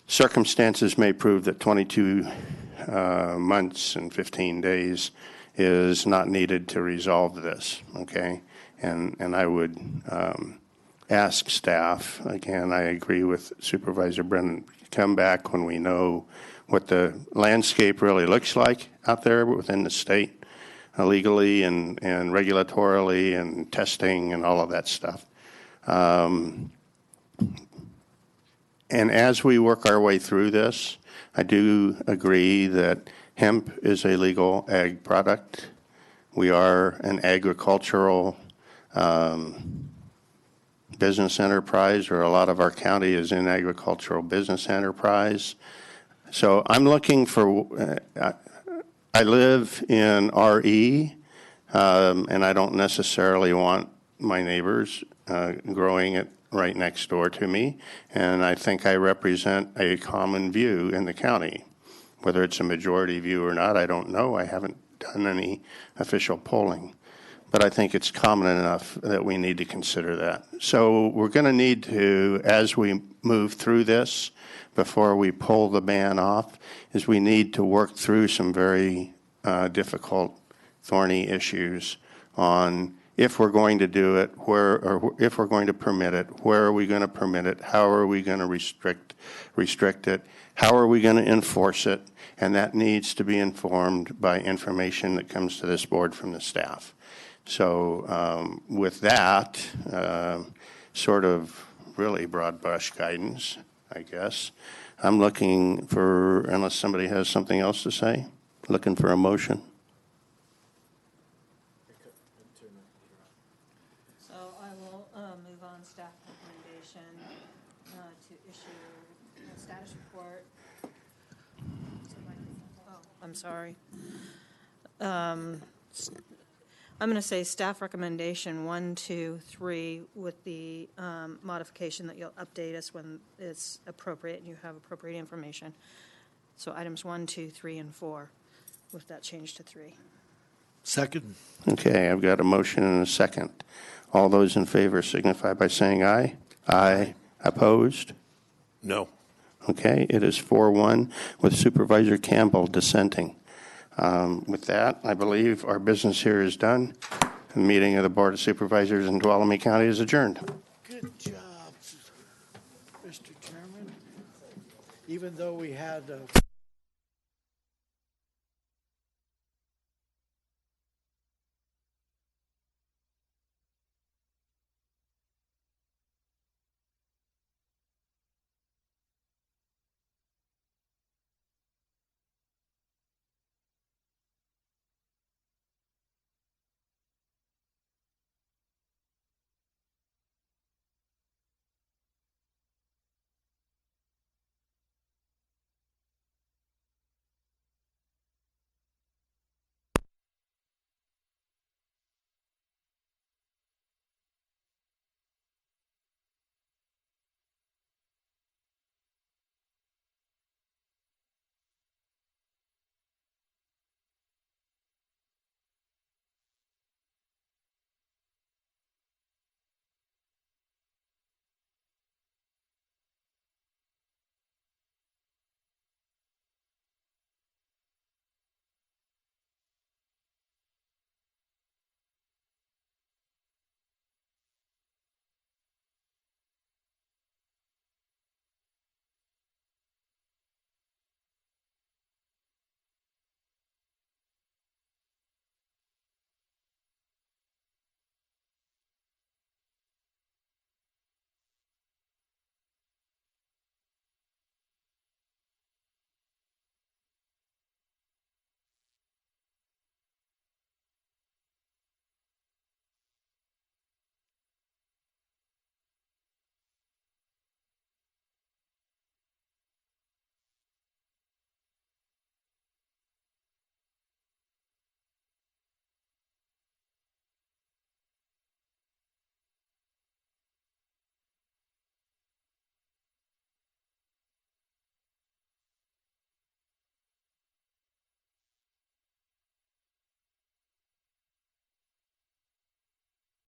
circumstances may prove that 22 months and 15 days is not needed to resolve this, okay? And I would ask staff, again, I agree with Supervisor Brennan, come back when we know what the landscape really looks like out there within the state, legally and regulatorily and testing and all of that stuff. And as we work our way through this, I do agree that hemp is a legal ag product. We are an agricultural business enterprise, or a lot of our county is in agricultural business enterprise. So I'm looking for, I live in RE, and I don't necessarily want my neighbors growing it right next door to me, and I think I represent a common view in the county. Whether it's a majority view or not, I don't know. I haven't done any official polling. But I think it's common enough that we need to consider that. So we're going to need to, as we move through this, before we pull the ban off, is we need to work through some very difficult, thorny issues on if we're going to do it, where, or if we're going to permit it, where are we going to permit it, how are we going to restrict it, how are we going to enforce it, and that needs to be informed by information that comes to this board from the staff. So with that, sort of really broad brush guidance, I guess, I'm looking for, unless somebody has something else to say, looking for a motion. So I will move on staff recommendation to issue a status report. Oh, I'm sorry. I'm going to say staff recommendation 1, 2, 3 with the modification that you'll update us when it's appropriate and you have appropriate information. So items 1, 2, 3, and 4 with that change to 3. Second. Okay, I've got a motion and a second. All those in favor signify by saying aye. Aye. Opposed? No. Okay, it is 4-1 with Supervisor Campbell dissenting. With that, I believe our business here is done. The meeting of the Board of Supervisors in Tuolumne County is adjourned. Good job, Mr. Chairman. Even though we had